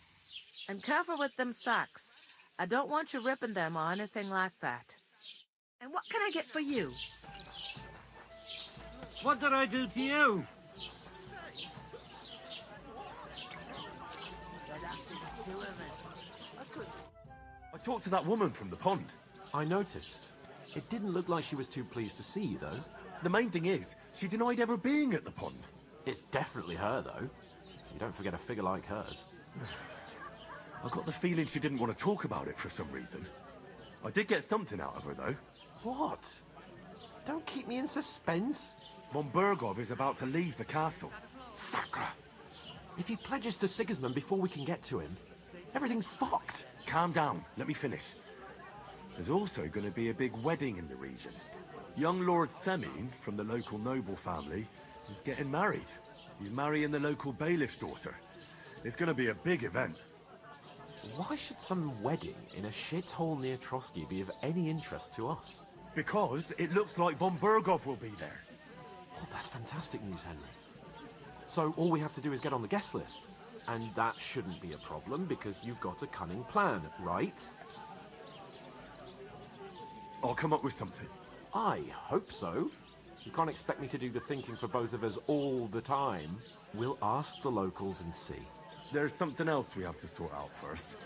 And careful with them sacks. I don't want you ripping them or anything like that. And what can I get for you? What did I do to you? I talked to that woman from the pond. I noticed. It didn't look like she was too pleased to see you, though. The main thing is, she denied ever being at the pond. It's definitely her, though. You don't forget a figure like hers. I got the feeling she didn't want to talk about it for some reason. I did get something out of her, though. What? Don't keep me in suspense. Von Burgov is about to leave the castle. Sacre! If he pledges to Sigismund before we can get to him, everything's fucked. Calm down. Let me finish. There's also going to be a big wedding in the region. Young Lord Semin, from the local noble family, is getting married. He's marrying the local bailiff's daughter. It's going to be a big event. Why should some wedding in a shithole near Trotsky be of any interest to us? Because it looks like von Burgov will be there. Oh, that's fantastic news, Henry. So all we have to do is get on the guest list. And that shouldn't be a problem because you've got a cunning plan, right? I'll come up with something. I hope so. You can't expect me to do the thinking for both of us all the time. We'll ask the locals and see. There's something else we have to sort out first.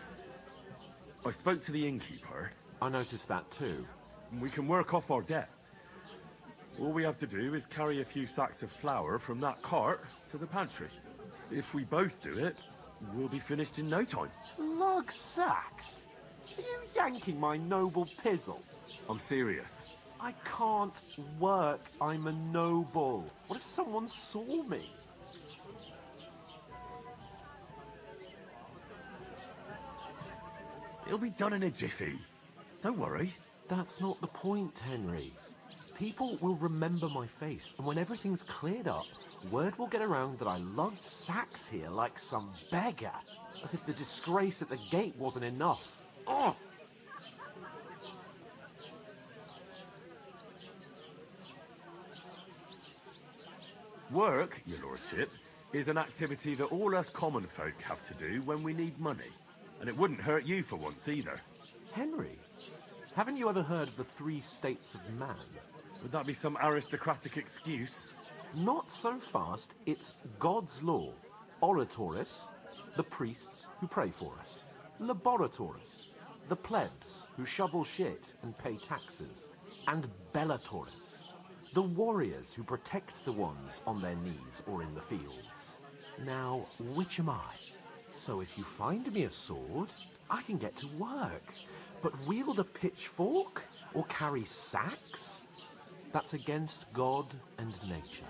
I spoke to the innkeeper. I noticed that too. We can work off our debt. All we have to do is carry a few sacks of flour from that cart to the pantry. If we both do it, we'll be finished in no time. Lug sacks? Are you yanking my noble pizzle? I'm serious. I can't work. I'm a noble. What if someone saw me? It'll be done in a jiffy. Don't worry. That's not the point, Henry. People will remember my face, and when everything's cleared up, word will get around that I lugged sacks here like some beggar. As if the disgrace at the gate wasn't enough. Oh! Work, your lordship, is an activity that all us common folk have to do when we need money. And it wouldn't hurt you for once either. Henry, haven't you ever heard of the 3 states of man? Would that be some aristocratic excuse? Not so fast. It's God's law. Oratoris, the priests who pray for us. Laboratoris, the plebs who shovel shit and pay taxes. And Bellatoris, the warriors who protect the ones on their knees or in the fields. Now, which am I? So if you find me a sword, I can get to work. But wield a pitchfork or carry sacks? That's against God and nature.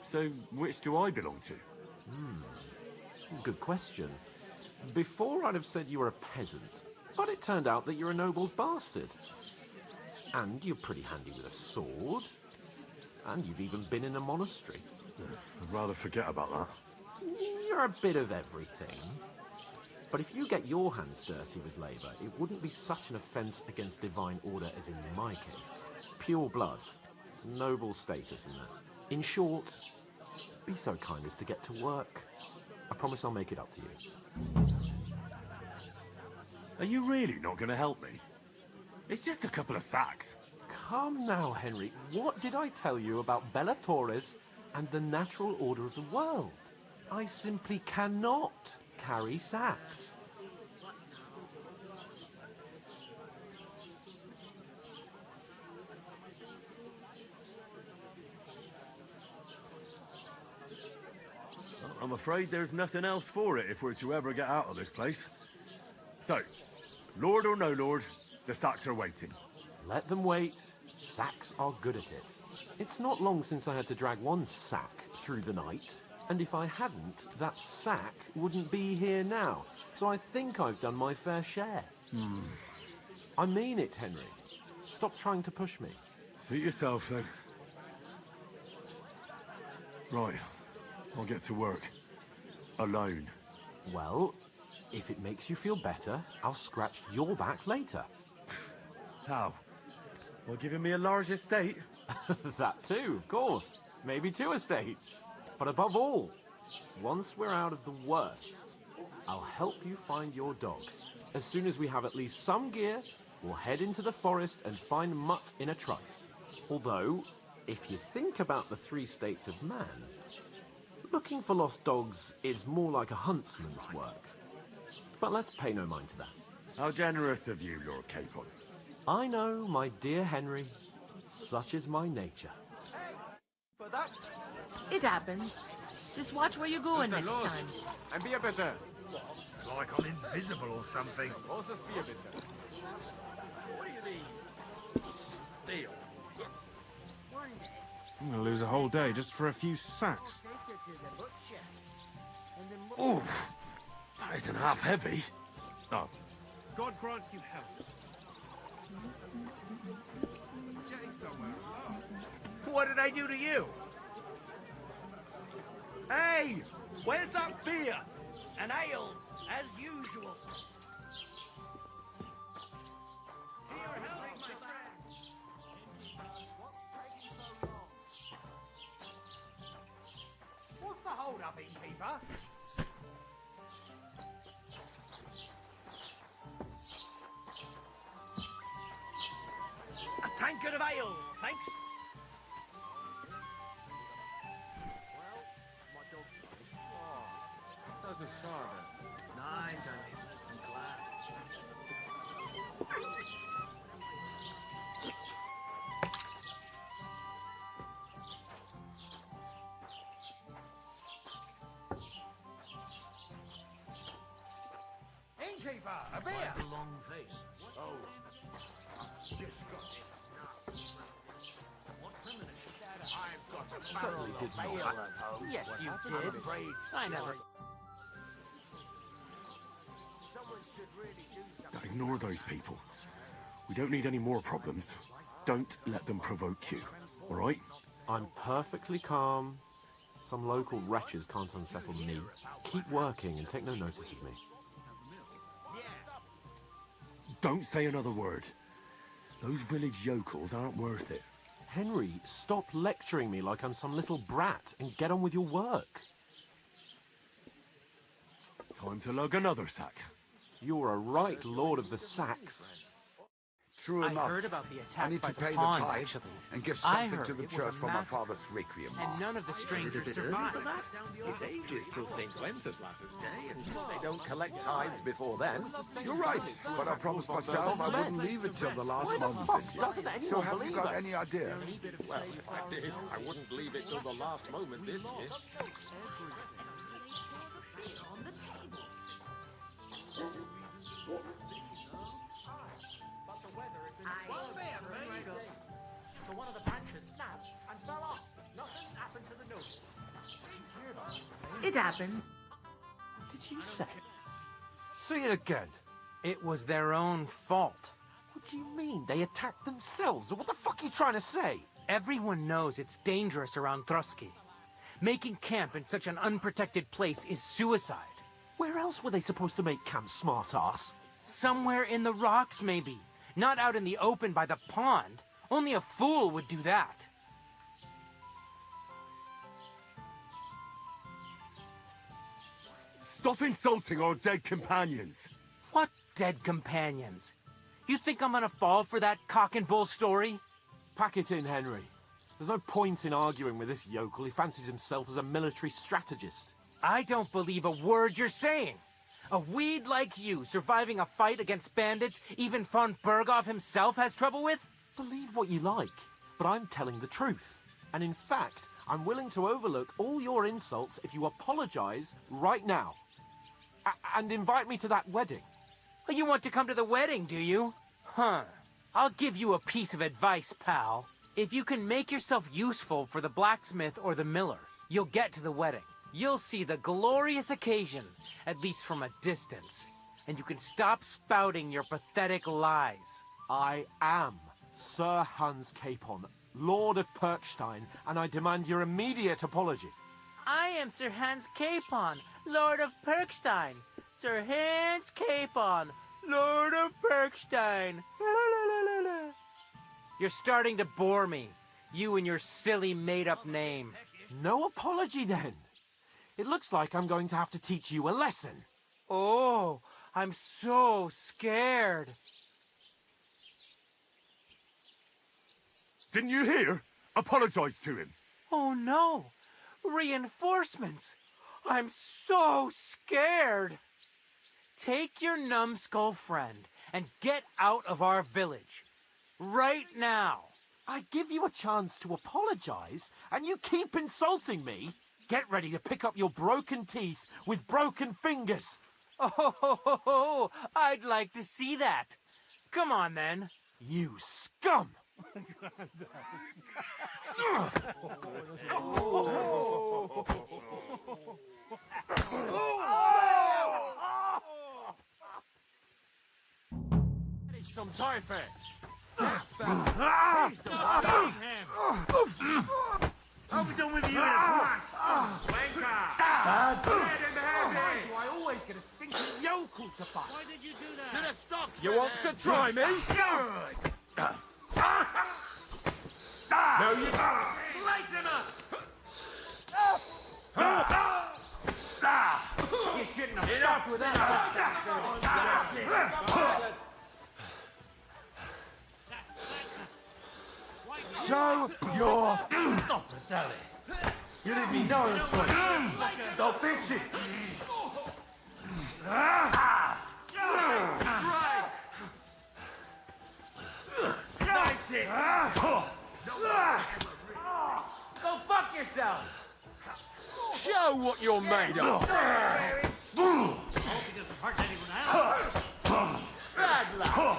So, which do I belong to? Good question. Before I'd have said you were a peasant, but it turned out that you're a noble's bastard. And you're pretty handy with a sword. And you've even been in a monastery. I'd rather forget about that. You're a bit of everything. But if you get your hands dirty with labour, it wouldn't be such an offence against divine order as in my case. Pure blood. Noble status and that. In short, be so kind as to get to work. I promise I'll make it up to you. Are you really not going to help me? It's just a couple of sacks. Come now, Henry. What did I tell you about Bellatoris and the natural order of the world? I simply cannot carry sacks. I'm afraid there's nothing else for it if we're to ever get out of this place. So, lord or no lord, the sacks are waiting. Let them wait. Sacks are good at it. It's not long since I had to drag one sack through the night, and if I hadn't, that sack wouldn't be here now. So I think I've done my fair share. I mean it, Henry. Stop trying to push me. Suit yourself, then. Right. I'll get to work. Alone. Well, if it makes you feel better, I'll scratch your back later. How? Well, giving me a large estate? That too, of course. Maybe 2 estates. But above all, once we're out of the worst, I'll help you find your dog. As soon as we have at least some gear, we'll head into the forest and find Mutt in a trice. Although, if you think about the 3 states of man, looking for lost dogs is more like a huntsman's work. But let's pay no mind to that. How generous of you, Lord Capon. I know, my dear Henry. Such is my nature. It happens. Just watch where you're going Mr. next Laws, time. And be a better. Like I'm invisible or something. Also be a better. What do you mean? Deal. I'm gonna lose a whole day just for a few sacks. Oof! That isn't half heavy. Oh. God grant you help. Getting somewhere. What did I do to you? Hey! Where's that beer? An ale, as usual. What's the hold up, innkeeper? A tankard of ale, thanks. Certainly did not. Yes, you did. I never. Ignore those people. We don't need any more problems. Don't let them provoke you, all right? I'm perfectly calm. Some local wretches can't unsettle me. Keep working and take no notice of me. Don't say another word. Those village yokels aren't worth it. Henry, stop lecturing me like I'm some little brat and get on with your work. Time to lug another sack. You're a right lord of the sacks. True enough. I heard about the attack I need by to the pay pond, the tithe actually. and give I something heard to the it was church a for my massive- father's requiem. And none of the strangers survived. It's ages till St. Wenceslas's Day, and they don't collect tithes before then. You're right, but I promised myself I wouldn't leave it till the last moment this year. Doesn't anyone So have you believe got us? any idea? Well, if I did, I wouldn't leave it till the last moment this year. So one of the branches snapped and fell off. Nothing happened to the note. It happens. Did you say? Say it again. It was their own fault. What do you mean? They attacked themselves? What the fuck are you trying to say? Everyone knows it's dangerous around Trotsky. Making camp in such an unprotected place is suicide. Where else were they supposed to make camp, smart-ass? Somewhere in the rocks, maybe. Not out in the open by the pond. Only a fool would do that. Stop insulting our dead companions. What dead companions? You think I'm gonna fall for that cock and bull story? Pack it in, Henry. There's no point in arguing with this yokel. He fancies himself as a military strategist. I don't believe a word you're saying. A weed like you surviving a fight against bandits even von Berghoff himself has trouble with? Believe what you like, but I'm telling the truth. And in fact, I'm willing to overlook all your insults if you apologize right now. And invite me to that wedding. Well, you want to come to the wedding, do you? Huh. I'll give you a piece of advice, pal. If you can make yourself useful for the blacksmith or the miller, you'll get to the wedding. You'll see the glorious occasion, at least from a distance. And you can stop spouting your pathetic lies. I am Sir Hans Capon, Lord of Perkstein, and I demand your immediate apology. I am Sir Hans Capon, Lord of Perkstein. Sir Hans Capon, Lord of Perkstein. You're starting to bore me. You and your silly made-up name. No apology, then. It looks like I'm going to have to teach you a lesson. Oh, I'm so scared. Didn't you hear? Apologize to him. Oh no! Reinforcements! I'm so scared! Take your numbskull friend and get out of our village. Right now! I give you a chance to apologize, and you keep insulting me. Get ready to pick up your broken teeth with broken fingers. Oh, I'd like to see that. Come on, then. You scum! Some time fair. I'll be done with you in a flash. Wanker! I always get a stinking yokel to fight. Why did you do that? To the stocks, You want to try me? No, you don't. Light him up! You shouldn't have stopped with that. Show your... Stop it, Daddy. You leave me no choice. Don't bitch it. Nice it! Go fuck yourself! Show what you're made of. I hope he doesn't hurt anyone else. Bad luck!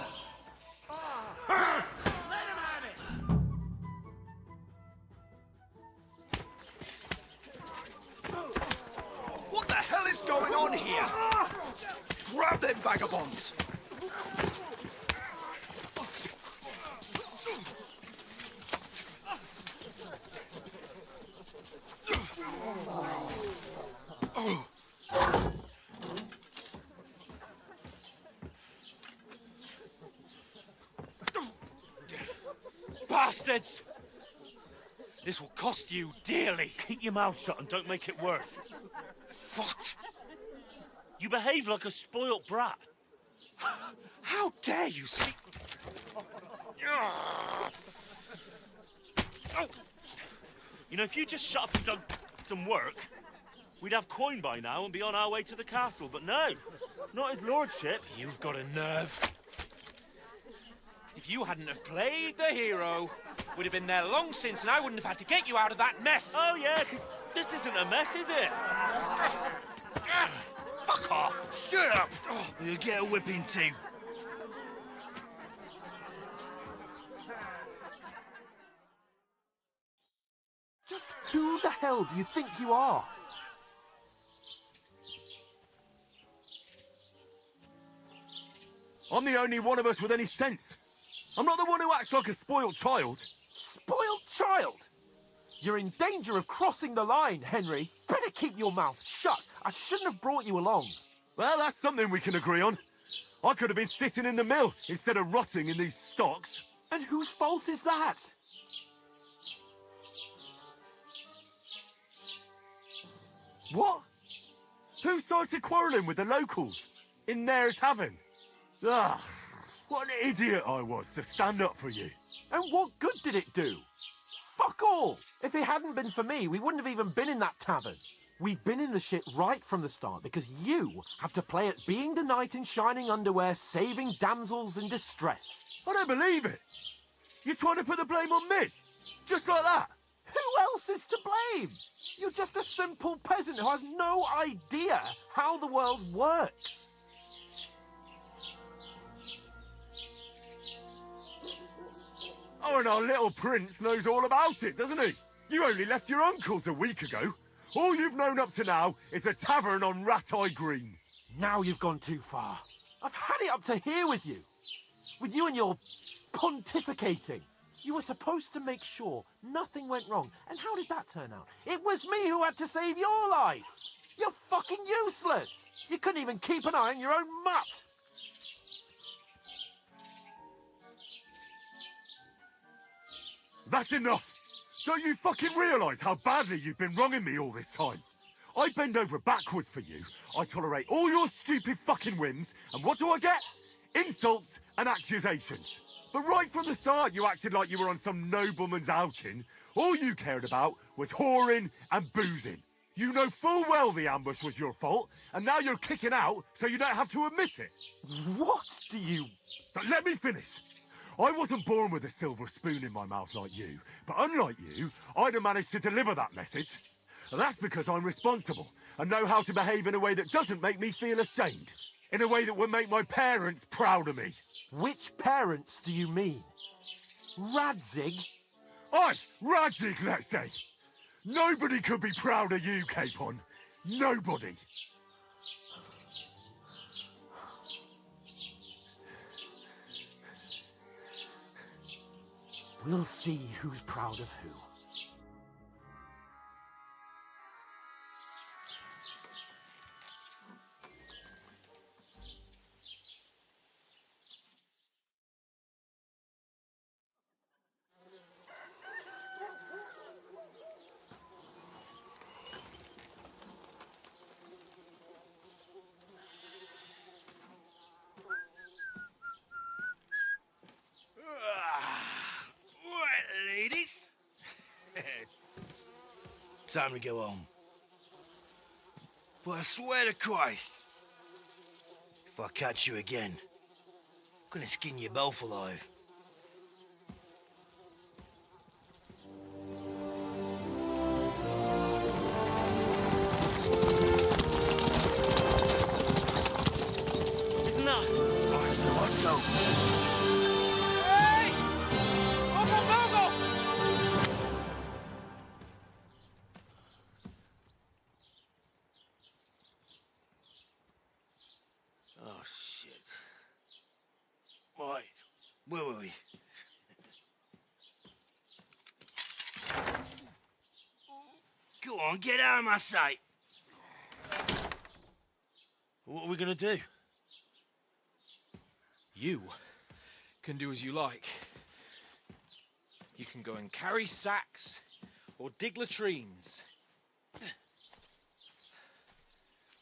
bastards! This will cost you dearly. Keep your mouth shut and don't make it worse. What? You behave like a spoilt brat. How dare you speak... You know, if you just shut up and done some work, we'd have coin by now and be on our way to the castle. But no, not his lordship. You've got a nerve. If you hadn't have played the hero, we'd have been there long since, and I wouldn't have had to get you out of that mess. Oh yeah, because this isn't a mess, is it? Fuck off! Shut up! You'll get a whipping too. Just who the hell do you think you are? I'm the only one of us with any sense. I'm not the one who acts like a spoiled child. Spoiled child? You're in danger of crossing the line, Henry. Better keep your mouth shut. I shouldn't have brought you along. Well, that's something we can agree on. I could have been sitting in the mill instead of rotting in these stocks. And whose fault is that? What? Who started quarrelling with the locals in their tavern? Ugh, what an idiot I was to stand up for you. And what good did it do? Fuck all! If it hadn't been for me, we wouldn't have even been in that tavern. We've been in the shit right from the start because you had to play at being the knight in shining underwear, saving damsels in distress. I don't believe it. You're trying to put the blame on me? Just like that? Who else is to blame? You're just a simple peasant who has no idea how the world works. Oh, and our little prince knows all about it, doesn't he? You only left your uncle's a week ago. All you've known up to now is a tavern on Rat-Eye Green. Now you've gone too far. I've had it up to here with you. With you and your pontificating. You were supposed to make sure nothing went wrong. And how did that turn out? It was me who had to save your life. You're fucking useless. You couldn't even keep an eye on your own mutt. That's enough. Don't you fucking realise how badly you've been wronging me all this time? I bend over backwards for you. I tolerate all your stupid fucking whims. And what do I get? Insults and accusations. But right from the start, you acted like you were on some nobleman's outing. All you cared about was whoring and boozing. You know full well the ambush was your fault, and now you're kicking out so you don't have to admit it. What do you... But let me finish. I wasn't born with a silver spoon in my mouth like you, but unlike you, I'd have managed to deliver that message. And that's because I'm responsible and know how to behave in a way that doesn't make me feel ashamed. In a way that would make my parents proud of me. Which parents do you mean? Radzig? Aye, Radzig, let's say. Nobody could be proud of you, Capon. Nobody. We'll see who's proud of who. Ladies? Time to go home. But I swear to Christ, if I catch you again, I'm gonna skin you both alive. Isn't that? What's up? Hey! Bogo, Bogo! Oh, shit. Right, where were we? Go on, get out of my sight. What are we gonna do? You can do as you like. You can go and carry sacks or dig latrines.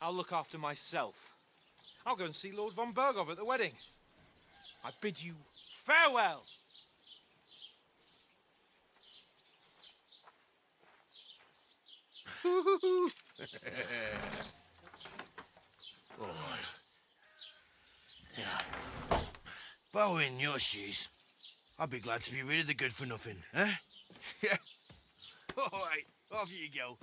I'll look after myself. I'll go and see Lord von Bergov at the wedding. I bid you farewell. All right. Yeah. If I were in your shoes, I'd be glad to be rid of the good for nothing, eh? Yeah. All right, off you go.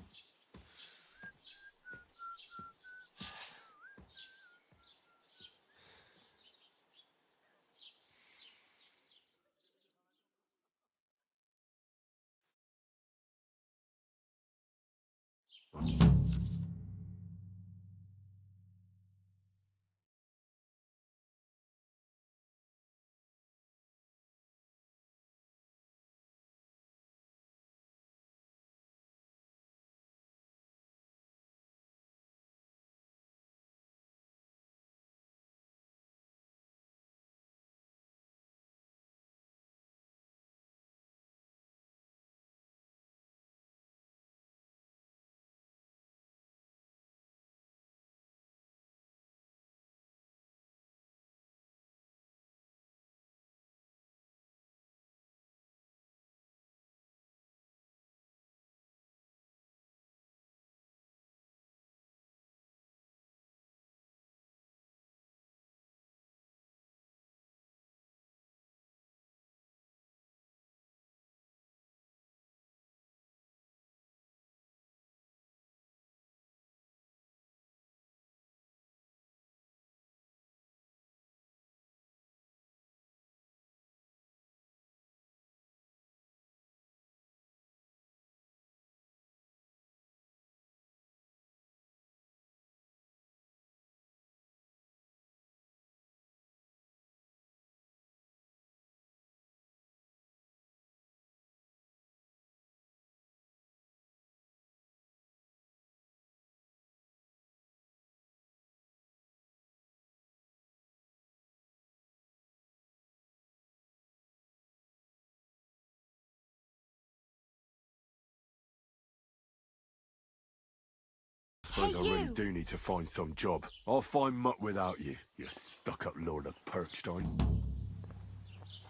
Suppose Hey, I really you! do need to find some job. I'll find mutt without you, you stuck-up Lord of Perkstein.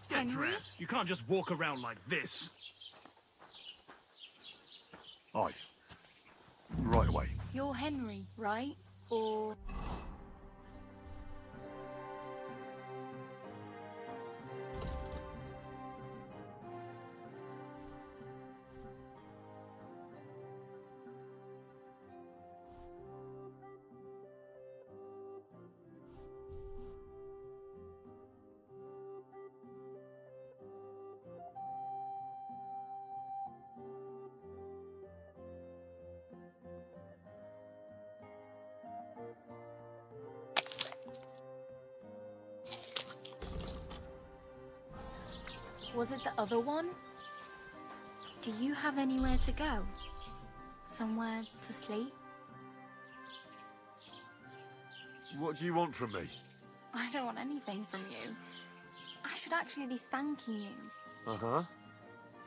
Get Henry? dressed. You can't just walk around like this. Aye. Right away. You're Henry, right? Or... Was it the other one? Do you have anywhere to go? Somewhere to sleep? What do you want from me? I don't want anything from you. I should actually be thanking you. Uh-huh.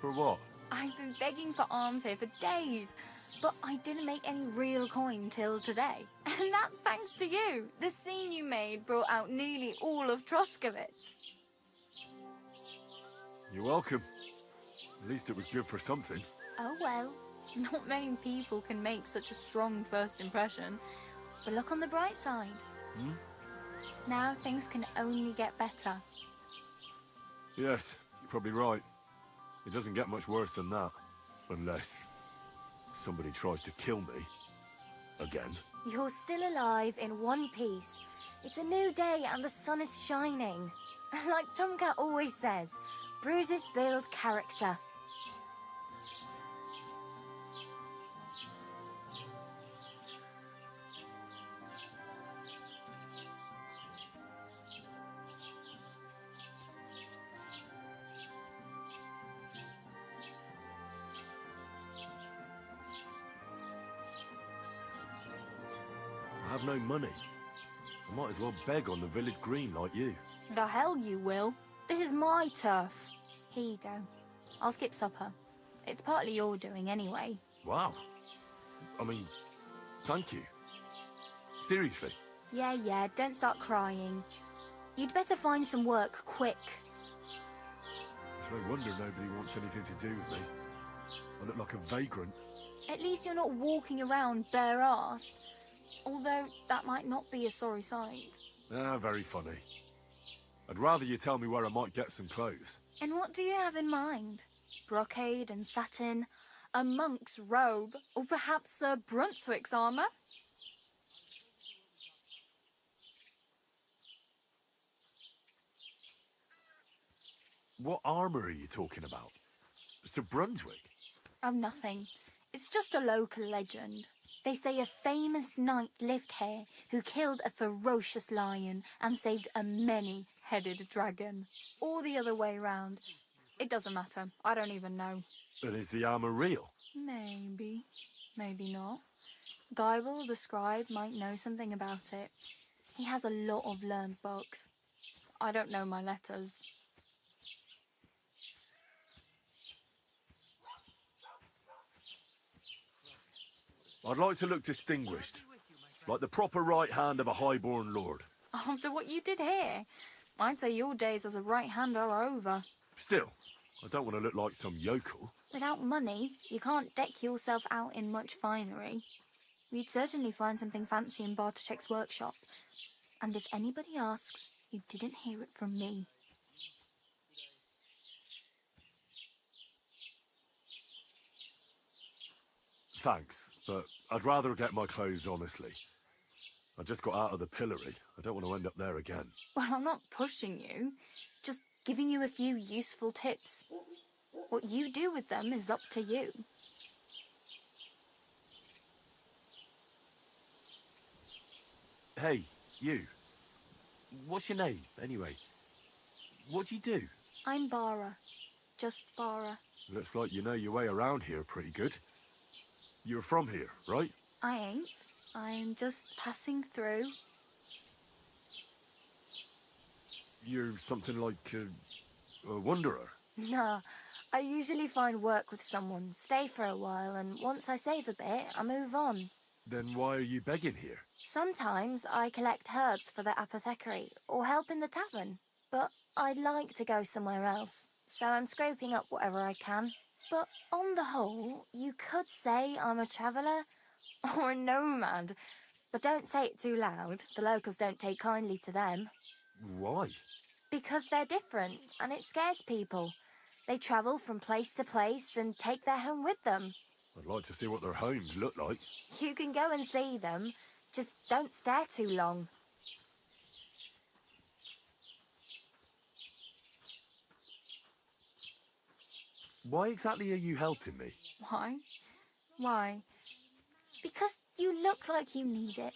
For what? I've been begging for alms here for days, but I didn't make any real coin till today. And that's thanks to you. The scene you made brought out nearly all of Troskowitz. You're welcome. At least it was good for something. Oh well, not many people can make such a strong first impression. But look on the bright side. Hmm? Now things can only get better. Yes, you're probably right. It doesn't get much worse than that. Unless somebody tries to kill me. Again. You're still alive in one piece. It's a new day and the sun is shining. Like Tomcat always says, bruises build character. I have no money. I might as well beg on the village green like you. The hell you will. This is my turf. Here you go. I'll skip supper. It's partly your doing anyway. Wow. I mean, thank you. Seriously. Yeah, don't start crying. You'd better find some work quick. It's no wonder nobody wants anything to do with me. I look like a vagrant. At least you're not walking around bare-assed. Although, that might not be a sorry sight. Ah, very funny. I'd rather you tell me where I might get some clothes. And what do you have in mind? Brocade and satin? A monk's robe? Or perhaps Sir Brunswick's armour? What armour are you talking about? Sir Brunswick? Oh, nothing. It's just a local legend. They say a famous knight lived here who killed a ferocious lion and saved a many-headed dragon. Or the other way round. It doesn't matter. I don't even know. And is the armour real? Maybe. Maybe not. Geibel, the scribe, might know something about it. He has a lot of learned books. I don't know my letters. I'd like to look distinguished. Like the proper right hand of a highborn lord. After what you did here, I'd say your days as a right-hander are over. Still, I don't want to look like some yokel. Without money, you can't deck yourself out in much finery. You'd certainly find something fancy in Bartoszek's workshop. And if anybody asks, you didn't hear it from me. Thanks, but I'd rather get my clothes honestly. I just got out of the pillory. I don't want to end up there again. Well, I'm not pushing you, just giving you a few useful tips. What you do with them is up to you. Hey, you. What's your name, anyway? What do you do? I'm Bara. Just Bara. Looks like you know your way around here pretty good. You're from here, right? I ain't. I'm just passing through. You're something like a wanderer. Nah, I usually find work with someone, stay for a while, and once I save a bit, I move on. Then why are you begging here? Sometimes I collect herbs for the apothecary, or help in the tavern. But I'd like to go somewhere else, so I'm scraping up whatever I can. But on the whole, you could say I'm a traveller or a nomad. But don't say it too loud. The locals don't take kindly to them. Why? Because they're different, and it scares people. They travel from place to place and take their home with them. I'd like to see what their homes look like. You can go and see them, just don't stare too long. Why exactly are you helping me? Why? Why? Because you look like you need it.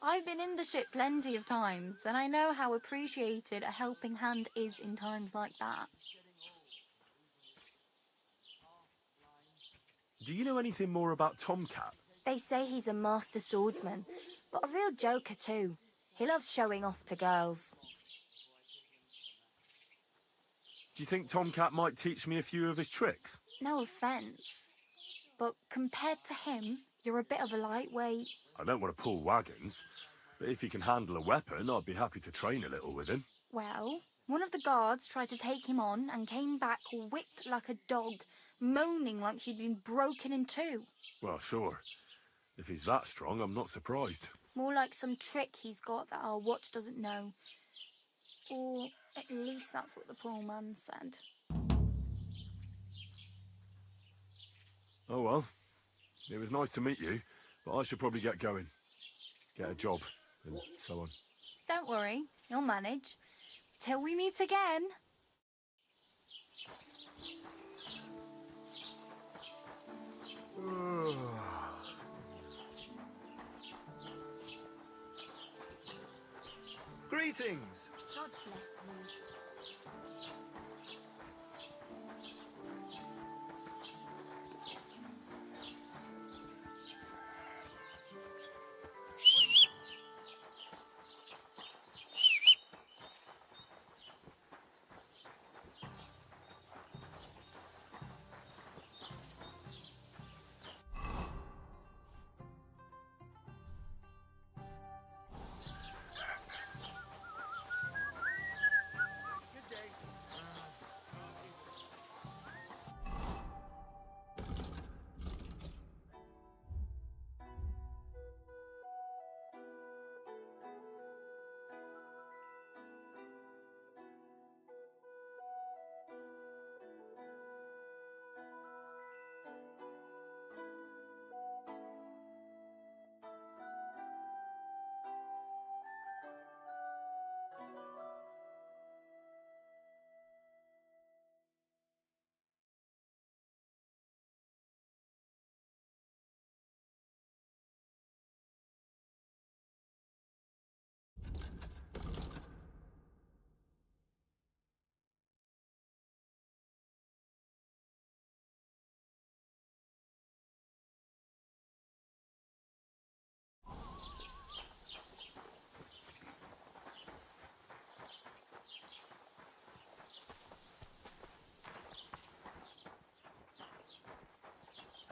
I've been in the ship plenty of times, and I know how appreciated a helping hand is in times like that. Do you know anything more about Tomcat? They say he's a master swordsman, but a real joker too. He loves showing off to girls. Do you think Tomcat might teach me a few of his tricks? No offence, but compared to him, you're a bit of a lightweight. I don't want to pull wagons, but if he can handle a weapon, I'd be happy to train a little with him. Well, one of the guards tried to take him on and came back whipped like a dog, moaning like he'd been broken in two. Well, sure. If he's that strong, I'm not surprised. More like some trick he's got that our watch doesn't know. Or at least that's what the poor man said. Oh well. It was nice to meet you, but I should probably get going. Get a job, and so on. Don't worry, you'll manage. Till we meet again. Greetings! God bless you.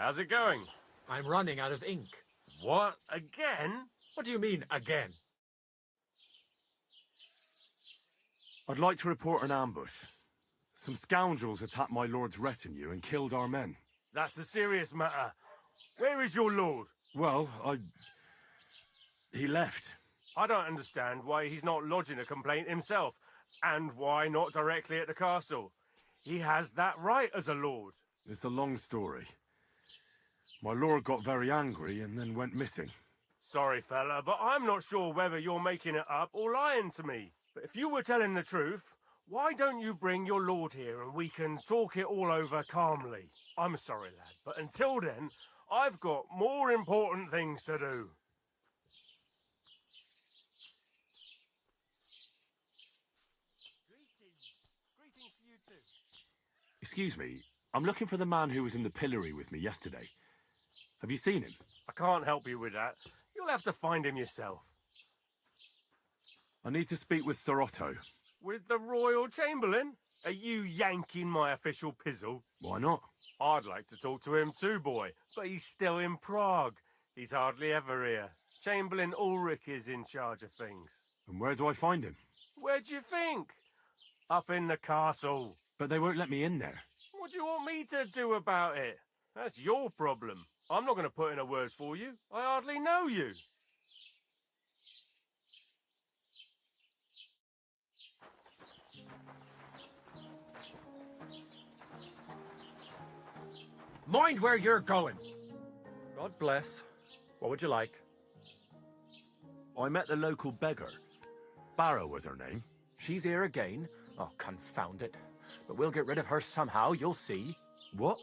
How's it going? I'm running out of ink. What? Again? What do you mean, again? I'd like to report an ambush. Some scoundrels attacked my lord's retinue and killed our men. That's a serious matter. Where is your lord? Well, he left. I don't understand why he's not lodging a complaint himself, and why not directly at the castle. He has that right as a lord. It's a long story. My lord got very angry and then went missing. Sorry, fella, but I'm not sure whether you're making it up or lying to me. But if you were telling the truth, why don't you bring your lord here and we can talk it all over calmly? I'm sorry, lad, but until then, I've got more important things to do. Greetings to you too. Excuse me, I'm looking for the man who was in the pillory with me yesterday. Have you seen him? I can't help you with that. You'll have to find him yourself. I need to speak with Sir Otto. With the Royal Chamberlain? Are you yanking my official pizzle? Why not? I'd like to talk to him too, boy, but he's still in Prague. He's hardly ever here. Chamberlain Ulrich is in charge of things. And where do I find him? Where do you think? Up in the castle. But they won't let me in there. What do you want me to do about it? That's your problem. I'm not going to put in a word for you. I hardly know you. Mind where you're going. God bless. What would you like? I met the local beggar. Barrow was her name. She's here again? Oh, confound it. But we'll get rid of her somehow, you'll see. What?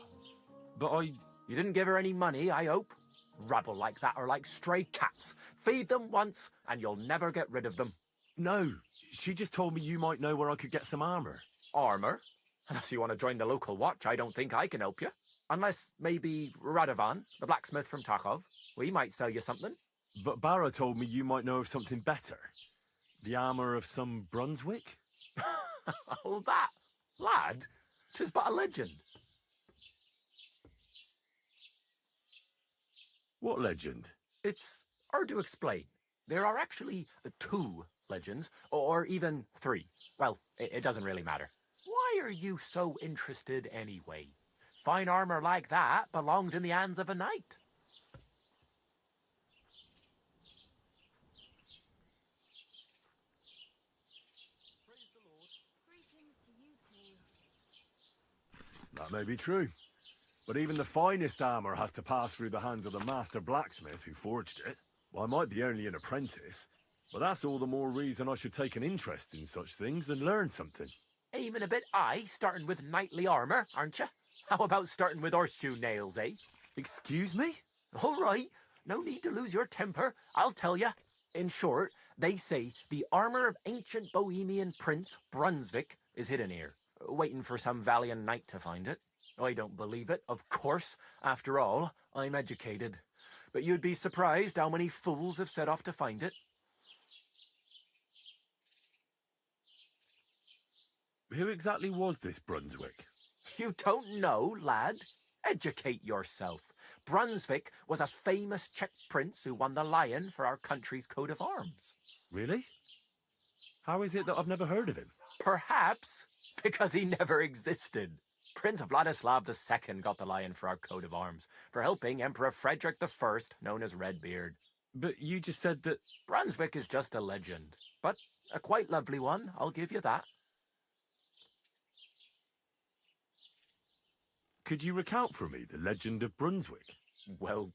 But You didn't give her any money, I hope? Rabble like that are like stray cats. Feed them once, and you'll never get rid of them. No, she just told me you might know where I could get some armor. Armor? Unless you want to join the local watch, I don't think I can help you. Unless, maybe, Radovan, the blacksmith from Takov. We might sell you something. But Barrow told me you might know of something better. The armor of some Brunswick? Oh, that? Lad, 'tis but a legend. What legend? It's hard to explain. There are actually 2 legends, or even 3. Well, it doesn't really matter. Why are you so interested anyway? Fine armor like that belongs in the hands of a knight. That may be true. But even the finest armor has to pass through the hands of the master blacksmith who forged it. Well, I might be only an apprentice, but that's all the more reason I should take an interest in such things and learn something. Aiming a bit high, starting with knightly armor, aren't you? How about starting with horseshoe nails, eh? Excuse me? All right, no need to lose your temper, I'll tell you. In short, they say the armor of ancient Bohemian prince Brunswick is hidden here, waiting for some valiant knight to find it. I don't believe it, of course. After all, I'm educated. But you'd be surprised how many fools have set off to find it. Who exactly was this Brunswick? You don't know, lad? Educate yourself. Brunswick was a famous Czech prince who won the lion for our country's coat of arms. Really? How is it that I've never heard of him? Perhaps because he never existed. Prince Vladislav II got the lion for our coat of arms, for helping Emperor Frederick I, known as Redbeard. But you just said that... Brunswick is just a legend, but a quite lovely one, I'll give you that. Could you recount for me the legend of Brunswick? Well,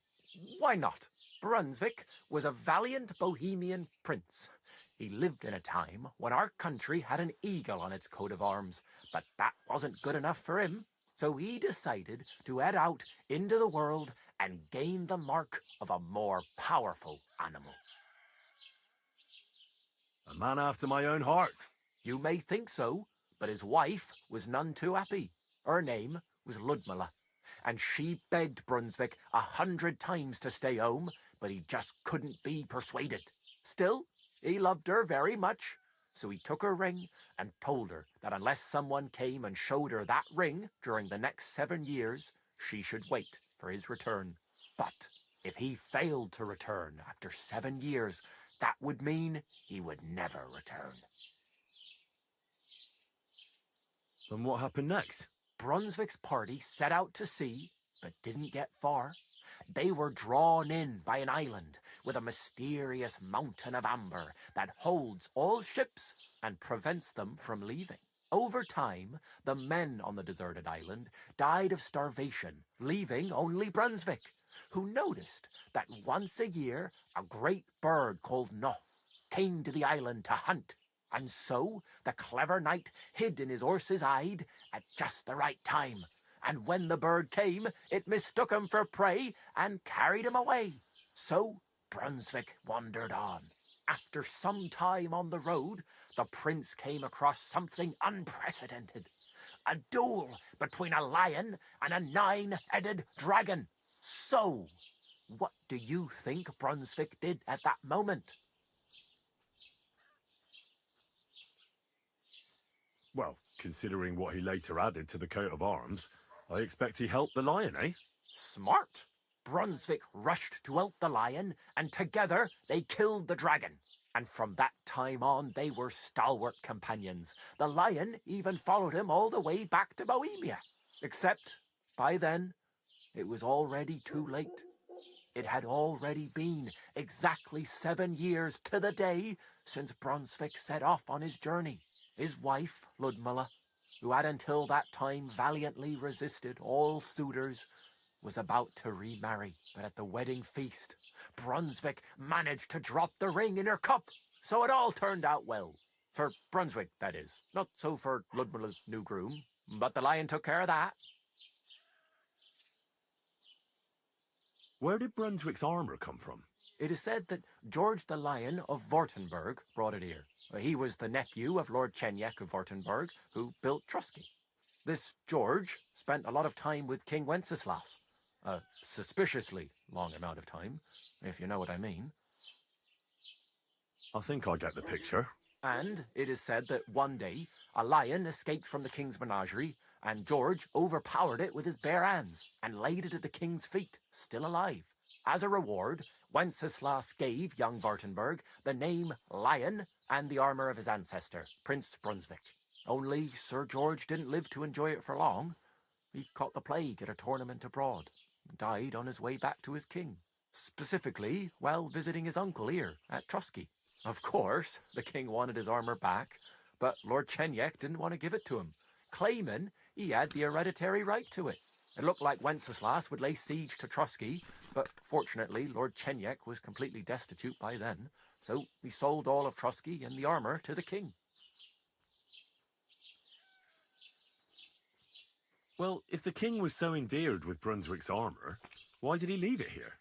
why not? Brunswick was a valiant Bohemian prince. He lived in a time when our country had an eagle on its coat of arms, but that wasn't good enough for him. So he decided to head out into the world and gain the mark of a more powerful animal. A man after my own heart. You may think so, but his wife was none too happy. Her name was Ludmilla, and she begged Brunswick 100 times to stay home, but he just couldn't be persuaded. Still, he loved her very much, so he took her ring and told her that unless someone came and showed her that ring during the next 7 years, she should wait for for his return. But if he failed to return after 7 years, that would mean he would never return. And what happened next? Brunswick's party set out to sea, but didn't get far. They were drawn in by an island with a mysterious mountain of amber that holds all ships and prevents them from leaving. Over time, the men on the deserted island died of starvation, leaving only Brunswick, who noticed that once a year a great bird called No came to the island to hunt. And so the clever knight hid in his horse's hide at just the right time. And when the bird came, it mistook him for prey and carried him away. So Brunswick wandered on. After some time on the road, the prince came across something unprecedented. A duel between a lion and a 9-headed dragon. So, what do you think Brunswick did at that moment? Well, considering what he later added to the coat of arms, I expect he helped the lion, eh? Smart. Brunswick rushed to help the lion, and together they killed the dragon. And from that time on, they were stalwart companions. The lion even followed him all the way back to Bohemia. Except, by then, it was already too late. It had already been exactly 7 years to the day since Brunswick set off on his journey. His wife, Ludmilla, who had until that time valiantly resisted all suitors, was about to remarry. But at the wedding feast, Brunswick managed to drop the ring in her cup. So it all turned out well. For Brunswick, that is. Not so for Ludmilla's new groom. But the lion took care of that. Where did Brunswick's armour come from? It is said that George the Lion of Württemberg brought it here. He was the nephew of Lord Chenyak of Württemberg, who built Trusky. This George spent a lot of time with King Wenceslas. A suspiciously long amount of time, if you know what I mean. I think I get the picture. And it is said that one day, a lion escaped from the king's menagerie, and George overpowered it with his bare hands and laid it at the king's feet, still alive. As a reward, Wenceslas gave young Württemberg the name Lion and the armour of his ancestor, Prince Brunswick. Only Sir George didn't live to enjoy it for long. He caught the plague at a tournament abroad, and died on his way back to his king. Specifically, while visiting his uncle here at Trusky. Of course, the king wanted his armour back, but Lord Chenyak didn't want to give it to him, claiming he had the hereditary right to it. It looked like Wenceslas would lay siege to Trusky, but fortunately Lord Chenyak was completely destitute by then, so he sold all of Trusky and the armour to the king. Well, if the king was so endeared with Brunswick's armour, why did he leave it here?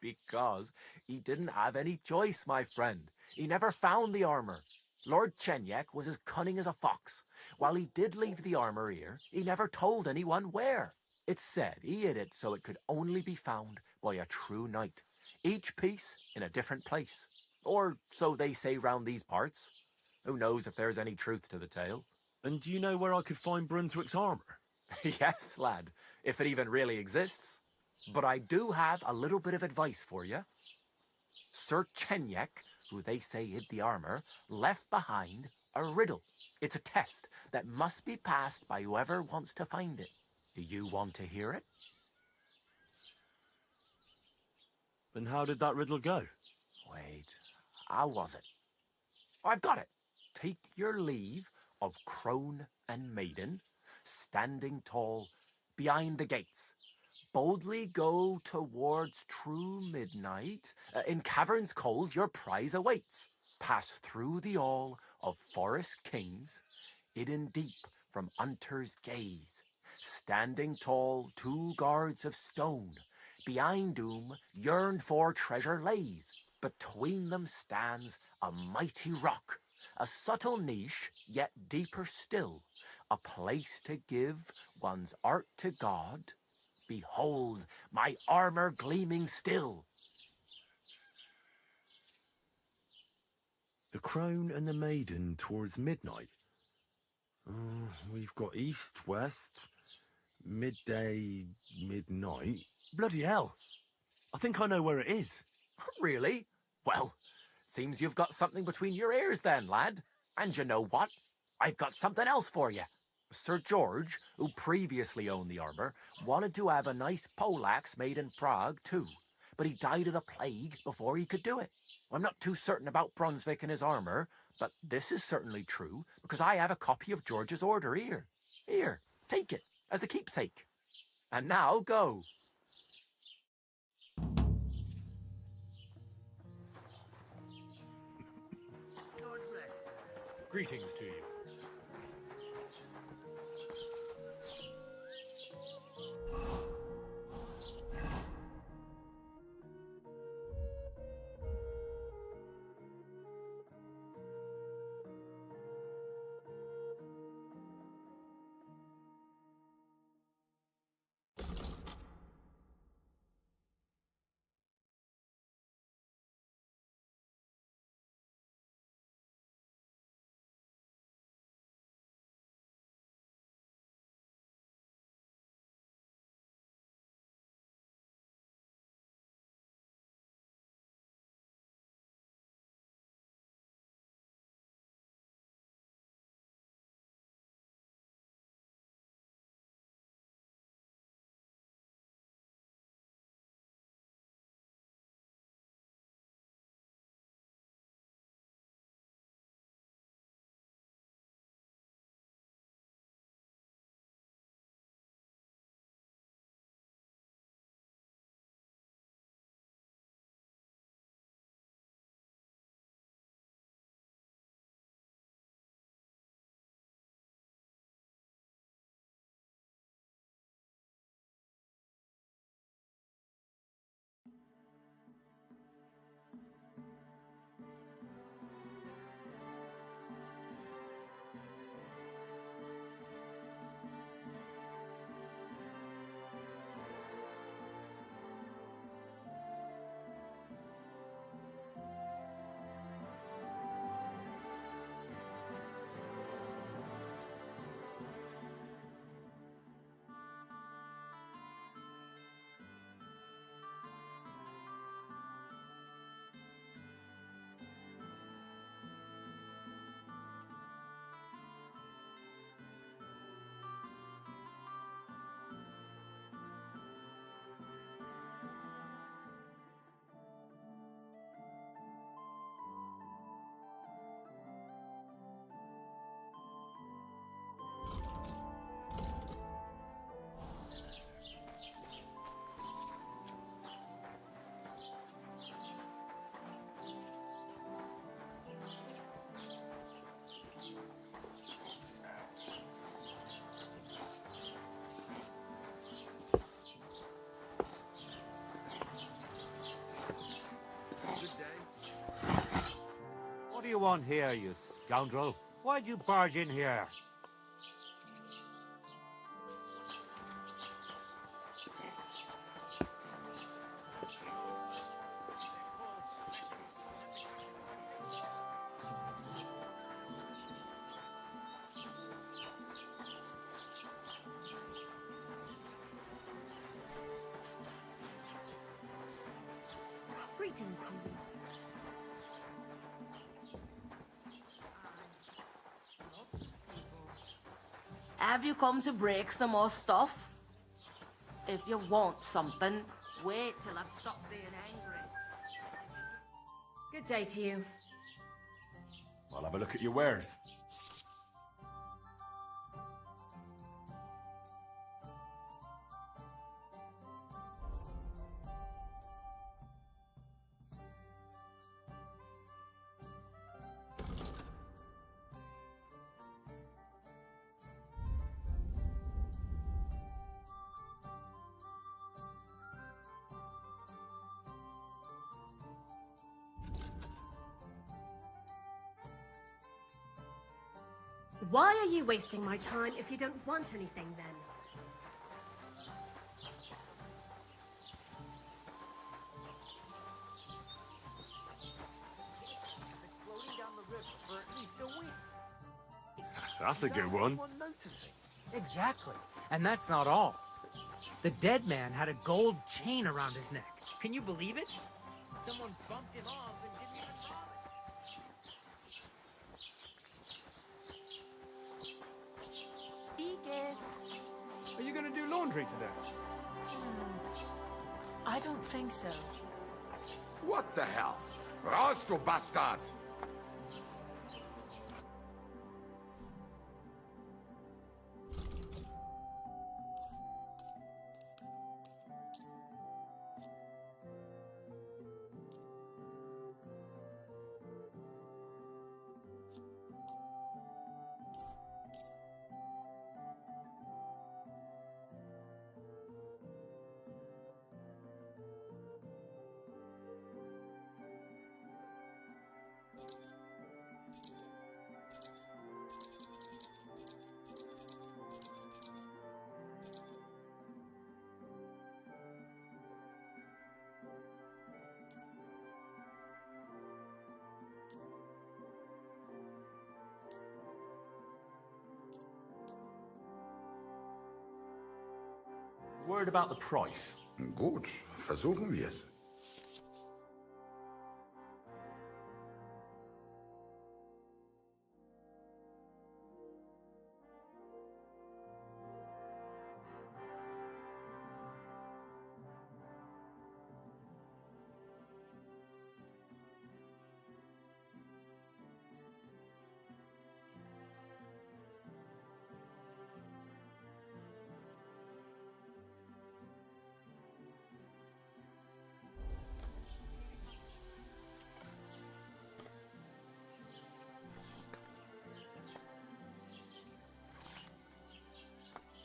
Because he didn't have any choice, my friend. He never found the armour. Lord Chenyak was as cunning as a fox. While he did leave the armour here, he never told anyone where. It's said he hid it so it could only be found by a true knight, each piece in a different place. Or so they say round these parts. Who knows if there's any truth to the tale? And do you know where I could find Brunswick's armour? Yes, lad, if it even really exists. But I do have a little bit of advice for you. Sir Chenyak, who they say hid the armour, left behind a riddle. It's a test that must be passed by whoever wants to find it. Do you want to hear it? And how did that riddle go? Wait, how was it? I've got it. Take your leave of crone and maiden, standing tall behind the gates. Boldly go towards true midnight. In caverns cold your prize awaits. Pass through the all of forest kings, hidden deep from hunter's gaze. Standing tall, 2 guards of stone, behind whom yearned for treasure lays. Between them stands a mighty rock, a subtle niche, yet deeper still, a place to give one's art to God. Behold, my armour gleaming still. The crone and the maiden towards midnight. We've got east, west. midday, midnight? Bloody hell. I think I know where it is. Really? Well, seems you've got something between your ears then, lad. And you know what? I've got something else for you. Sir George, who previously owned the armour, wanted to have a nice poleaxe made in Prague too, but he died of the plague before he could do it. I'm not too certain about Brunswick and his armour, but this is certainly true, because I have a copy of George's order here. Here, take it, as a keepsake. And now, go. Greetings to you. What do you want here, you scoundrel? Why'd you barge in here? Greetings to you. Have you come to break some more stuff? If you want something, wait till I've stopped being angry. Good day to you. I'll have a look at your wares. Why are you wasting my time if you don't want anything then? That's a good one. Noticing. Exactly. And that's not all. The dead man had a gold chain around his neck. Can you believe it? Someone bumped him off and didn't even Are you going to do laundry today? I don't think so. What the hell? Raus, du Bastard! Word about the price. Gut, versuchen wir's.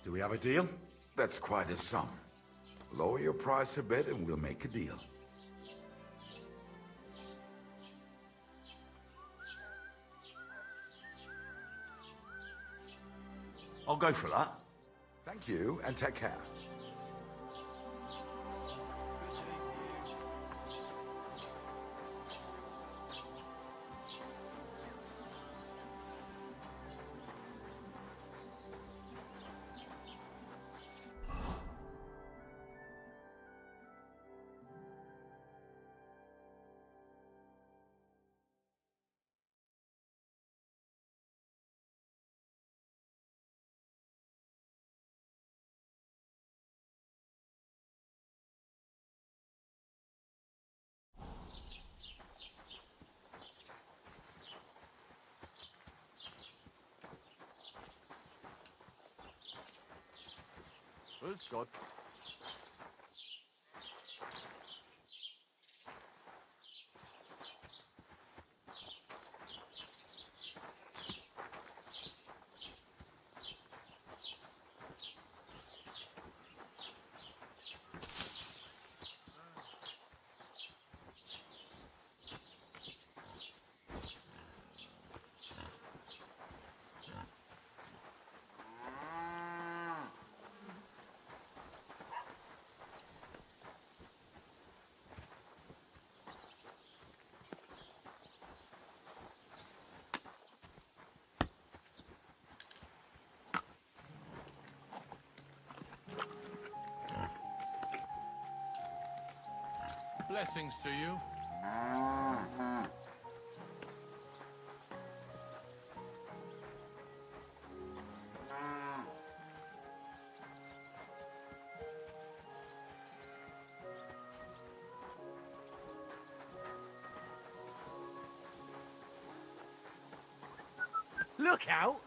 Do we have a deal? That's quite a sum. Lower your price a bit and we'll make a deal. I'll go for that. Thank you, and take care. Who's God? Blessings to you. Look out!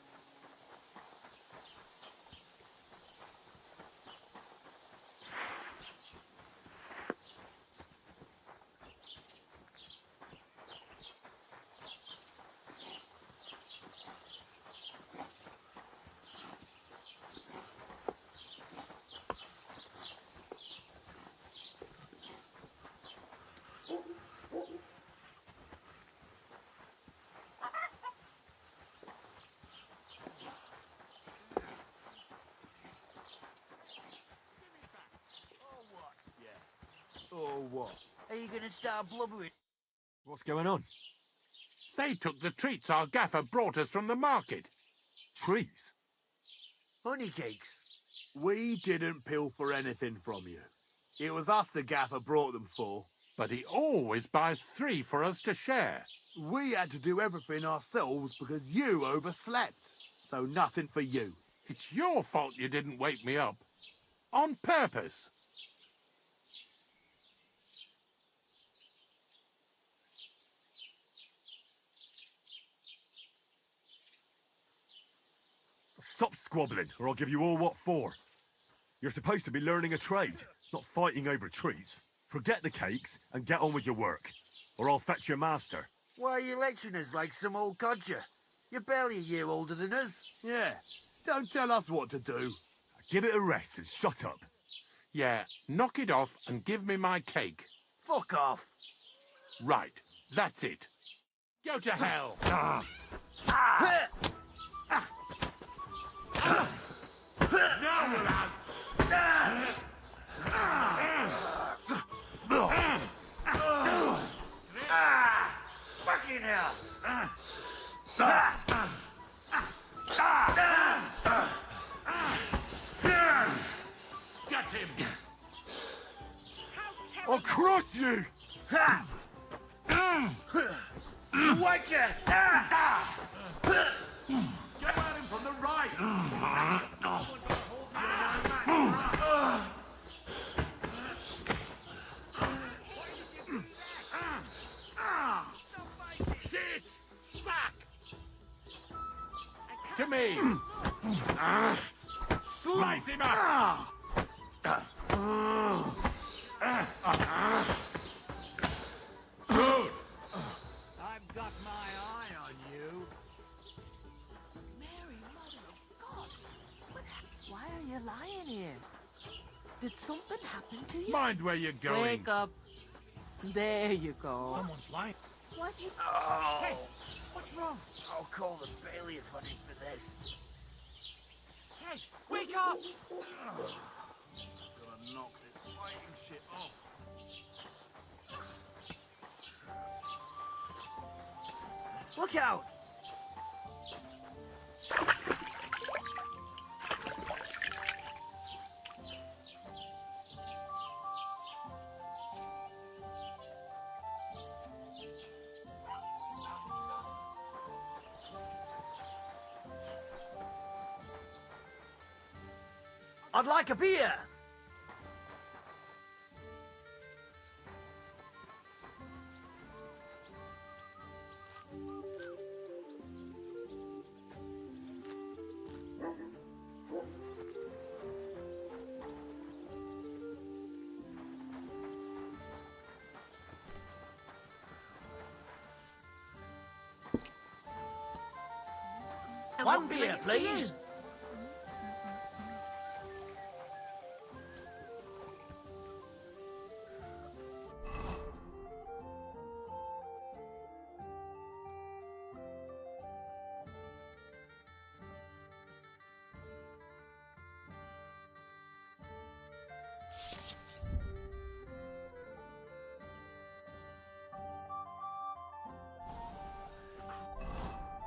Or what? Are you gonna start blubbering? What's going on? They took the treats our gaffer brought us from the market. Trees? Honey cakes. We didn't pilfer anything from you. It was us the gaffer brought them for. But he always buys 3 for us to share. We had to do everything ourselves because you overslept. So nothing for you. It's your fault you didn't wake me up. On purpose. Stop squabbling, or I'll give you all what for. You're supposed to be learning a trade, not fighting over treats. Forget the cakes and get on with your work, or I'll fetch your master. Why are you lecturing us like some old codger? You're barely a year older than us. Yeah, don't tell us what to do. Give it a rest and shut up. Yeah, knock it off and give me my cake. Fuck off. Right, that's it. Go to hell. Now we'll have... Fucking hell. Get him. I'll crush you! What you? Get at him from the right! Shit! Fuck! To me! Slice him up! Good! I've got my eye on you. Mary, Mother of God! Why are you lying here? Did something happen to you? Mind where you're going. Wake up. There you go. Someone's lying. Why's he... Oh. Hey, what's wrong? I'll call the bailiff on him for this. Hey, wake up! Gotta knock this fighting shit off. Look out! I'd like a beer. One beer, please.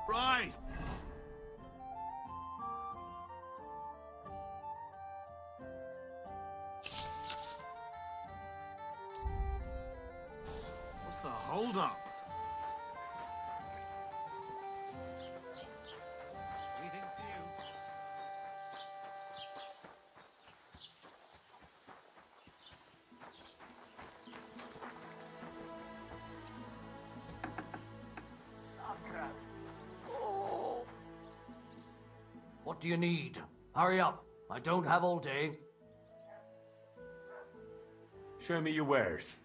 Right! What's the hold up? Waiting for you. Sucker. Oh. What do you need? Hurry up. I don't have all day. Show me your wares.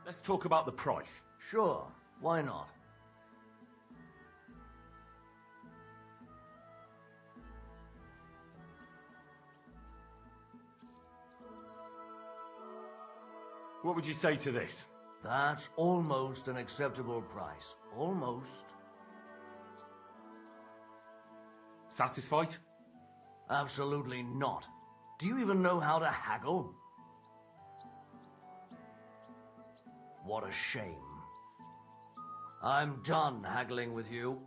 Let's talk about the price. Sure, why not? What would you say to this? That's almost an acceptable price. Almost. Satisfied? Absolutely not. Do you even know how to haggle? What a shame. I'm done haggling with you.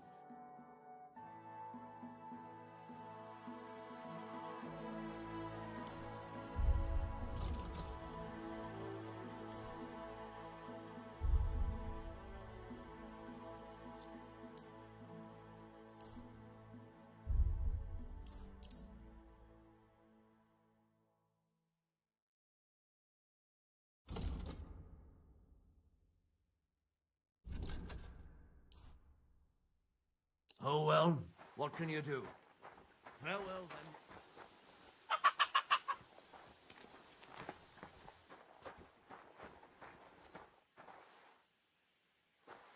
Oh well, what can you do? Well, then.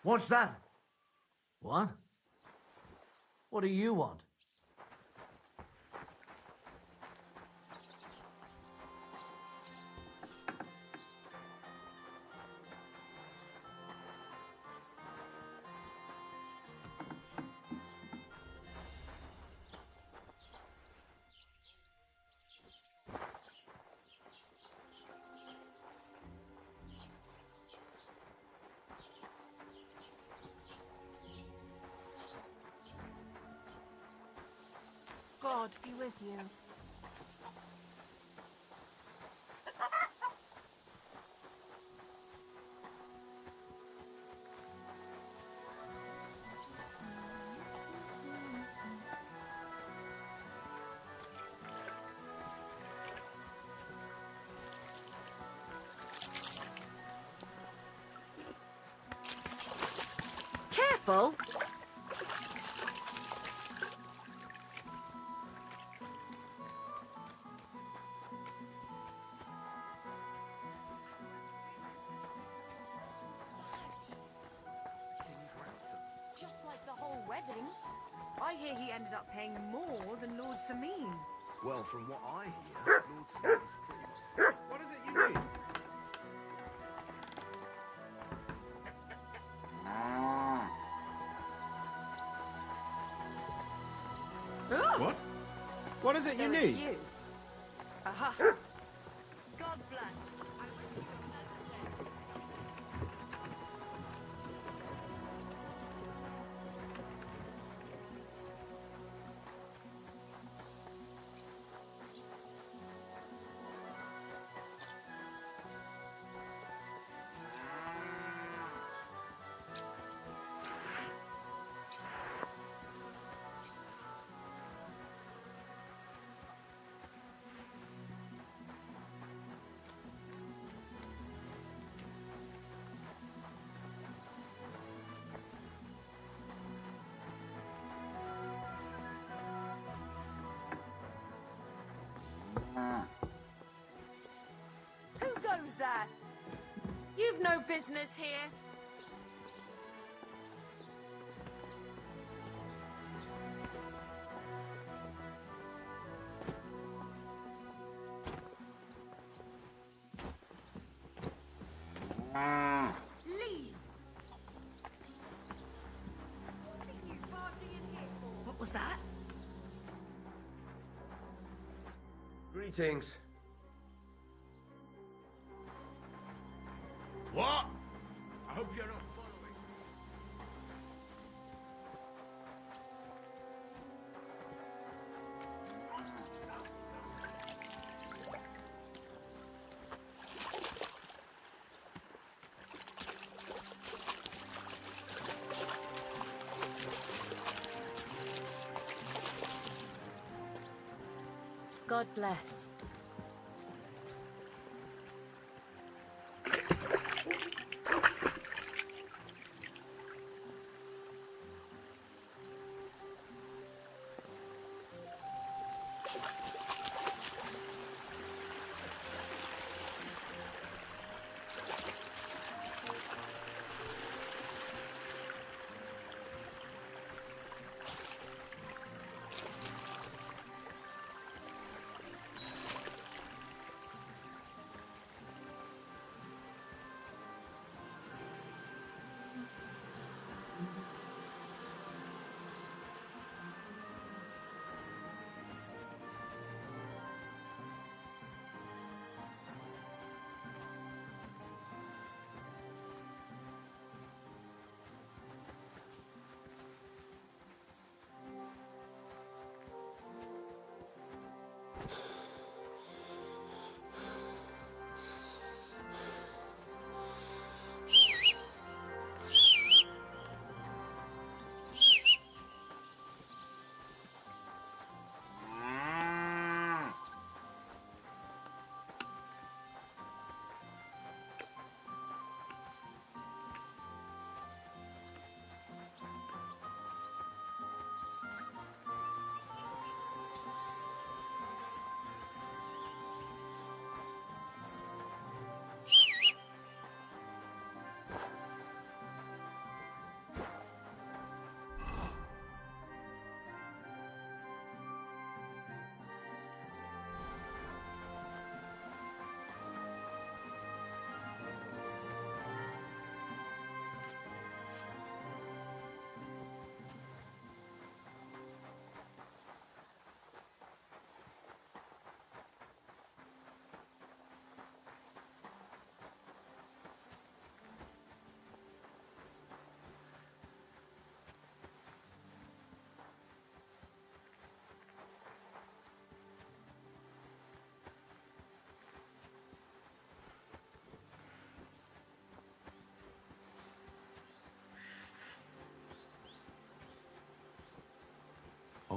What's that? What? What do you want? God be with you. Careful! Just like the whole wedding. I hear he ended up paying more than Lord Samin. Well, from what I hear, Lord Samin's pretty. What is it you need? What? What is it So you it's need? you. Aha. God bless. Who goes there? You've no business here. Leave. What was that? Greetings. What? I hope you're not following. God bless.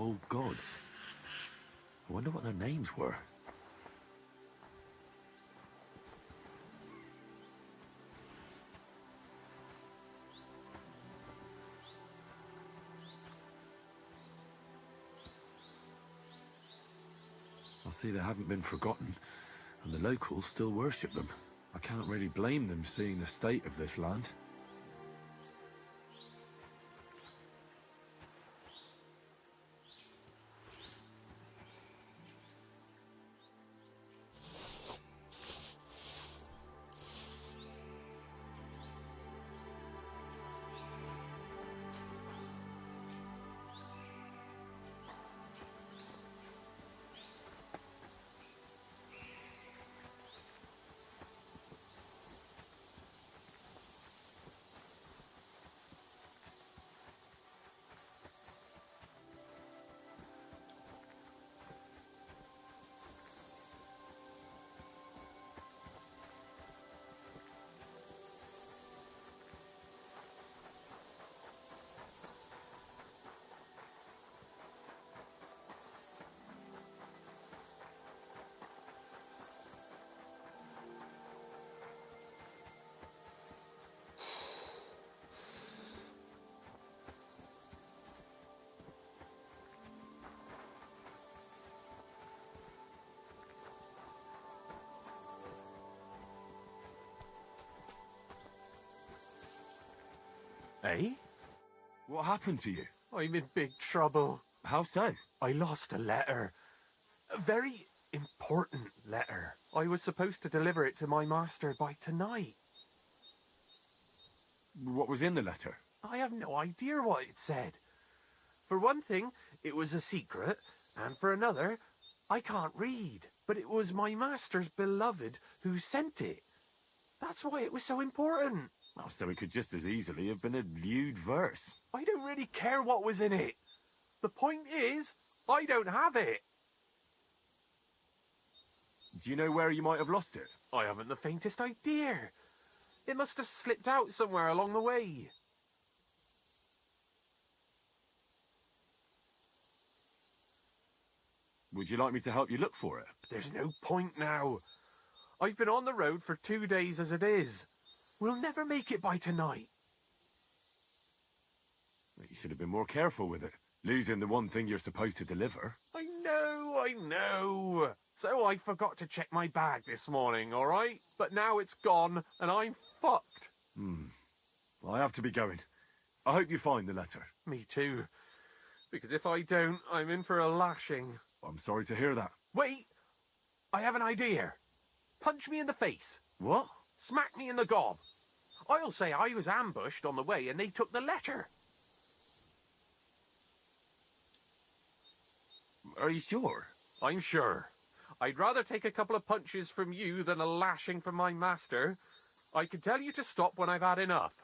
old gods. I wonder what their names were. I see they haven't been forgotten, and the locals still worship them. I can't really blame them seeing the state of this land. Eh? What happened to you? I'm in big trouble. How so? I lost a letter. A very important letter. I was supposed to deliver it to my master by tonight. What was in the letter? I have no idea what it said. For one thing, it was a secret, and for another, I can't read. But it was my master's beloved who sent it. That's why it was so important. Oh, so it could just as easily have been a lewd verse. I don't really care what was in it. The point is, I don't have it. Do you know where you might have lost it? I haven't the faintest idea. It must have slipped out somewhere along the way. Would you like me to help you look for it? There's no point now. I've been on the road for 2 days as it is. We'll never make it by tonight. You should have been more careful with it. Losing the one thing you're supposed to deliver. I know. So I forgot to check my bag this morning, all right? But now it's gone, and I'm fucked. Well, I have to be going. I hope you find the letter. Me too. Because if I don't, I'm in for a lashing. I'm sorry to hear that. Wait! I have an idea. Punch me in the face. What? Smack me in the gob. I'll say I was ambushed on the way and they took the letter. Are you sure? I'm sure. I'd rather take a couple of punches from you than a lashing from my master. I could tell you to stop when I've had enough.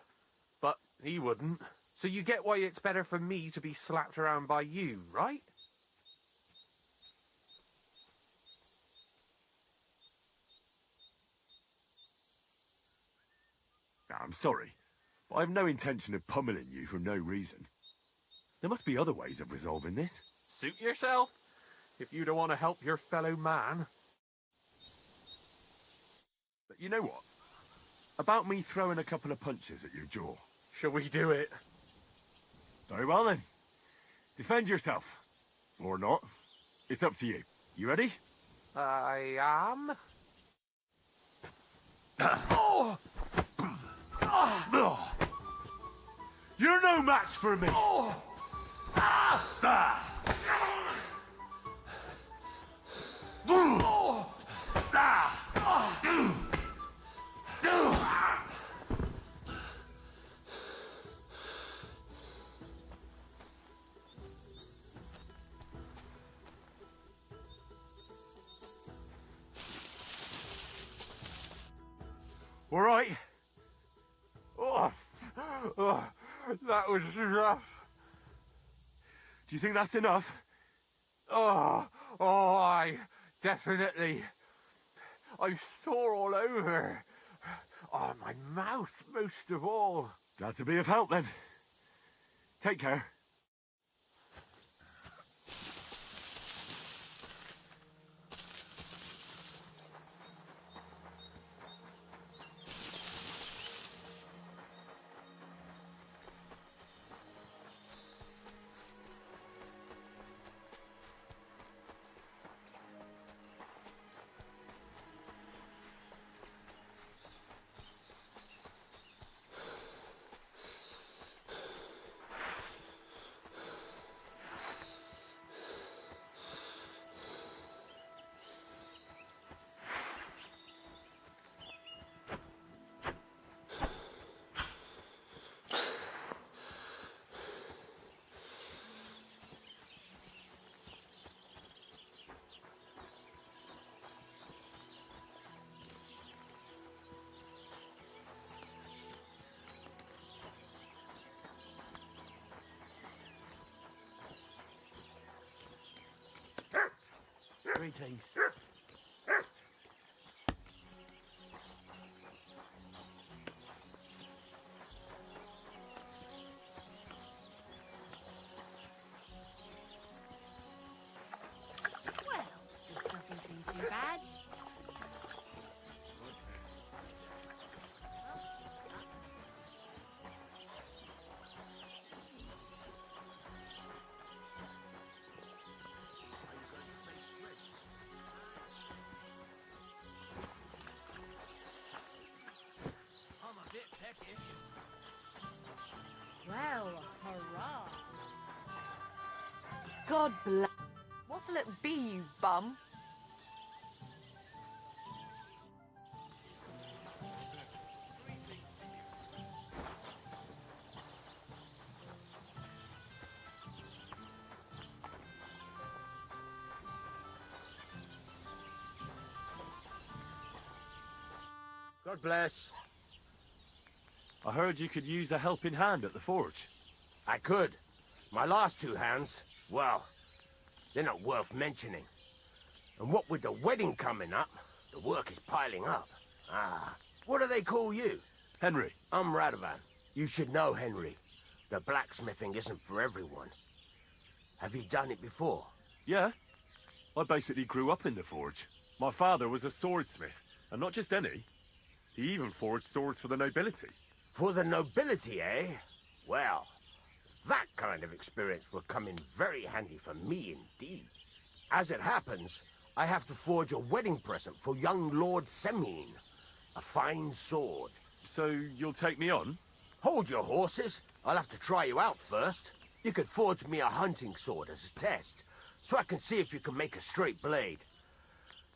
But he wouldn't. So you get why it's better for me to be slapped around by you, right? I'm sorry, but I have no intention of pummeling you for no reason. There must be other ways of resolving this. Suit yourself, if you don't want to help your fellow man. But you know what? About me throwing a couple of punches at your jaw. Shall we do it? Very well then. Defend yourself. Or not. It's up to you. You ready? I am. Oh! You're no match for me! All right. Oh, that was rough. Do you think that's enough? I definitely. I'm sore all over. Oh, my mouth most of all. Glad to be of help then. Take care. Greetings. Well, this doesn't seem too bad. I'm a bit peckish. Well, hurrah. God bless. What'll it be, you bum? God bless. I heard you could use a helping hand at the forge. I could. My last two hands, well, they're not worth mentioning. And what with the wedding coming up, the work is piling up. Ah, what do they call you? Henry. I'm Radovan. You should know, Henry. The blacksmithing isn't for everyone. Have you done it before? Yeah. I basically grew up in the forge. My father was a swordsmith, and not just any. He even forged swords for the nobility. For the nobility, eh? Well, that kind of experience will come in very handy for me indeed. As it happens, I have to forge a wedding present for young Lord Semine. A fine sword. So you'll take me on? Hold your horses. I'll have to try you out first. You could forge me a hunting sword as a test, so I can see if you can make a straight blade.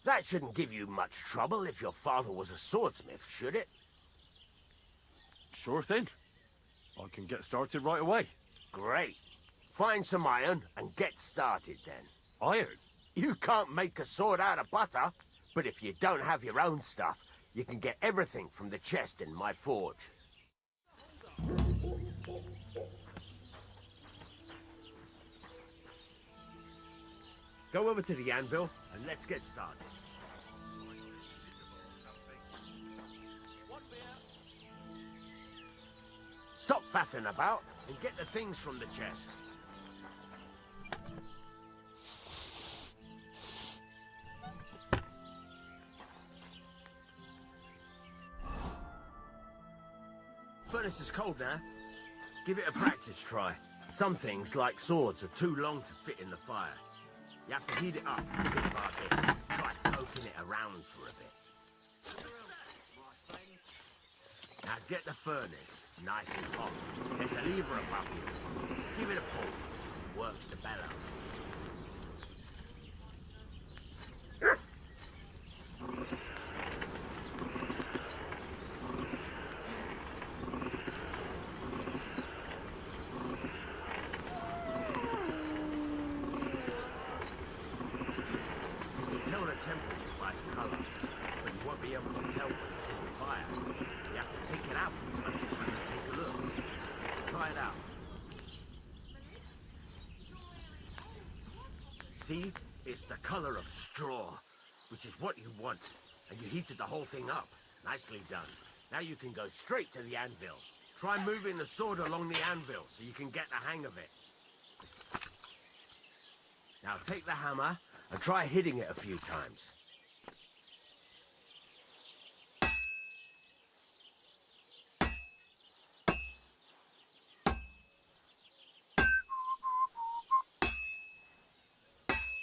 That shouldn't give you much trouble if your father was a swordsmith, should it? Sure thing. I can get started right away. Great. Find some iron and get started then. Iron? You can't make a sword out of butter, but if you don't have your own stuff, you can get everything from the chest in my forge. Go over to the anvil and let's get started. Stop faffing about and get the things from the chest. Furnace is cold now. Give it a practice try. Some things, like swords, are too long to fit in the fire. You have to heat it up a bit like this. Try poking it around for a bit. Now get the furnace nice and hot. There's a lever above you. Give it a pull. Works the bellows. See? It's the color of straw, which is what you want. And you heated the whole thing up. Nicely done. Now you can go straight to the anvil. Try moving the sword along the anvil so you can get the hang of it. Now take the hammer and try hitting it a few times.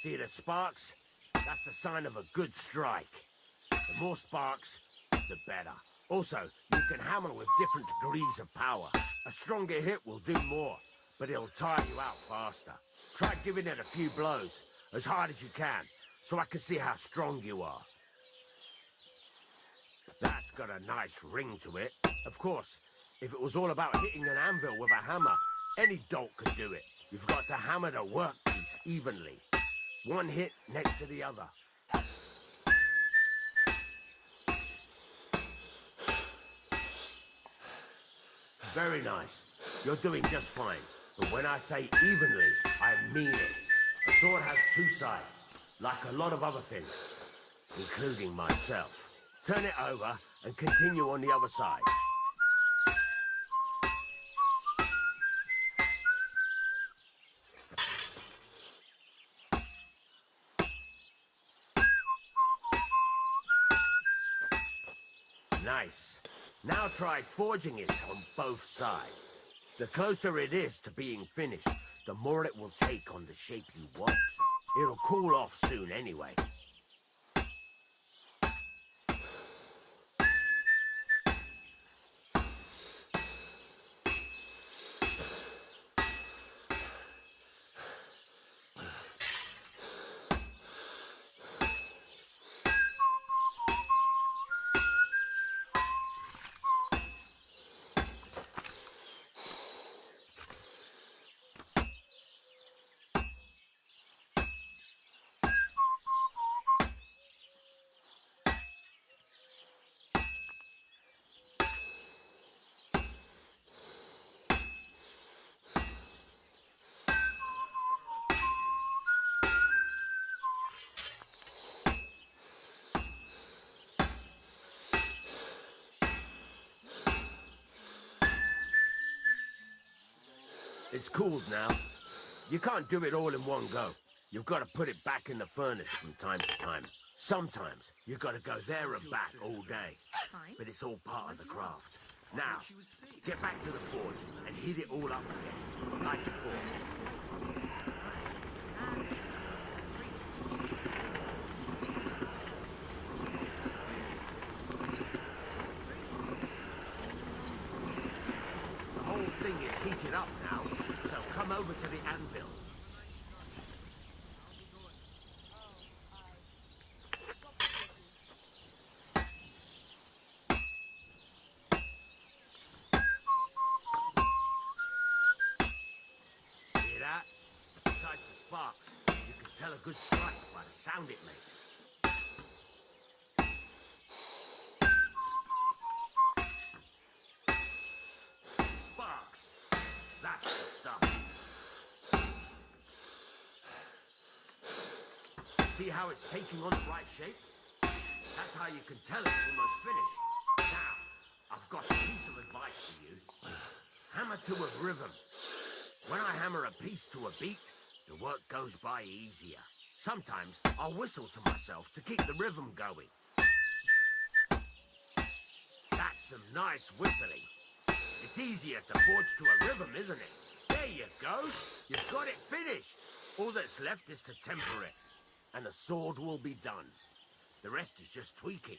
See the sparks? That's the sign of a good strike. The more sparks, the better. Also, you can hammer with different degrees of power. A stronger hit will do more, but it'll tire you out faster. Try giving it a few blows, as hard as you can, so I can see how strong you are. That's got a nice ring to it. Of course, if it was all about hitting an anvil with a hammer, any dolt could do it. You've got to hammer the workpiece evenly. One hit next to the other. Very nice. You're doing just fine. But when I say evenly, I mean it. A sword has two sides. like a lot of other things, including myself. Turn it over and continue on the other side. Nice. Now try forging it on both sides. The closer it is to being finished, the more it will take on the shape you want. It'll cool off soon anyway. It's cooled now. You can't do it all in one go. You've got to put it back in the furnace from time to time. Sometimes you've got to go there and back all day. But it's all part of the craft. Now, get back to the forge and heat it all up again, like before. The whole thing is heated up now, so come over to the anvil. Hear that? Besides the sparks, you can tell a good strike by the sound it makes. Sparks. That's the stuff. See how it's taking on the right shape? That's how you can tell it's almost finished. Now, I've got a piece of advice for you. Hammer to a rhythm. When I hammer a piece to a beat, the work goes by easier. Sometimes I'll whistle to myself to keep the rhythm going. That's some nice whistling. It's easier to forge to a rhythm, isn't it? There you go. You've got it finished. All that's left is to temper it, and the sword will be done. The rest is just tweaking.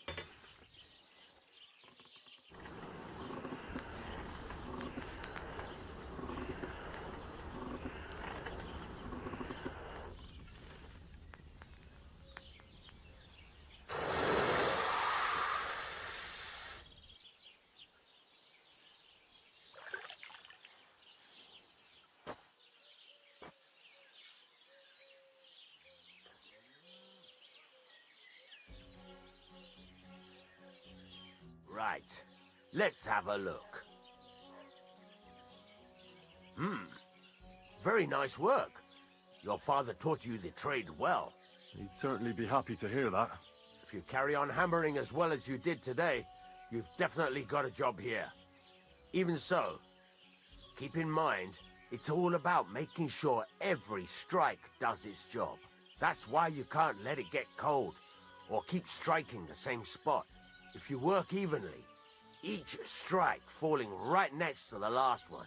Right. Let's have a look. Very nice work. Your father taught you the trade well. He'd certainly be happy to hear that. If you carry on hammering as well as you did today, you've definitely got a job here. Even so, keep in mind, it's all about making sure every strike does its job. That's why you can't let it get cold, or keep striking the same spot. If you work evenly, each strike falling right next to the last one,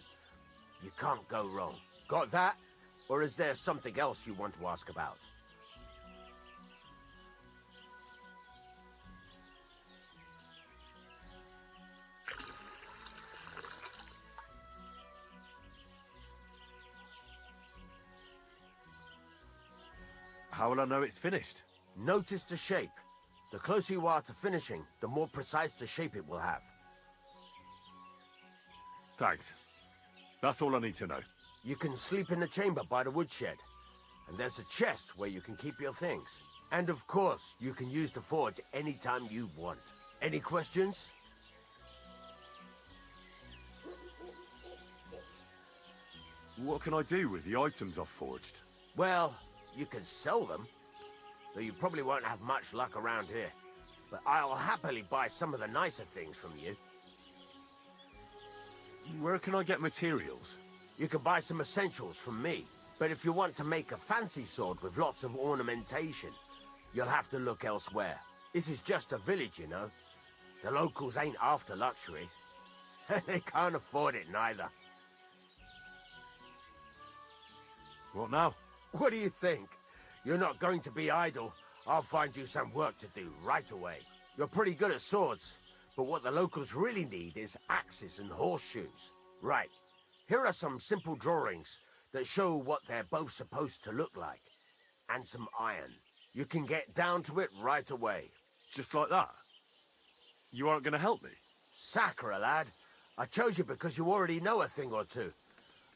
you can't go wrong. Got that? Or is there something else you want to ask about? How will I know it's finished? Notice the shape. The closer you are to finishing, the more precise the shape it will have. Thanks. That's all I need to know. You can sleep in the chamber by the woodshed. And there's a chest where you can keep your things. And of course, you can use the forge anytime you want. Any questions? What can I do with the items I've forged? Well, you can sell them. though you probably won't have much luck around here. But I'll happily buy some of the nicer things from you. Where can I get materials? You can buy some essentials from me, but if you want to make a fancy sword with lots of ornamentation, you'll have to look elsewhere. This is just a village, you know. The locals ain't after luxury. They can't afford it neither. What now? What do you think? You're not going to be idle. I'll find you some work to do right away. You're pretty good at swords, but what the locals really need is axes and horseshoes. Right. Here are some simple drawings that show what they're both supposed to look like. And some iron. You can get down to it right away. Just like that? You aren't going to help me? Sacre, lad. I chose you because you already know a thing or two.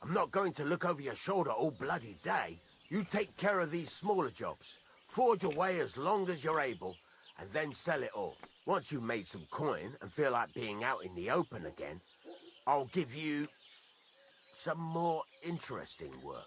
I'm not going to look over your shoulder all bloody day. You take care of these smaller jobs. Forge away as long as you're able, and then sell it all. Once you've made some coin and feel like being out in the open again, I'll give you some more interesting work.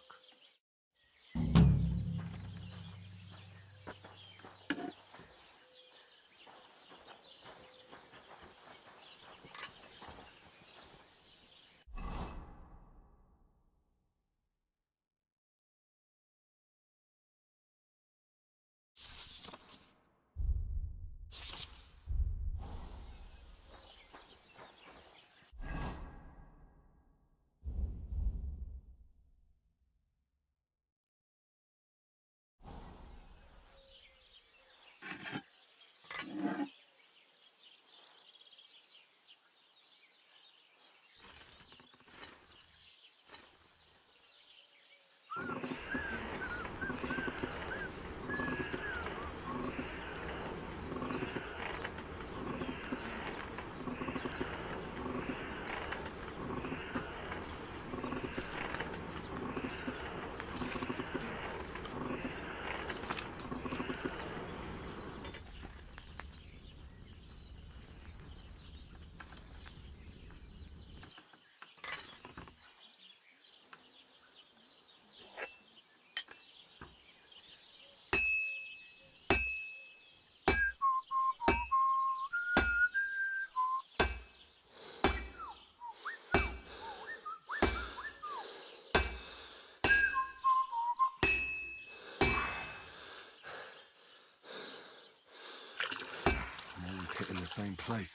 Hitting the same place.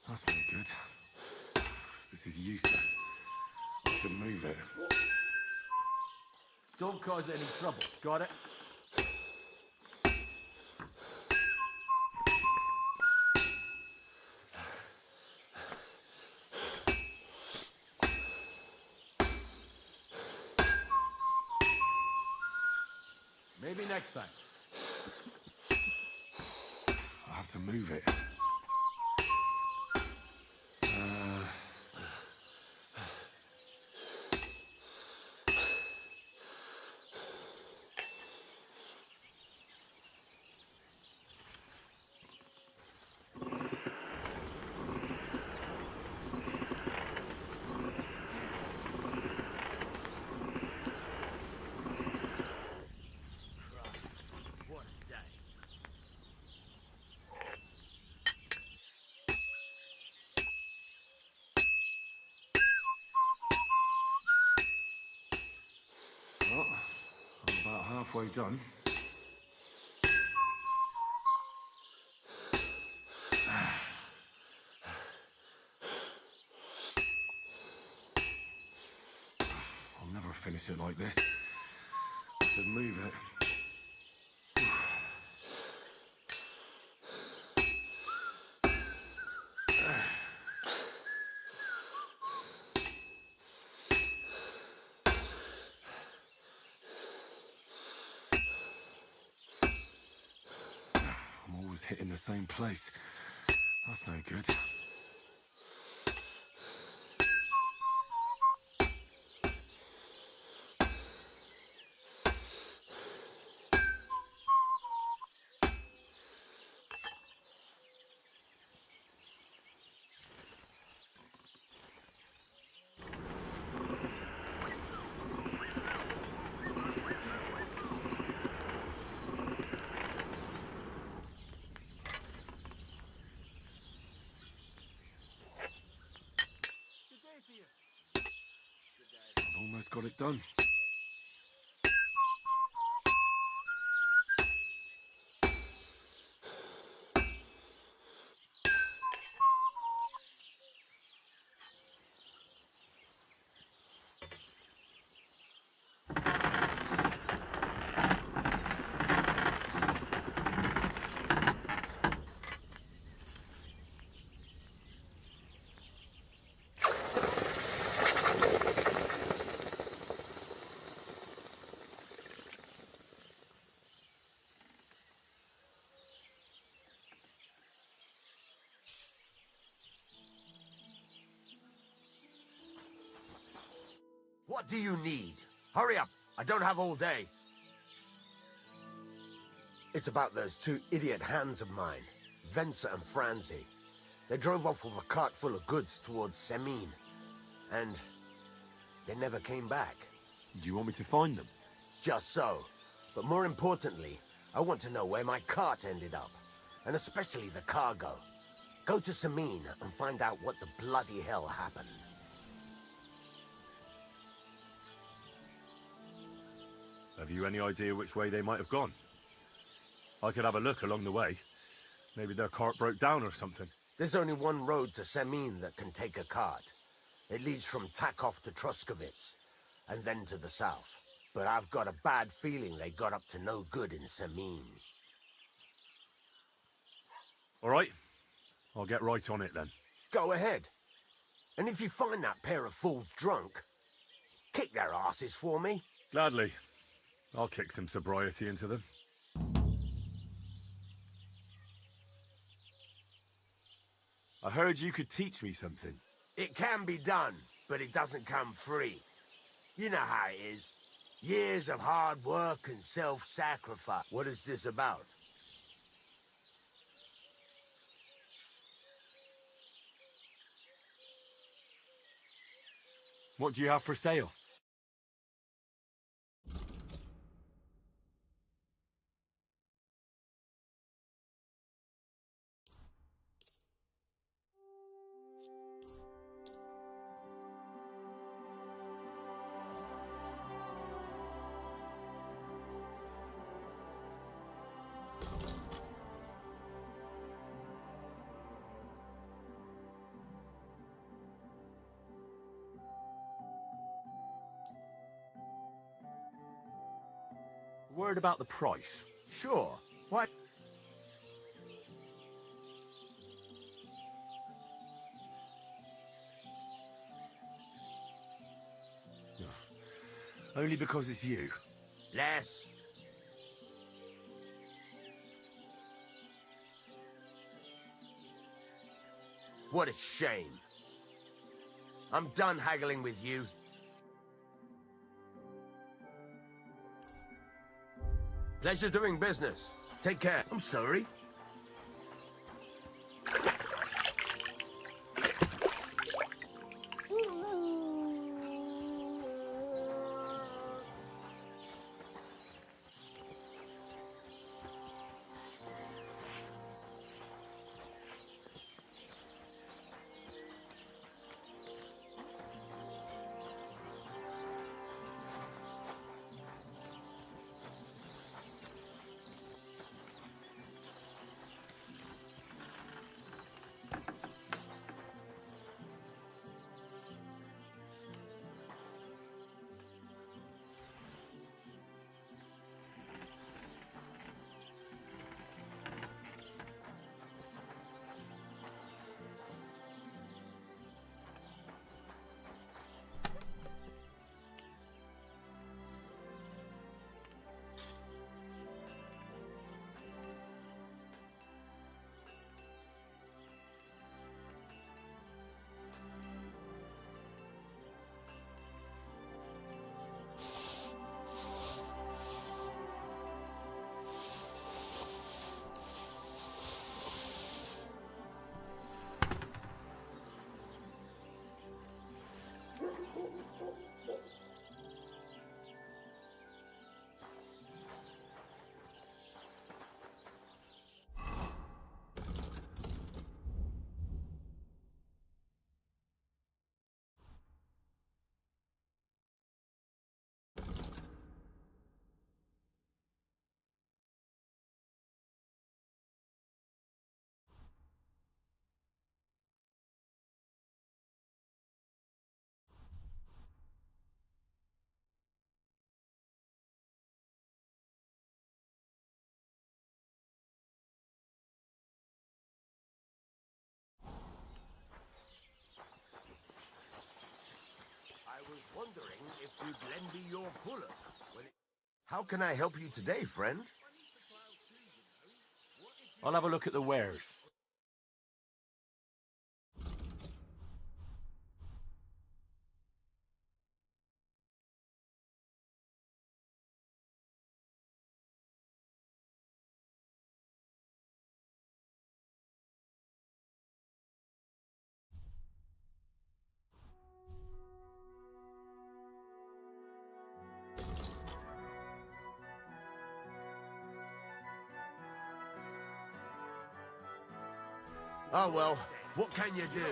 That's no good. This is useless. I should move it. Don't cause any trouble. Got it? Maybe next time. I have to move it. What a day. Well, I'm about halfway done. I'll never finish it like this. I should move it. I'm always hitting the same place. That's no good. almost got it done. What do you need? Hurry up! I don't have all day. It's about those two idiot hands of mine, Venser and Franzi. They drove off with a cart full of goods towards Semin, and they never came back. Do you want me to find them? Just so. But more importantly, I want to know where my cart ended up, and especially the cargo. Go to Semin and find out what the bloody hell happened. Have you any idea which way they might have gone? I could have a look along the way. Maybe their cart broke down or something. There's only one road to Semin that can take a cart. It leads from Takov to Troskovitz, and then to the south. But I've got a bad feeling they got up to no good in Semin. All right. I'll get right on it then. Go ahead. And if you find that pair of fools drunk, kick their asses for me. Gladly. I'll kick some sobriety into them. I heard you could teach me something. It can be done, but it doesn't come free. You know how it is. Years of hard work and self-sacrifice. What is this about? What do you have for sale? Word about the price. Sure. What? Only because it's you. Less. What a shame. I'm done haggling with you. Pleasure doing business. Take care. I'm sorry. How can I help you today, friend? I'll have a look at the wares. Oh well, what can you do?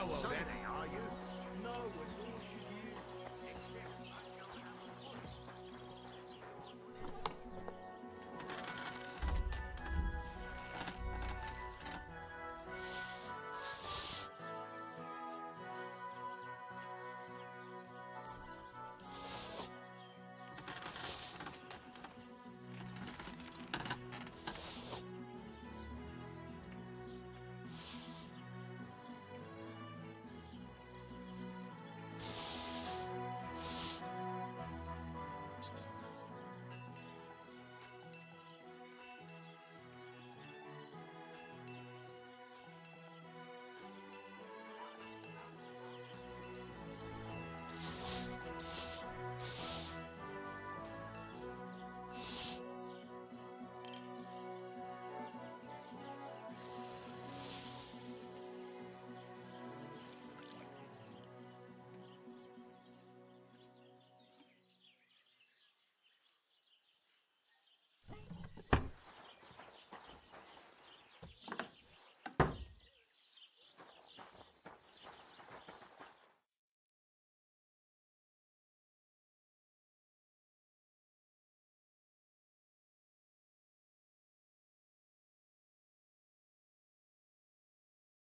Oh, well, then, are you? No,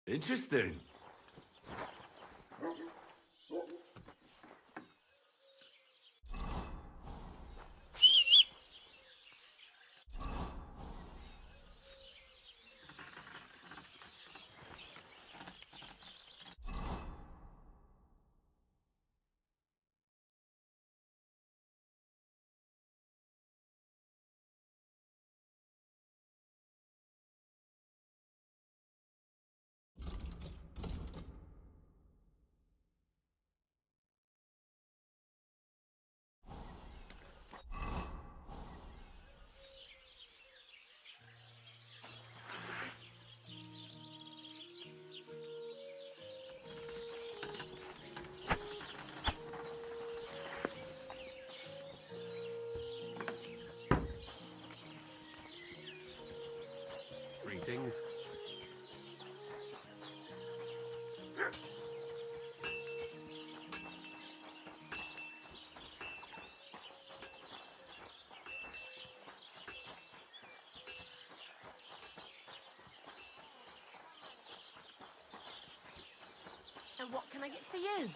Interesting. Greetings. And what can I get for you?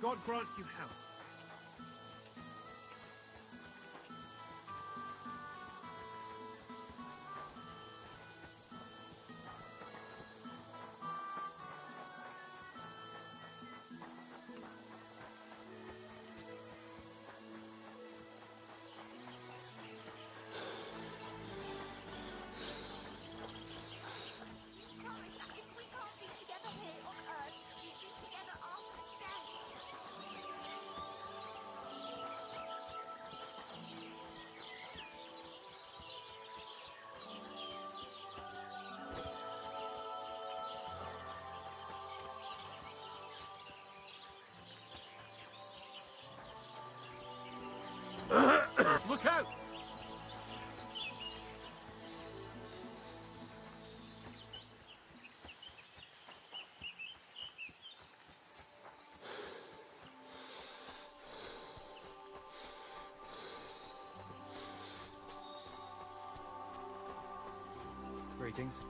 God grant you health. Look out! Greetings.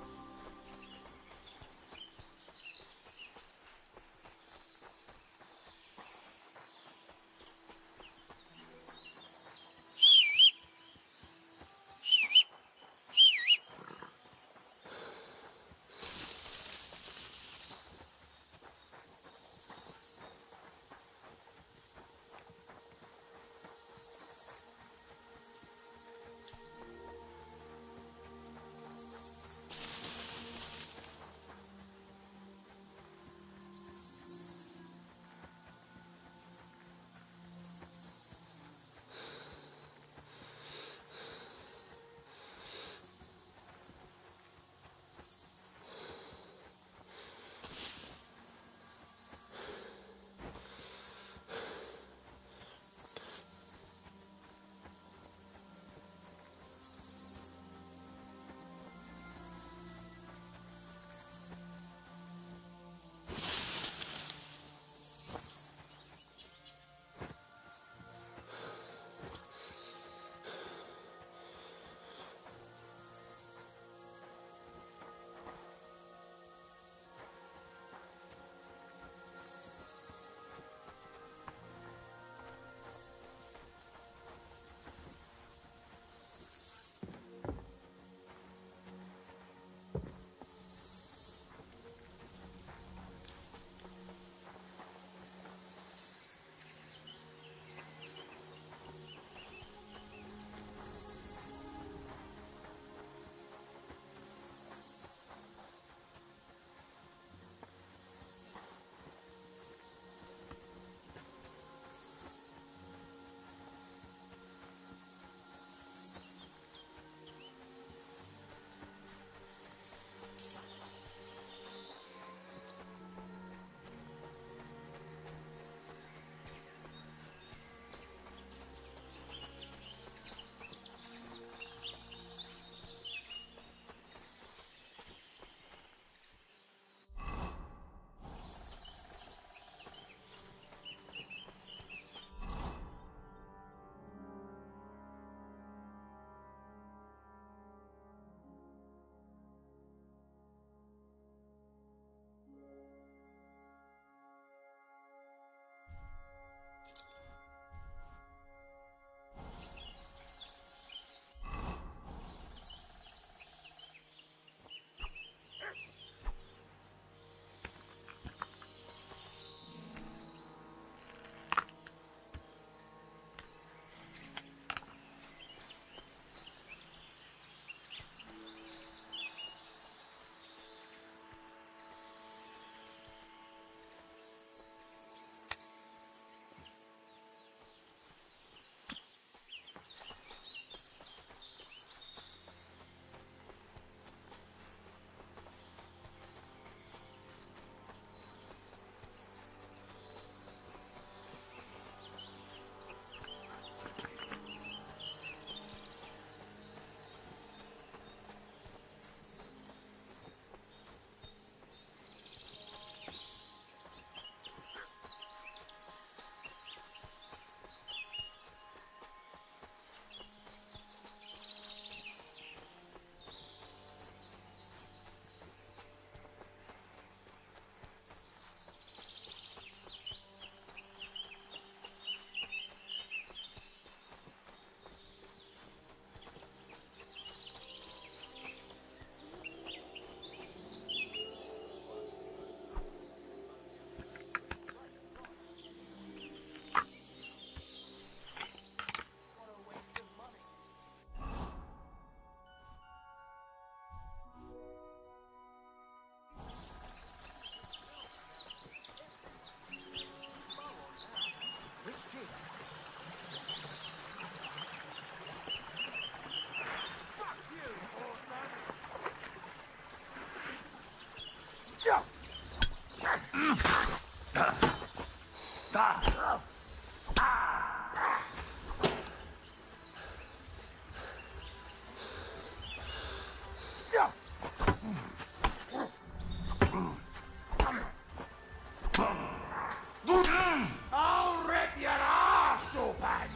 I'll rip your arse open!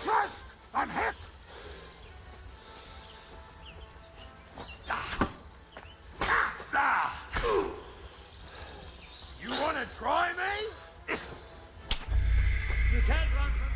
First, I'm hit! You wanna try me? You can't run from me.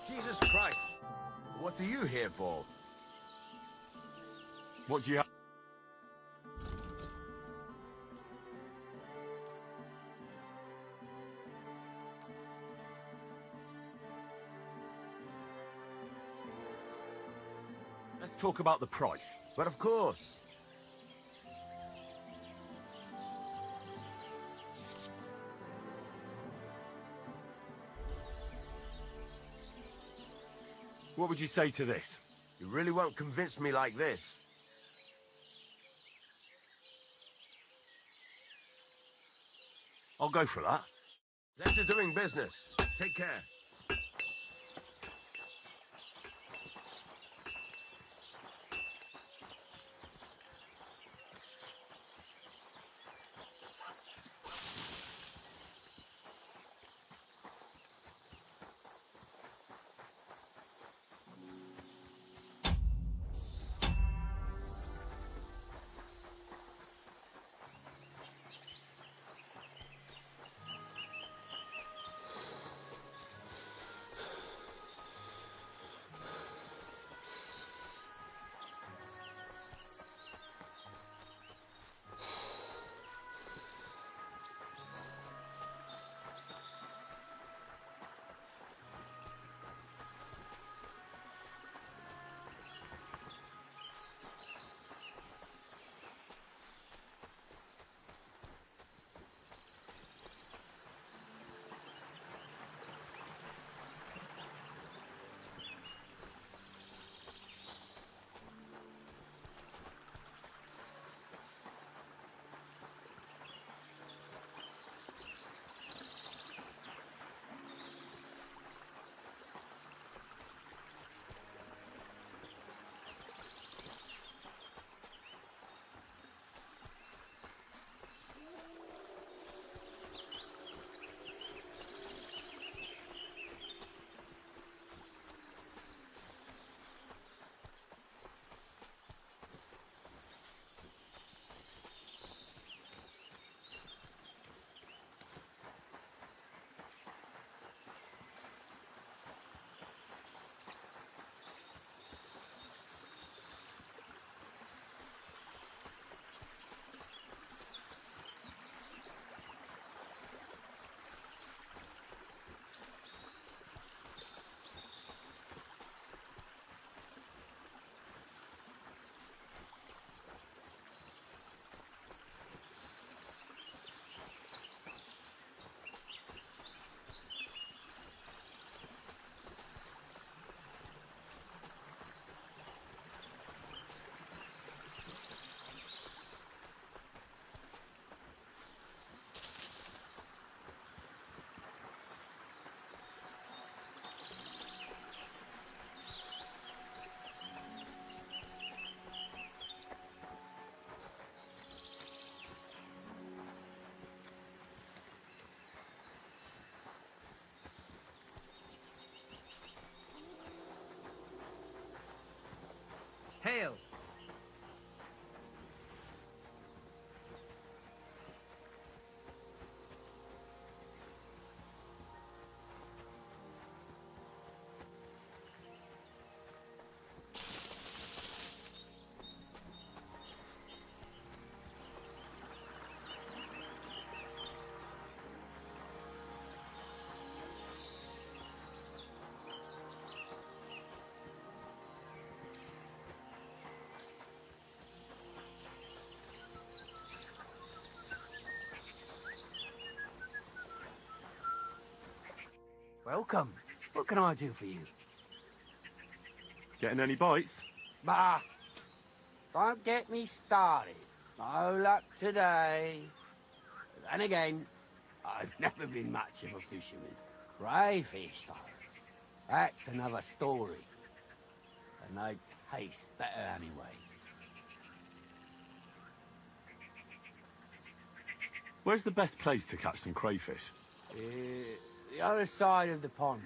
Jesus Christ! What are you here for? What do you have? Let's talk about the price. But of course. What would you say to this? You really won't convince me like this. I'll go for that. That's doing business. Take care. Hail. Welcome. What can I do for you? Getting any bites? Bah! Don't get me started. No luck today. But then again, I've never been much of a fisherman. Crayfish, though. That's another story. And they taste better anyway. Where's the best place to catch some crayfish? The other side of the pond.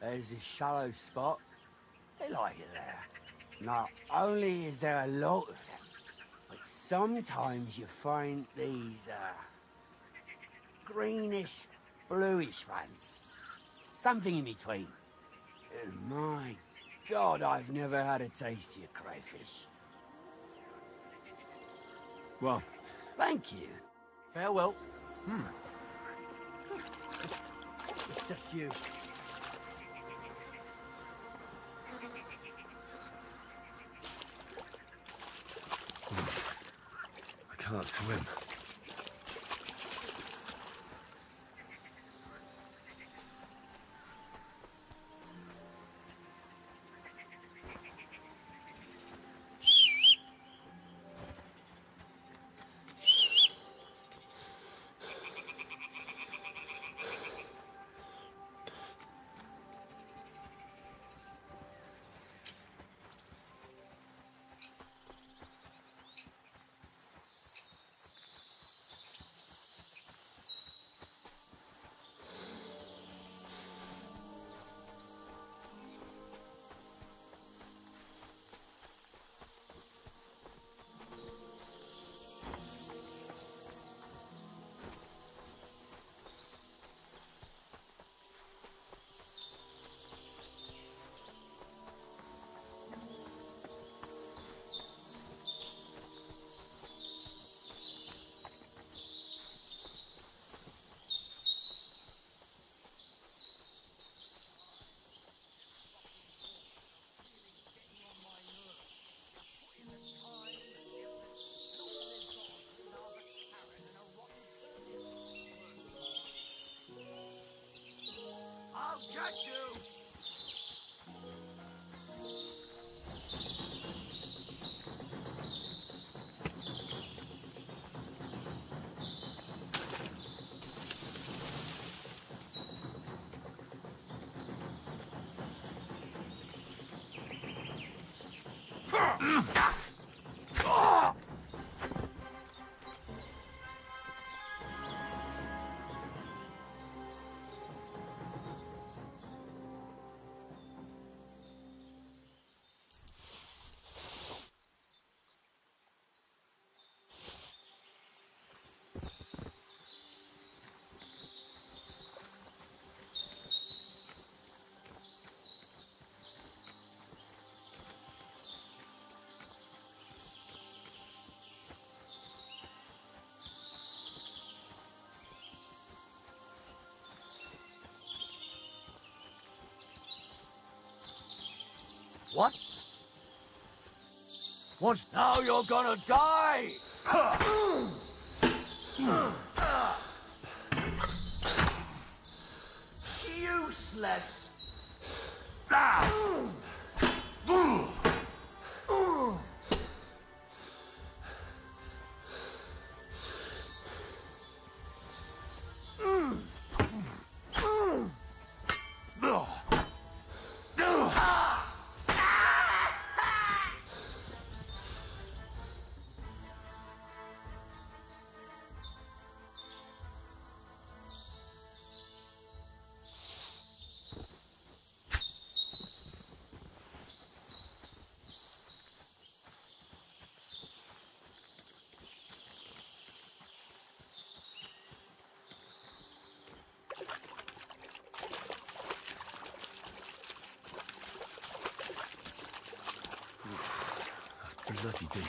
There's this shallow spot. They like it there. Not only is there a lot of them, but sometimes you find these, greenish, bluish ones. Something in between. And my God, I've never had a taste of your crayfish. Well, thank you. Farewell. It's just you. I can't swim. I'll catch you! What? What's now you're gonna die? Useless. bloody deep.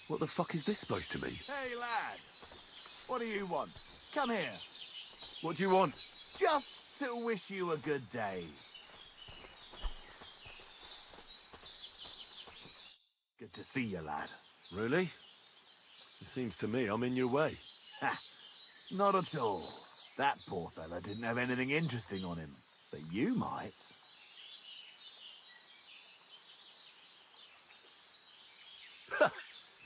What the fuck is this supposed to mean? Hey, lad. What do you want? Come here. What do you want? Just to wish you a good day. Good to see you, lad. Really? It seems to me I'm in your way. Ha! Not at all. That poor fella didn't have anything interesting on him. But you might.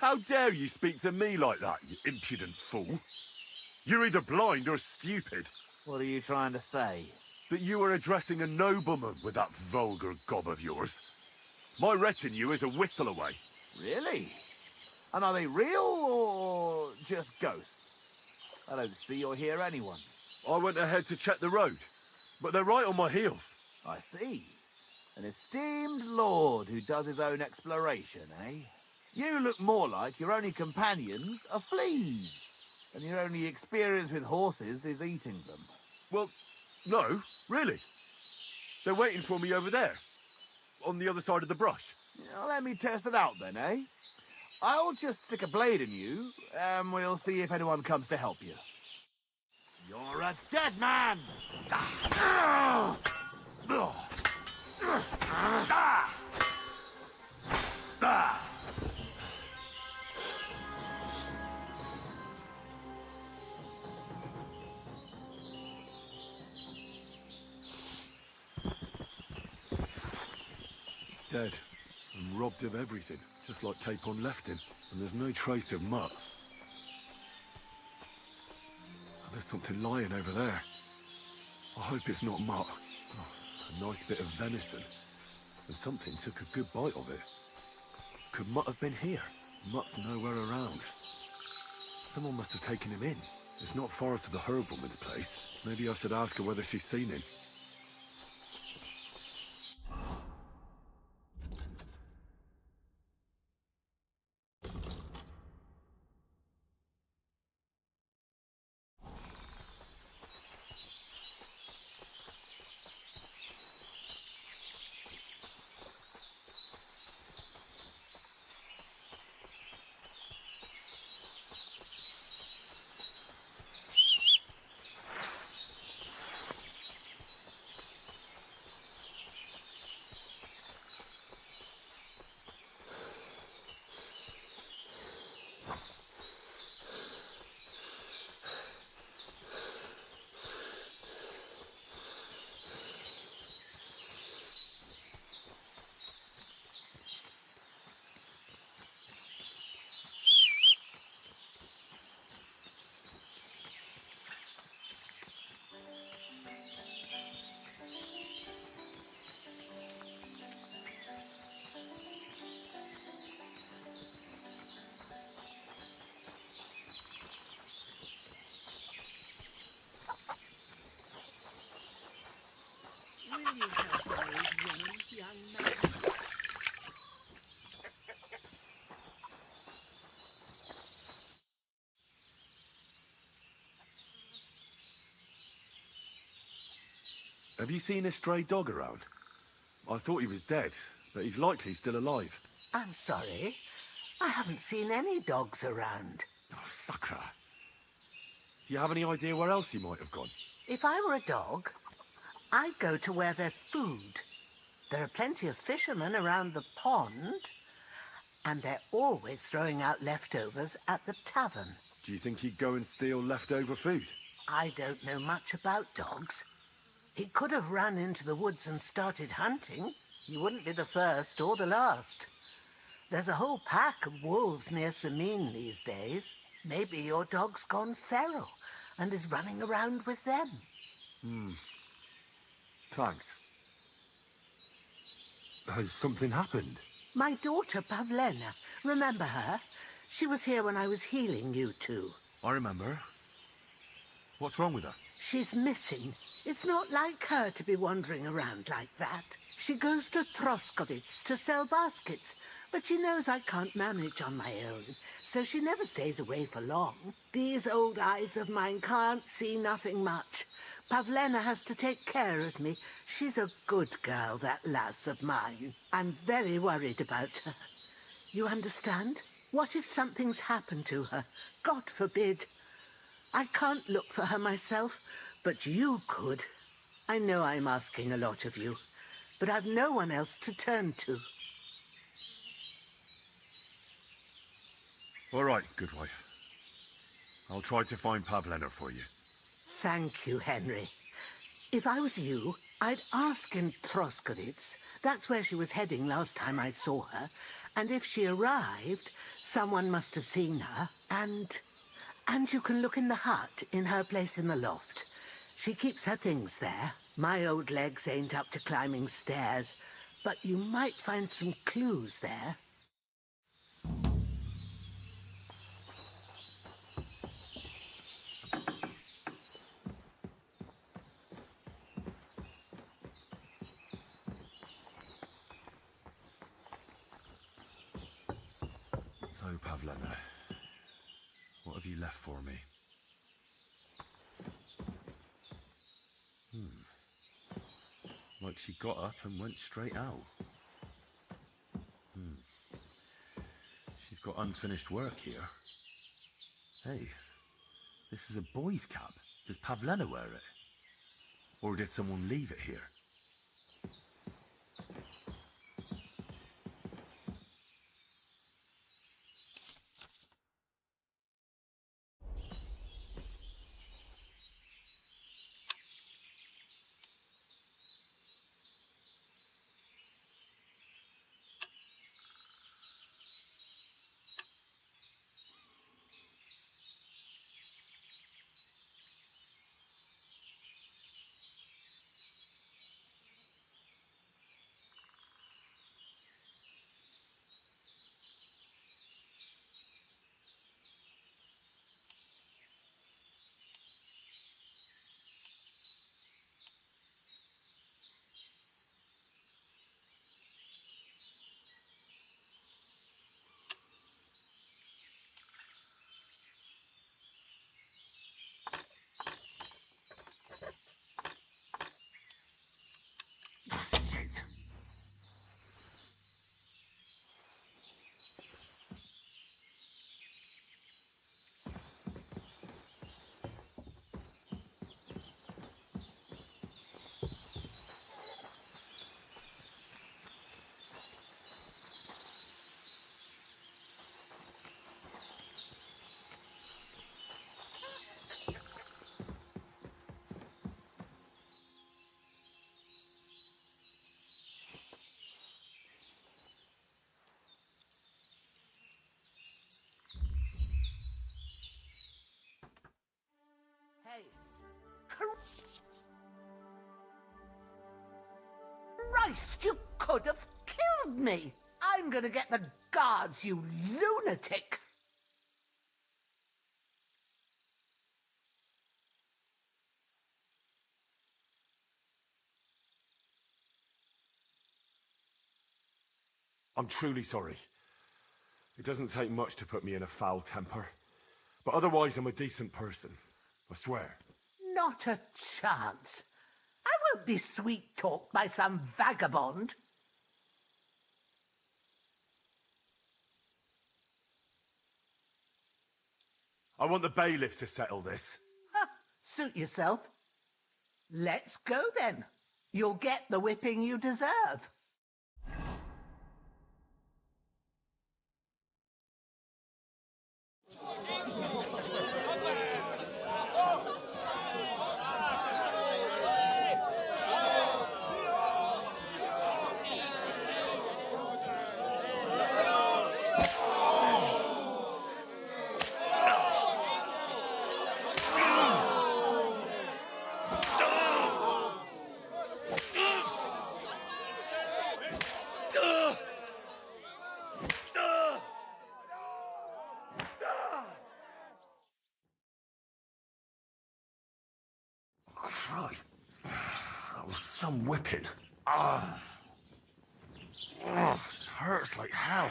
How dare you speak to me like that, you impudent fool? You're either blind or stupid. What are you trying to say? That you are addressing a nobleman with that vulgar gob of yours. My retinue is a whistle away. Really? And are they real or just ghosts? I don't see or hear anyone. I went ahead to check the road, but they're right on my heels. I see. An esteemed lord who does his own exploration, eh? You look more like your only companions are fleas, and your only experience with horses is eating them. Well, no, really. They're waiting for me over there, on the other side of the brush. Now, let me test it out then, eh? I'll just stick a blade in you, and we'll see if anyone comes to help you. You're a dead man! Dead. And robbed of everything, just like Capon left him. And there's no trace of mutt. There's something lying over there. I hope it's not mutt. Oh, a nice bit of venison. And something took a good bite of it. Could Mutt have been here? Mutt's nowhere around. Someone must have taken him in. It's not far to the herb woman's place. Maybe I should ask her whether she's seen him. Have you seen a stray dog around? I thought he was dead, but he's likely still alive. I'm sorry. I haven't seen any dogs around. Oh, sucker. Do you have any idea where else he might have gone? If I were a dog, I'd go to where there's food. There are plenty of fishermen around the pond, and they're always throwing out leftovers at the tavern. Do you think he'd go and steal leftover food? I don't know much about dogs. He could have run into the woods and started hunting. He wouldn't be the first or the last. There's a whole pack of wolves near Samin these days. Maybe your dog's gone feral and is running around with them. Thanks. Has something happened? My daughter, Pavlena. Remember her? She was here when I was healing you two. I remember. What's wrong with her? She's missing. It's not like her to be wandering around like that. She goes to Troskovitz to sell baskets, but she knows I can't manage on my own, so she never stays away for long. These old eyes of mine can't see nothing much. Pavlena has to take care of me. She's a good girl, that lass of mine. I'm very worried about her. You understand? What if something's happened to her? God forbid. I can't look for her myself, but you could. I know I'm asking a lot of you, but I've no one else to turn to. All right, good wife. I'll try to find Pavlena for you. Thank you, Henry. If I was you, I'd ask in Troskovitz. That's where she was heading last time I saw her. And if she arrived, someone must have seen her. And you can look in the hut in her place in the loft. She keeps her things there. My old legs ain't up to climbing stairs, but you might find some clues there. So, Pavlena, what have you left for me? Like she got up and went straight out. She's He's got unfinished work here. Hey, this is a boy's cap. Does Pavlena wear it? Or did someone leave it here? Shit. Hey. Christ, you could have killed me! I'm gonna get the guards, you lunatic! I'm truly sorry. It doesn't take much to put me in a foul temper. But otherwise, I'm a decent person. I swear. Not a chance. I won't be sweet-talked by some vagabond. I want the bailiff to settle this. Suit yourself. Let's go then. You'll get the whipping you deserve. Christ. That was some whipping. Ah. Oh, this hurts like hell.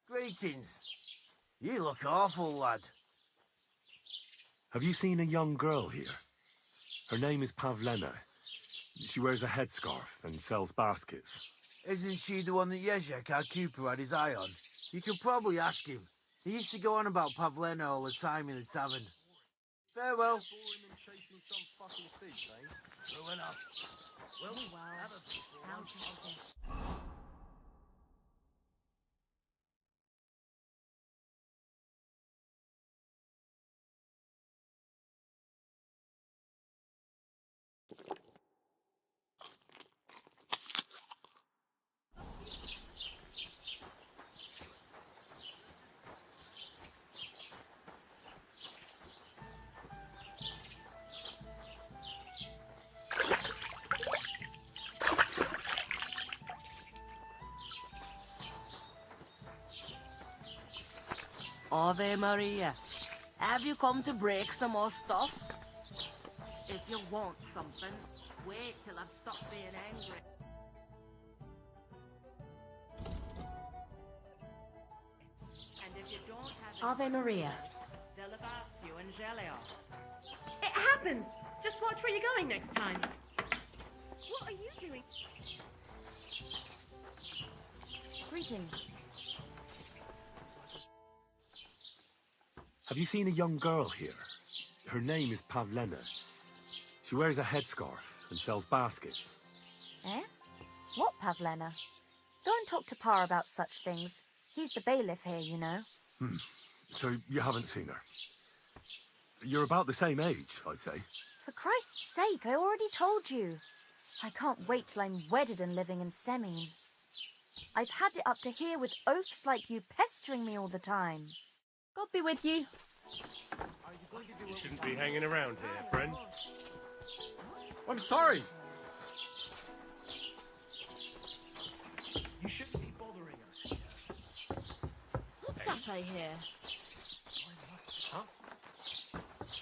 Greetings. You look awful, lad. Have you seen a young girl here? Her name is Pavlena. She wears a headscarf and sells baskets. Isn't she the one that Yezhek, our Cooper, had his eye on? You could probably ask him. He used to go on about Pavlena all the time in the tavern. Farewell. Going up. Well, how's it? Ave Maria. Have you come to break some more stuff? If you want something, wait till I've stopped being angry. And if you don't have Ave Maria. Deliverance and Gelio. It happens! Just watch where you're going next time. What are you doing? Greetings. Have you seen a young girl here? Her name is Pavlena. She wears a headscarf and sells baskets. Eh? What, Pavlena? Go and talk to Pa about such things. He's the bailiff here, you know. So you haven't seen her? You're about the same age, I'd say. For Christ's sake, I already told you. I can't wait till I'm wedded and living in Semine. I've had it up to here with oafs like you pestering me all the time. God be with you. You shouldn't be hanging around here, friend. I'm sorry. You shouldn't be bothering us here. What's that I hear? Huh?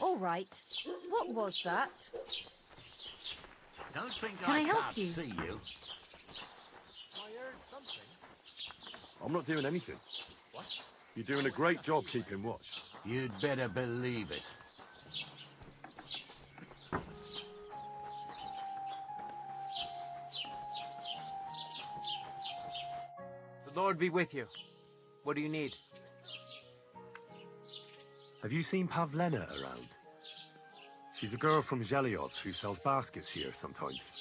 All right. What was that? Don't think Can I help can't you? see you. I heard something. I'm not doing anything. What? You're doing a great job keeping watch. You'd better believe it. The Lord be with you. What do you need? Have you seen Pavlena around? She's a girl from Zhelyov who sells baskets here sometimes.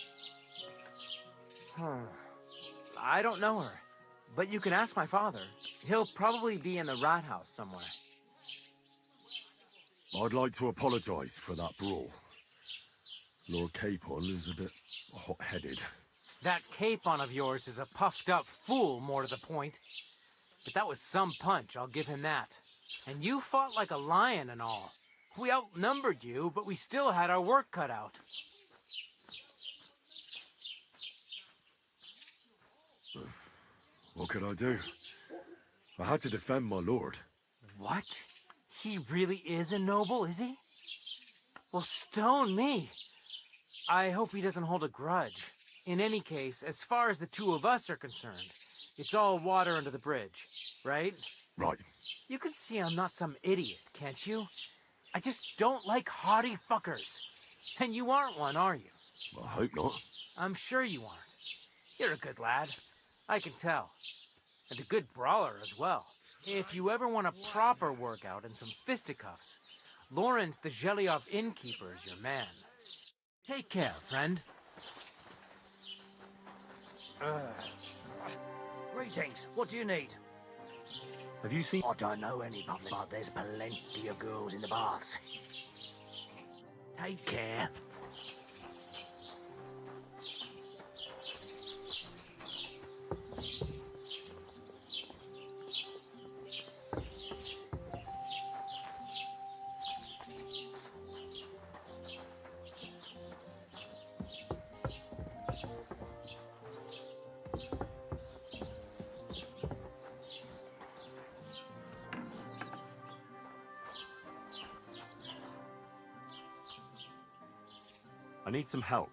I don't know her, but you can ask my father. He'll probably be in the rat house somewhere. I'd like to apologize for that brawl. Lord Capon is a bit hot-headed. That capon of yours is a puffed-up fool, more to the point. But that was some punch, I'll give him that. And you fought like a lion and all. We outnumbered you, but we still had our work cut out. What could I do? I had to defend my lord. What? He really is a noble, is he? Well, stone me. I hope he doesn't hold a grudge. In any case, as far as the two of us are concerned, it's all water under the bridge, right? Right. You can see I'm not some idiot, can't you? I just don't like haughty fuckers. And you aren't one, are you? I hope not. I'm sure you aren't. You're a good lad. I can tell. And a good brawler as well. If you ever want a proper workout and some fisticuffs, Lawrence the Zhelyov innkeeper is your man. Take care, friend. Greetings. What do you need? Have you seen... I don't know any public, but there's plenty of girls in the baths. Take care. I need some help.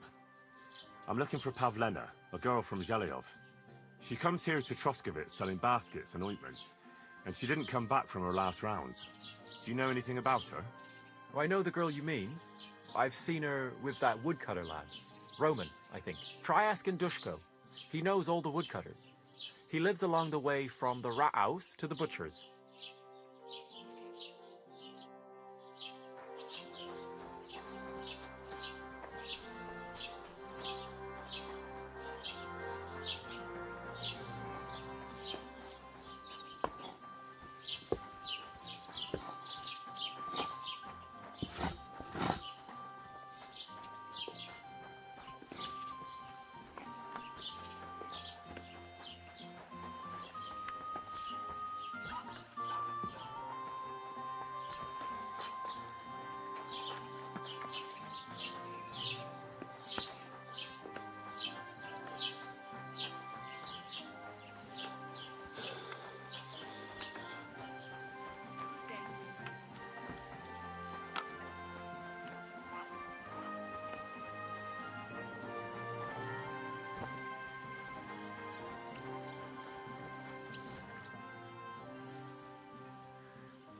I'm looking for Pavlena, a girl from Zhelyov. She comes here to Troskovitz selling baskets and ointments, and she didn't come back from her last rounds. Do you know anything about her? Oh, I know the girl you mean. I've seen her with that woodcutter lad. Roman, I think. Try asking Dushko. He knows all the woodcutters. He lives along the way from the rat house to the butcher's.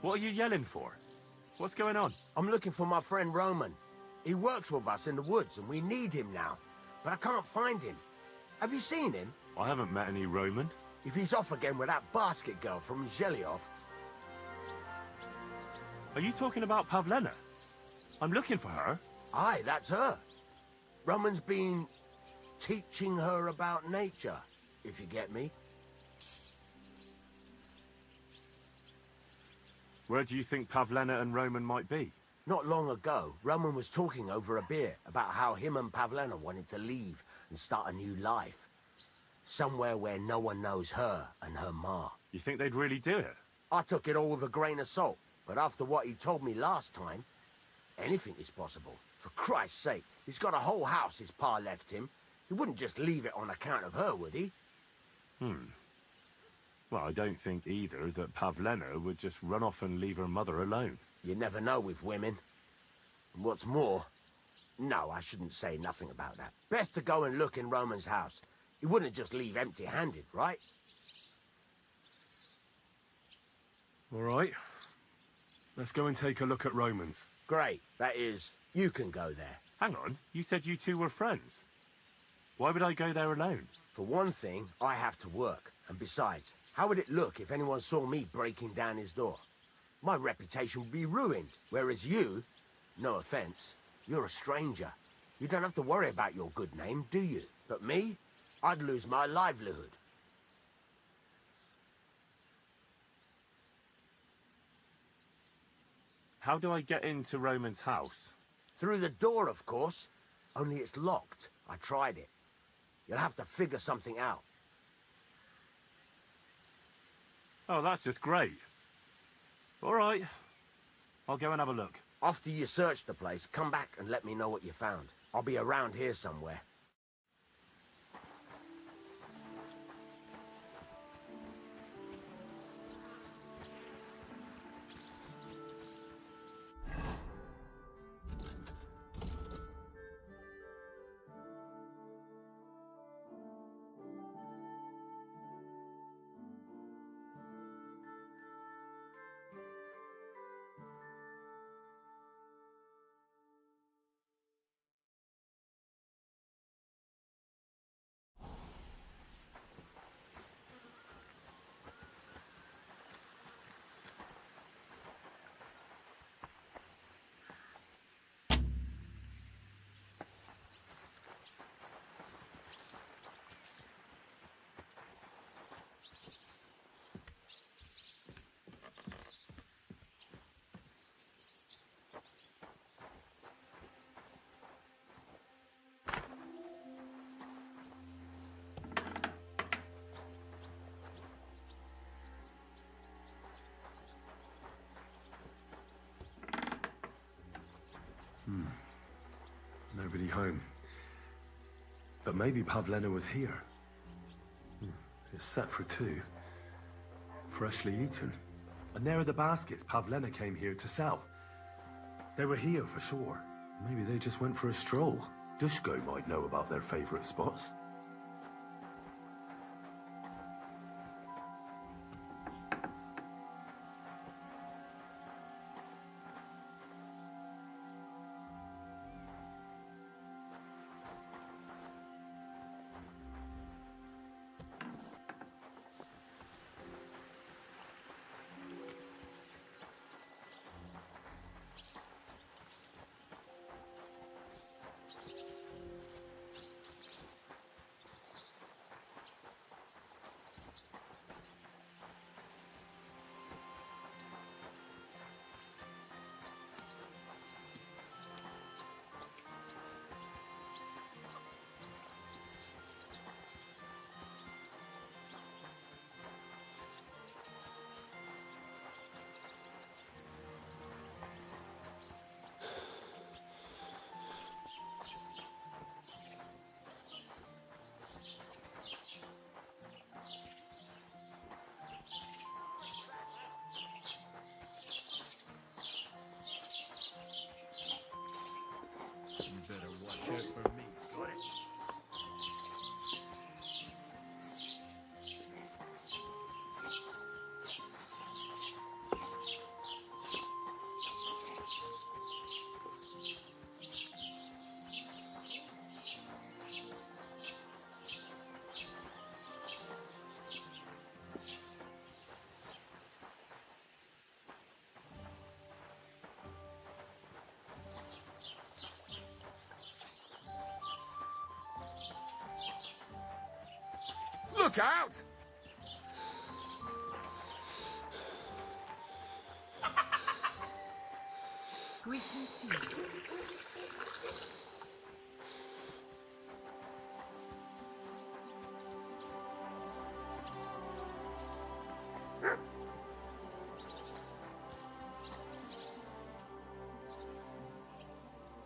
What are you yelling for? What's going on? I'm looking for my friend Roman. He works with us in the woods, and we need him now. But I can't find him. Have you seen him? I haven't met any Roman. If he's off again with that basket girl from Zhelyov... Are you talking about Pavlena? I'm looking for her. Aye, that's her. Roman's been teaching her about nature, if you get me. Where do you think Pavlena and Roman might be? Not long ago, Roman was talking over a beer about how him and Pavlena wanted to leave and start a new life. Somewhere where no one knows her and her ma. You think they'd really do it? I took it all with a grain of salt, but after what he told me last time, anything is possible. For Christ's sake, he's got a whole house his pa left him. He wouldn't just leave it on account of her, would he? Well, I don't think either that Pavlena would just run off and leave her mother alone. You never know with women. And what's more... No, I shouldn't say nothing about that. Best to go and look in Roman's house. He wouldn't just leave empty-handed, right? All right. Let's go and take a look at Roman's. Great. That is, you can go there. Hang on. You said you two were friends. Why would I go there alone? For one thing, I have to work. And besides, how would it look if anyone saw me breaking down his door? My reputation would be ruined. Whereas you, no offense, you're a stranger. You don't have to worry about your good name, do you? But me, I'd lose my livelihood. How do I get into Roman's house? Through the door, of course. Only it's locked. I tried it. You'll have to figure something out. Oh, that's just great. All right. I'll go and have a look. After you search the place, come back and let me know what you found. I'll be around here somewhere. Nobody home. But maybe Pavlena was here. It's set for 2. Freshly eaten. And there are the baskets Pavlena came here to sell. They were here for sure. Maybe they just went for a stroll. Dushko might know about their favorite spots. Look out! Greetings to you.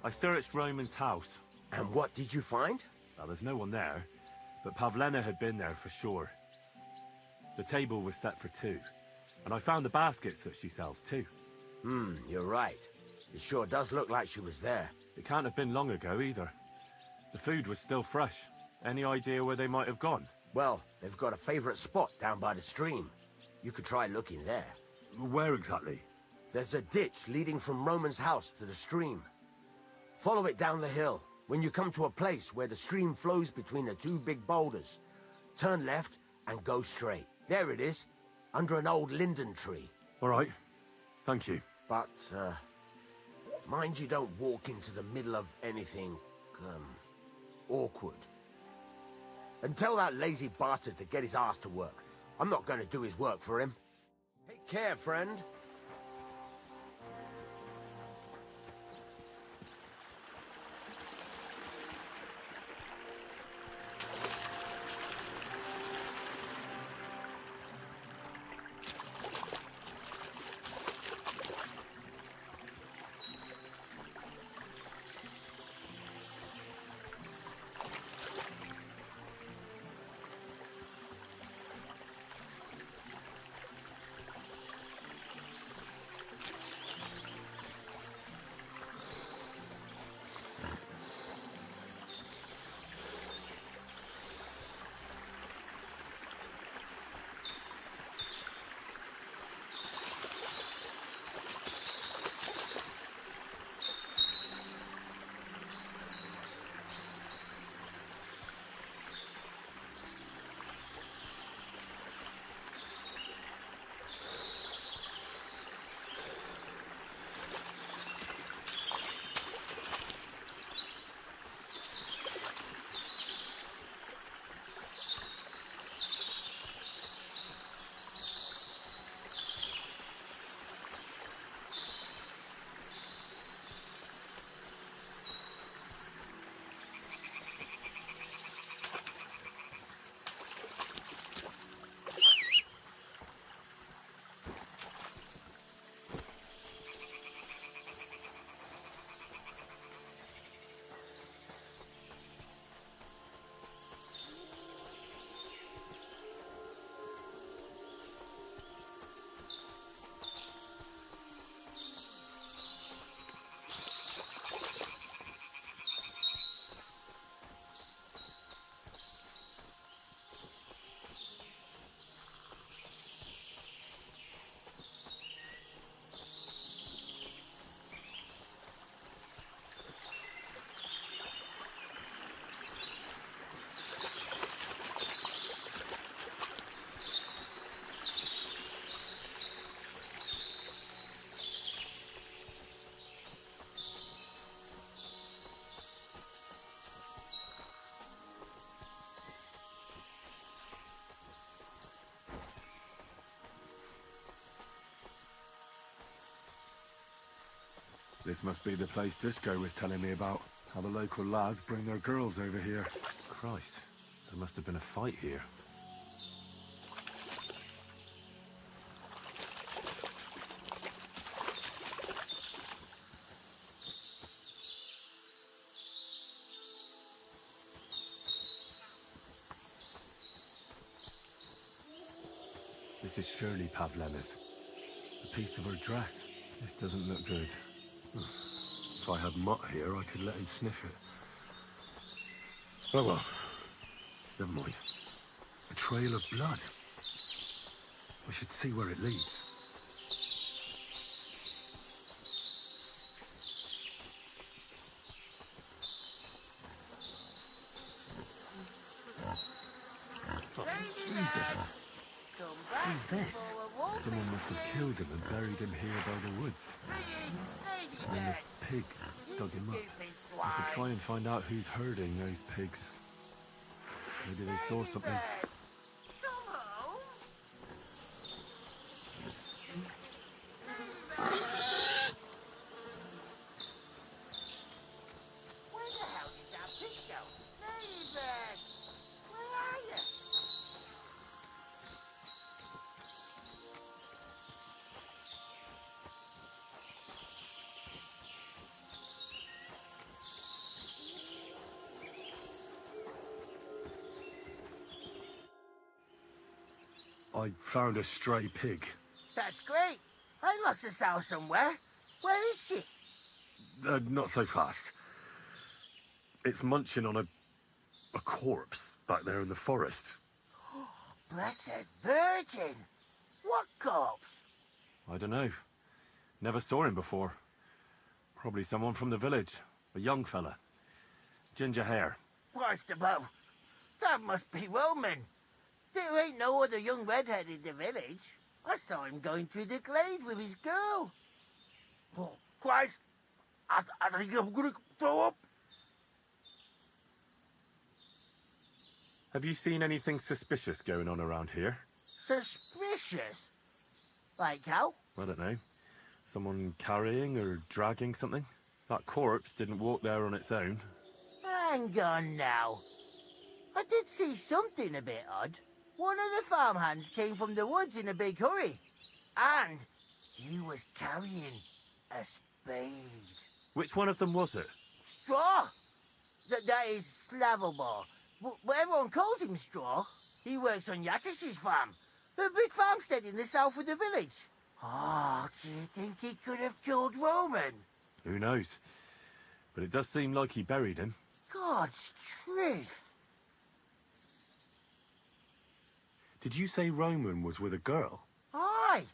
I searched Roman's house. And what did you find? Well, there's no one there, but Pavlena had been there for sure. The table was set for two, and I found the baskets that she sells too. You're right. It sure does look like she was there. It can't have been long ago either. The food was still fresh. Any idea where they might have gone? Well, they've got a favorite spot down by the stream. You could try looking there. Where exactly? There's a ditch leading from Roman's house to the stream. Follow it down the hill. When you come to a place where the stream flows between the two big boulders, turn left and go straight. There it is, under an old linden tree. All right. Thank you. But, mind you don't walk into the middle of anything, awkward. And tell that lazy bastard to get his ass to work. I'm not going to do his work for him. Take care, friend. This must be the place Dushko was telling me about. How the local lads bring their girls over here. Christ, there must have been a fight here. This is surely Pavlena's. A piece of her dress. This doesn't look good. If I had Mutt here, I could let him sniff it. Oh well. Never mind. A trail of blood. We should see where it leads. Who's this? Someone must have killed him and buried him here by the woods. And then the pigs dug him up. I should try and find out who's herding those pigs. Maybe they saw something. I found a stray pig. That's great. I lost a sow somewhere. Where is she? Not so fast. It's munching on a corpse back there in the forest. Blessed Virgin! What corpse? I don't know. Never saw him before. Probably someone from the village. A young fella. Ginger hair. Christ above. That must be Roman. There ain't no other young redhead in the village. I saw him going through the glade with his girl. Oh, Christ. I think I'm gonna throw up. Have you seen anything suspicious going on around here? Suspicious? Like how? I don't know. Someone carrying or dragging something? That corpse didn't walk there on its own. Hang on now. I did see something a bit odd. One of the farmhands came from the woods in a big hurry. And he was carrying a spade. Which one of them was it? Straw! That is Slavobor. But everyone calls him Straw. He works on Yakish's farm. A big farmstead in the south of the village. Oh, do you think he could have killed Roman? Who knows? But it does seem like he buried him. God's truth. Did you say Roman was with a girl? Aye,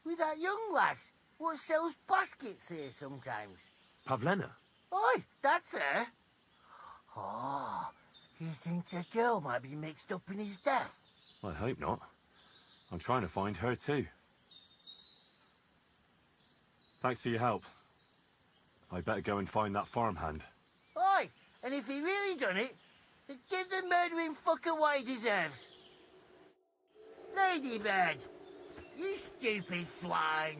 with that young lass what sells baskets here sometimes. Pavlena? Aye, that's her. Oh, you think the girl might be mixed up in his death? I hope not. I'm trying to find her too. Thanks for your help. I better go and find that farmhand. Aye, and if he really done it, then give the murdering fucker what he deserves. Ladybird, you stupid swine.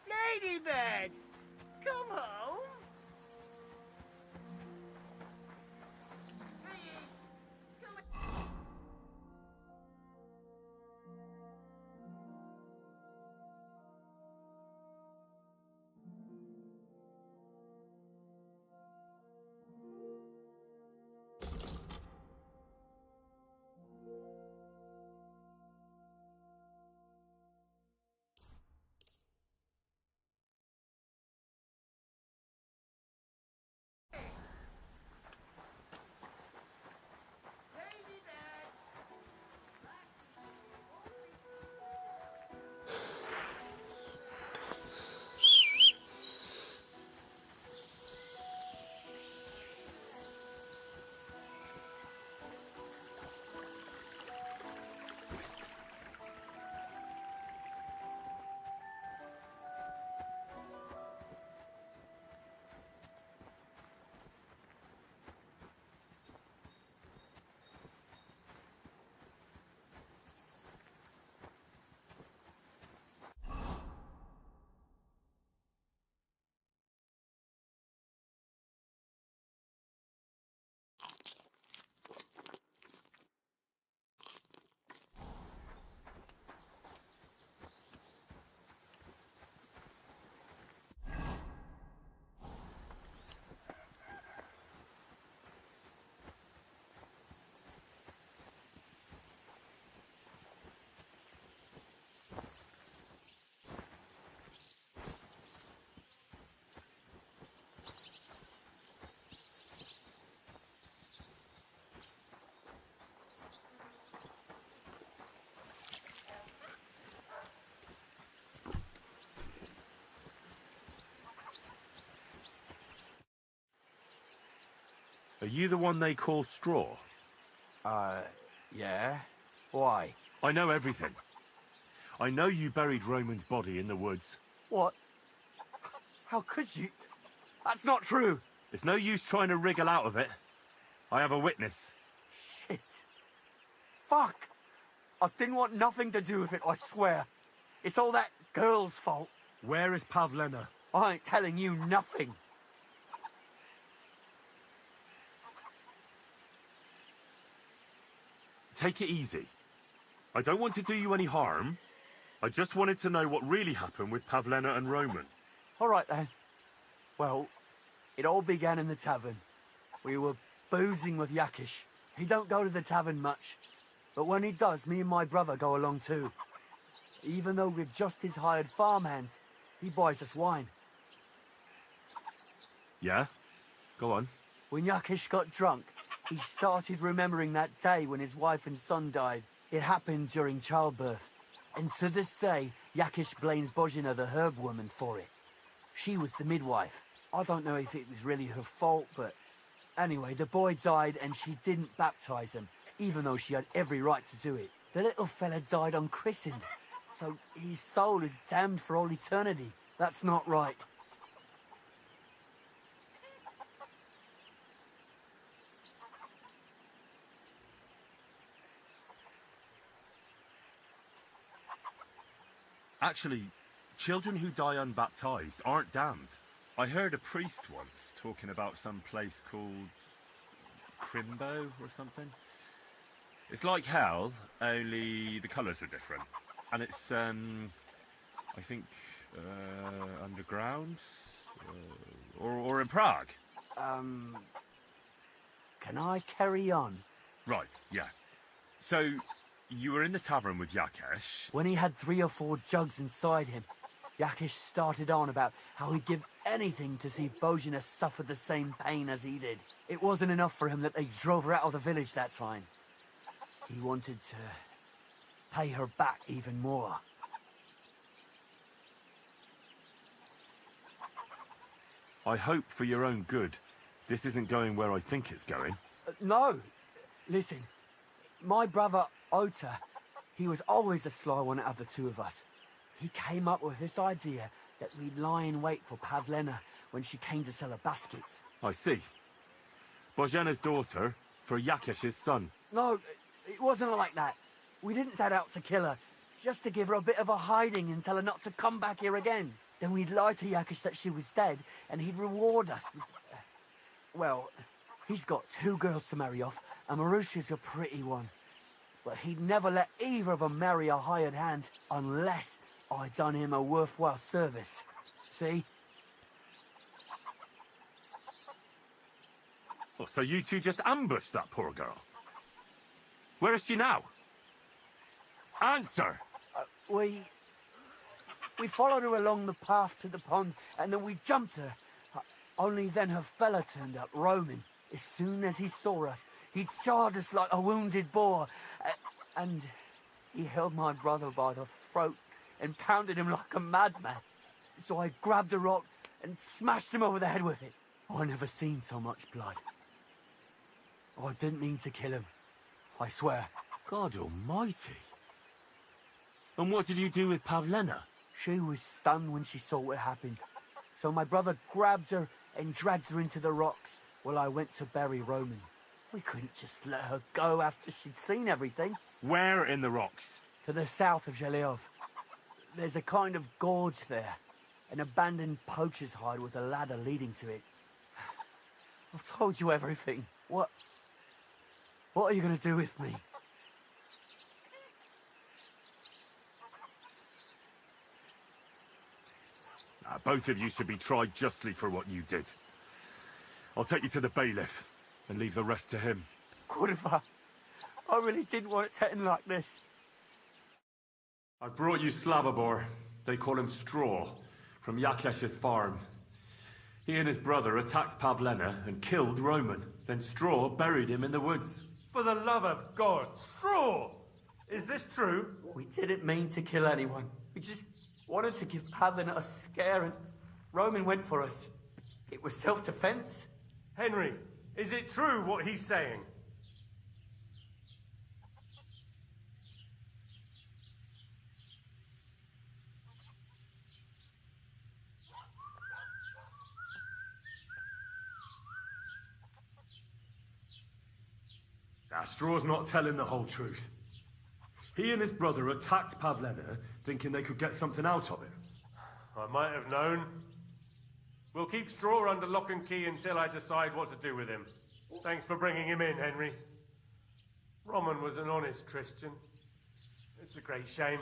Ladybird, come home. Are you the one they call Straw? Yeah? Why? I know everything. I know you buried Roman's body in the woods. What? How could you? That's not true. It's no use trying to wriggle out of it. I have a witness. Shit. Fuck. I didn't want nothing to do with it, I swear. It's all that girl's fault. Where is Pavlena? I ain't telling you nothing. Take it easy. I don't want to do you any harm. I just wanted to know what really happened with Pavlena and Roman. All right, then. Well, it all began in the tavern. We were boozing with Yakish. He don't go to the tavern much. But when he does, me and my brother go along too. Even though we're just his hired farmhands, he buys us wine. Yeah? Go on. When Yakish got drunk, he started remembering that day when his wife and son died. It happened during childbirth. And to this day, Yakish blames Bozhina, the herb woman, for it. She was the midwife. I don't know if it was really her fault, but anyway, the boy died and she didn't baptize him, even though she had every right to do it. The little fella died unchristened, so his soul is damned for all eternity. That's not right. Actually, children who die unbaptized aren't damned. I heard a priest once talking about some place called Crimbo or something. It's like hell, only the colours are different. And it's, I think, underground? Or in Prague. Can I carry on? Right, yeah. So, you were in the tavern with Yakesh. When he had 3 or 4 jugs inside him, Yakish started on about how he'd give anything to see Bozhina suffer the same pain as he did. It wasn't enough for him that they drove her out of the village that time. He wanted to pay her back even more. I hope for your own good, this isn't going where I think it's going. No. Listen, my brother Ota, he was always the sly one out of the two of us. He came up with this idea that we'd lie in wait for Pavlena when she came to sell her baskets. I see. Bozhena's daughter for Yakesh's son. No, it wasn't like that. We didn't set out to kill her, just to give her a bit of a hiding and tell her not to come back here again. Then we'd lie to Yakesh that she was dead, and he'd reward us with... well, he's got 2 girls to marry off, and Marusha's a pretty one. But he'd never let either of them marry a hired hand unless I'd done him a worthwhile service. See? Oh, so you two just ambushed that poor girl? Where is she now? Answer! We followed her along the path to the pond, and then we jumped her. Only then her fella turned up, Roman. As soon as he saw us, he charged us like a wounded boar, and he held my brother by the throat and pounded him like a madman. So I grabbed a rock and smashed him over the head with it. I never seen so much blood. I didn't mean to kill him, I swear. God almighty. And what did you do with Pavlena? She was stunned when she saw what happened. So my brother grabbed her and dragged her into the rocks while I went to bury Roman. We couldn't just let her go after she'd seen everything. Where in the rocks? To the south of Zheleov. There's a kind of gorge there. An abandoned poacher's hide with a ladder leading to it. I've told you everything. What are you going to do with me? Both of you should be tried justly for what you did. I'll take you to the bailiff and leave the rest to him. Kurva, I really didn't want it to end like this. I brought you Slabobor. They call him Straw, from Yakesh's farm. He and his brother attacked Pavlena and killed Roman. Then Straw buried him in the woods. For the love of God, Straw! Is this true? We didn't mean to kill anyone. We just wanted to give Pavlena a scare, and Roman went for us. It was self-defense. Henry, is it true what he's saying? Straw's not telling the whole truth. He and his brother attacked Pavlena, thinking they could get something out of it. I might have known. We'll keep Straw under lock and key until I decide what to do with him. Thanks for bringing him in, Henry. Roman was an honest Christian. It's a great shame.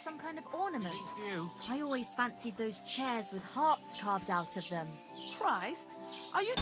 Some kind of ornament. I always fancied those chairs with hearts carved out of them. Christ, are you...